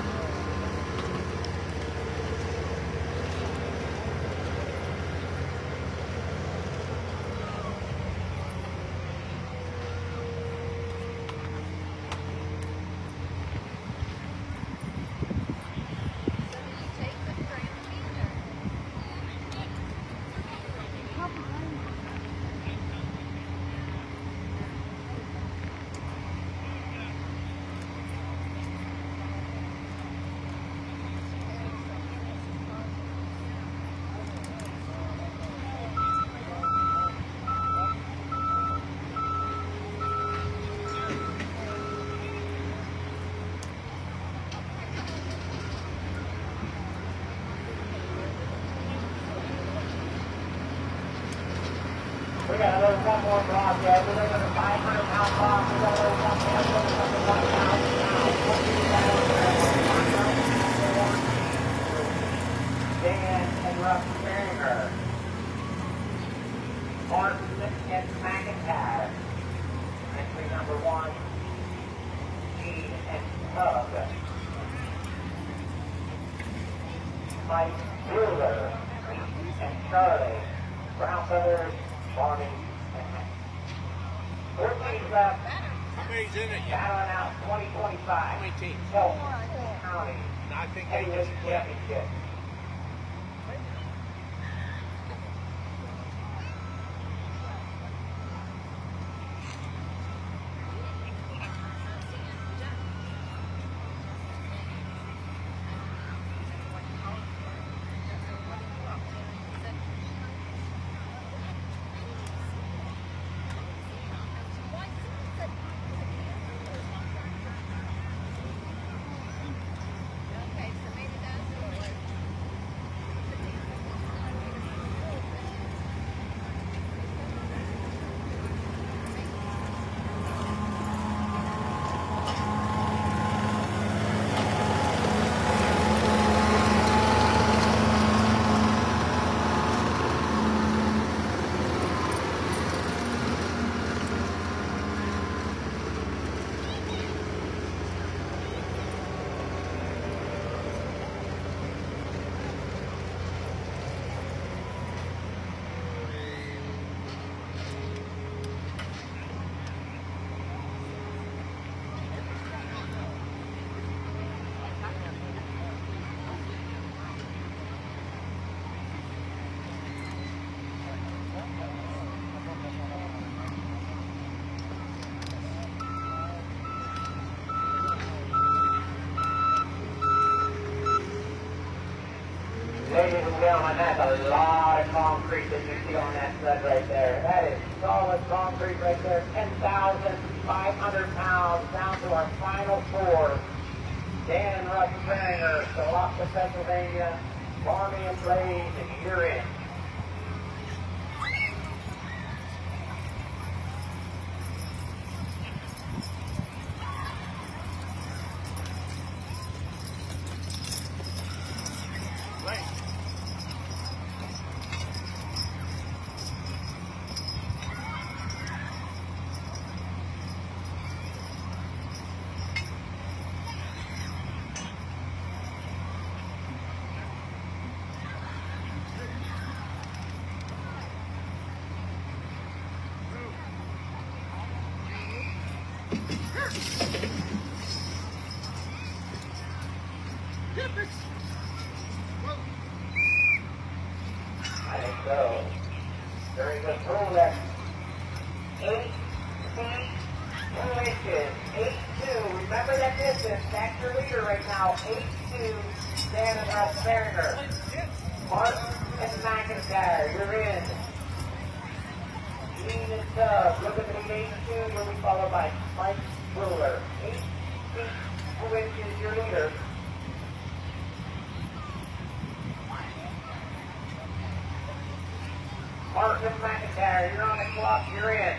We got another one more broadcast. We're another 500-pound box. We got another one more broadcast. Dan and Russ Springer. Martin and McIntyre. Entry number 1. Gene and Tug. Mike Wheeler and Charlie. Brown Brothers. Barney. 14 left. How many's in it? Battling out 2025. How many teams? County. I think they just quit. Championship. gentlemen, that's a lot of concrete that you see on that stud right there. That is solid concrete right there. 10,500 pounds down to our final four. Dan and Russ Beringer, Salopta, Pennsylvania, Barney and Blaze, and you're in. I think so. Very good pull there. 8 feet, 2 inches. 8'2". Remember that distance. That's your leader right now. 8'2", Dan and Russ Beringer. Mark and McIntyre, you're in. Gene and Doug, look at the 8'2", you'll be followed by Mike Ruler. 8 feet, 2 inches, your leader. Martin McIntyre, you're on the clock, you're in.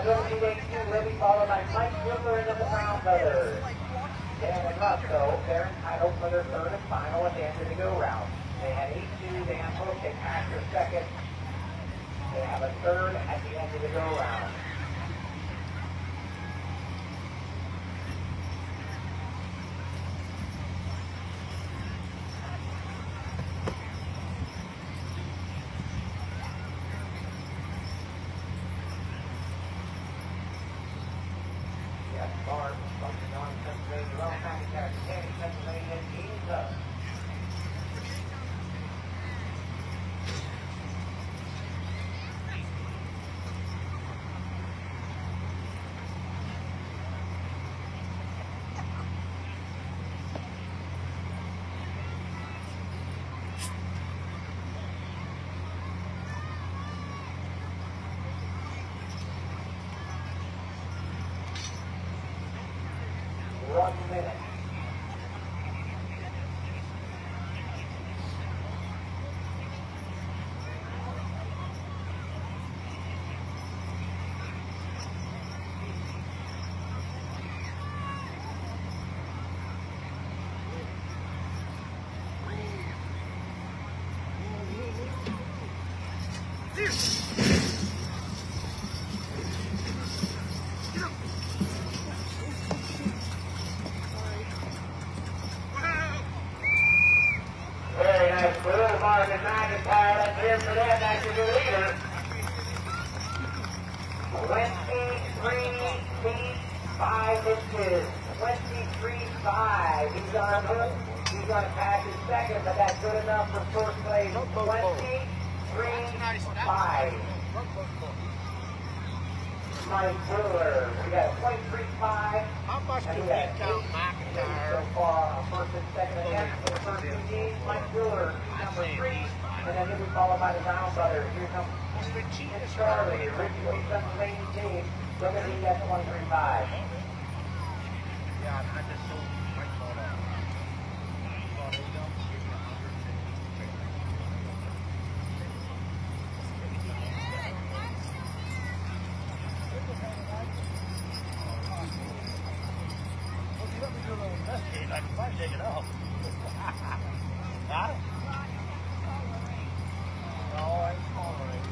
Will be followed by Mike Whipper and the Brown Brothers. Dan and Russ, though, they're entitled for their third and final at the end of the go-round. They had 8-2, they have both, they passed their second. They have a third at the end of the go-round. Very nice move, Martin McIntyre. Let's hear for that. That's your leader. 23 feet 5 inches. 23.5. He's going to move. He's going to pass his second, but that's good enough for first place. 23.5. Mike Brewer. We got a 23.5. How much do we count McIntyre? So far, first and second again. For the first two teams, Mike Brewer, number 3. And then he'll be followed by the Brown Brothers. Here comes Charlie, originally Pennsylvania team. Look at him at 23.5. Yeah, I just sold my phone out. I can probably take it off. Got it? No, it's all right.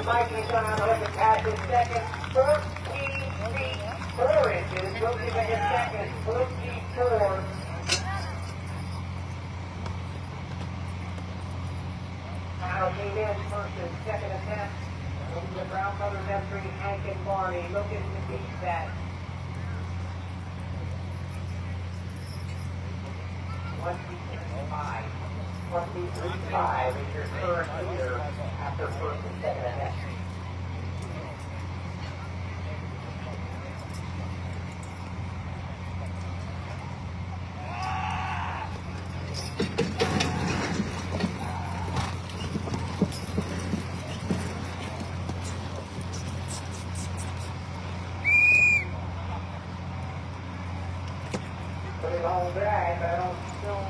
Mikey's going to look at pass in second. 14 feet 4 inches. Looking at his second. 14-4. Kyle came in first and second attempt. The Brown Brothers entry, Hank and Barney looking to beat that. 25. 25 is your current leader after first and second attempt. Put it on drag, but I don't still.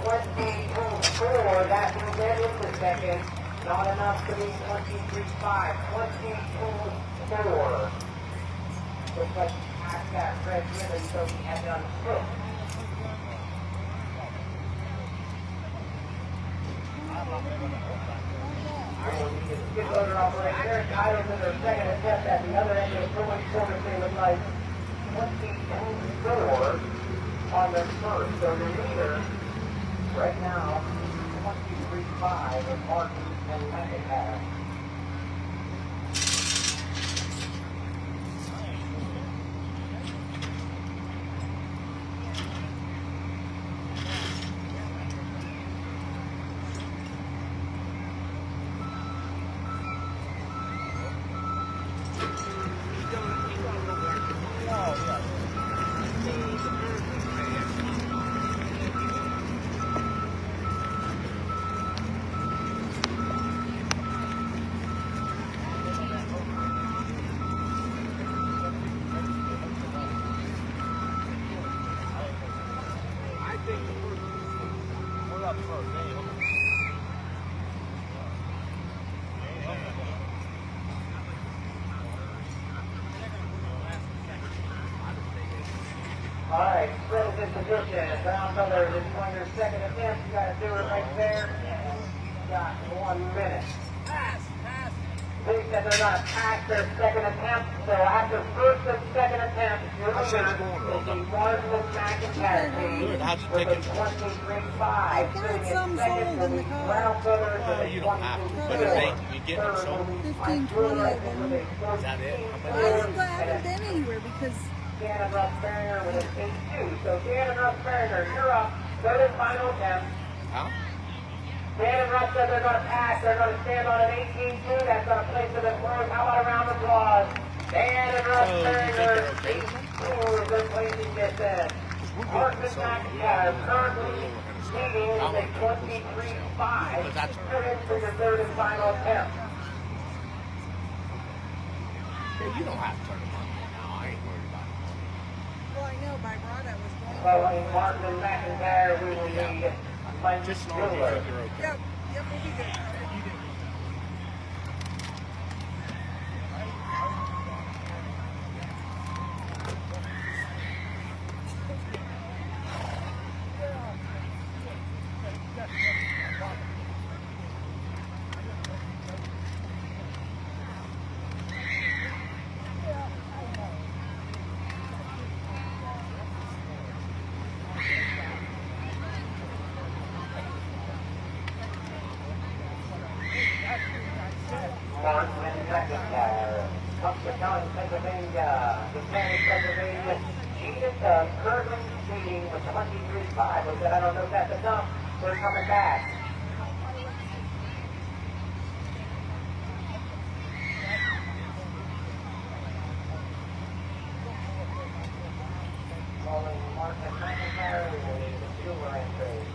22-4, that will get into second. Not enough to be 23-5. 22-4. Looks like he passed that red ribbon, so he had done six. Skid loader operator Eric Idles in their second attempt at the other end of the going corner. They look like 22-4 on their first. So the leader right now 23-5 is Martin and McIntyre. All right, Fred is in position. Brown Brothers is going their second attempt. You got to do it right there. You got 1 minute. Pass. They said they're going to pass their second attempt. So after first and second attempt, your winner will be Martin McIntyre with a 23-5. I've got some sold in the car. Brown Brothers with a You don't have to, but if you get them sold, 15, 20 of them. is that it? I haven't been anywhere because Dan and Russ Barringer with an 8-2. So Dan and Russ Barringer, you're up. Third and final attempt. How? Dan and Russ said they're going to pass. They're going to stand on an 18-2. That's going to place them at first. How about a round of applause? Dan and Russ Barringer, 8-2 is their placing distance. Martin McIntyre currently leading with a 23-5. You're in for your third and final attempt. You don't have to turn them on now. I ain't worried about it. well, I know by Rod I was going. Following Martin and McIntyre, we will need Mike Just as long as you Miller. think you're okay. Yep, we'll be good. Martin and McIntyre. Upshur County, Pennsylvania. The county, Pennsylvania. Gene currently leading with 23-5. But I don't know if that's enough. They're coming back. Following Martin and McIntyre, we will need the silver entry.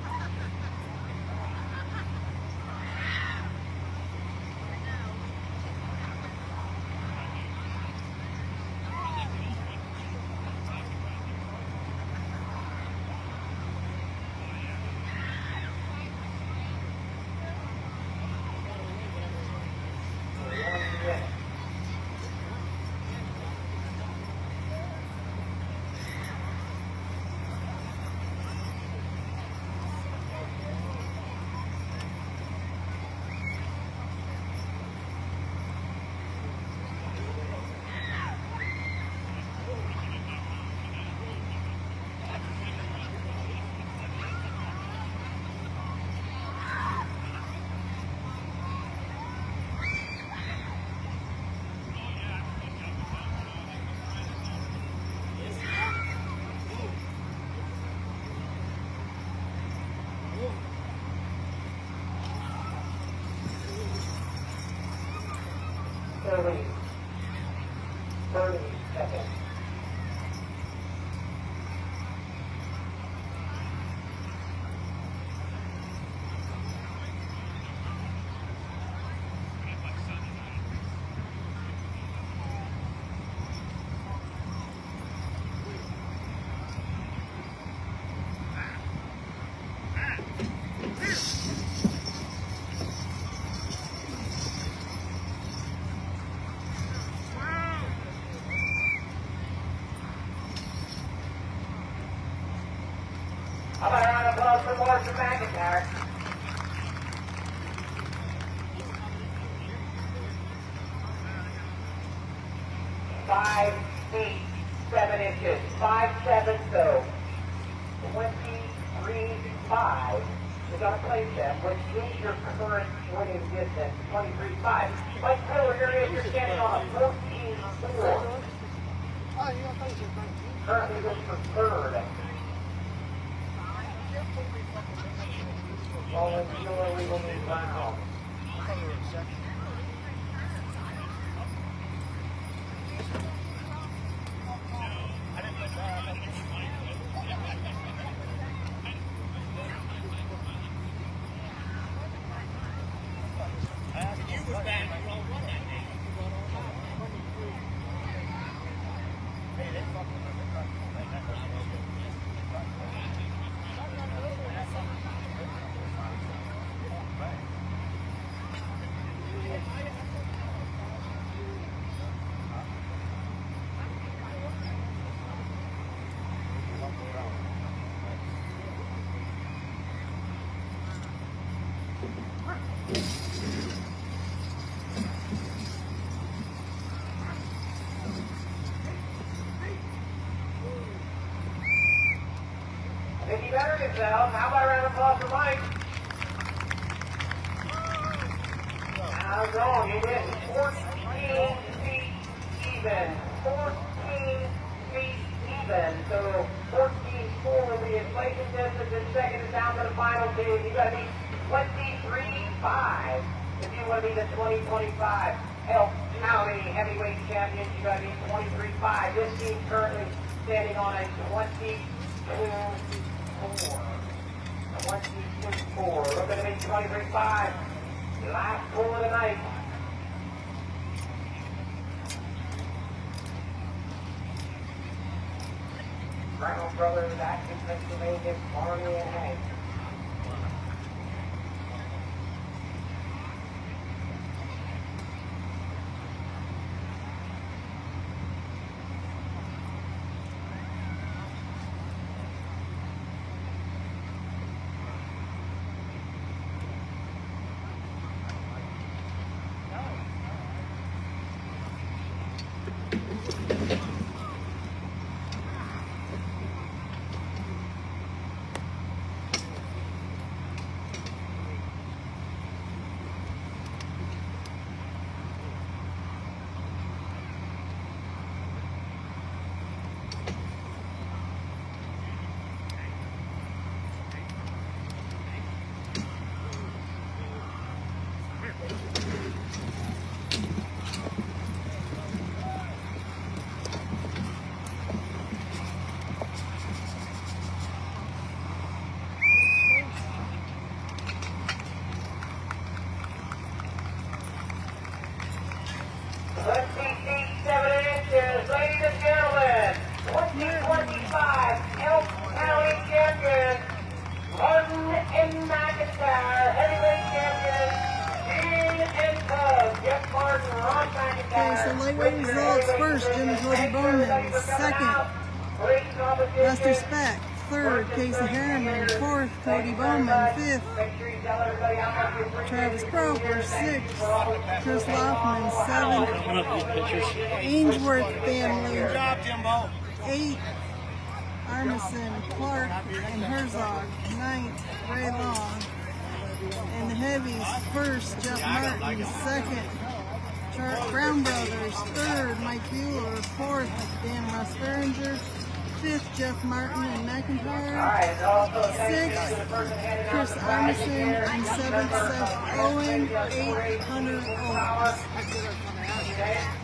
for McIntyre. 5 feet 7 inches. 5'7", so 23.5 is our play set, which is your current winning distance. 23.5. Mike Taylor, here is you're standing on a 14.4. Currently goes for third. Rolling Taylor, we will move now. If you better yourself, how about a round of applause for Mike? Now going, he did 14 feet even. 14 feet even. So 14.4 will be inflation distance, and second is down to the final team. You got to be 23.5 if you want to be the 2025 Elk County Heavyweight Champions. You got to be 23.5. This team currently standing on a 22.4. Looking to be 23.5. Last pull of the night. Reynolds Brothers, Acton, Pennsylvania, Barney and Hank. Let's see, 7 inches, ladies and gentlemen, 2025 Elk County champion, Martin and McIntyre, heavyweight champion, Gene and Tug, Jeff Martin, Ron McIntyre. Okay, so lightweight results first, Jim Cody Bowman. Second, Lester Speck. Third, Casey Harriman. Fourth, Cody Bowman. Fifth, Travis Croker. Sixth, Chris Laufman. Seventh, Ainsworth family. Good job, Jimbo. Eighth, Armisen, Clark, and Herzog. Ninth, Ray Long. And the heavies, first, Jeff Martin. Second, Brown Brothers. Third, Mike Bueller. Fourth, Dan Ross Behringer. Fifth, Jeff Martin and McIntyre. Sixth, Chris Armisen. And seventh, Seth Owen. 800 Owens.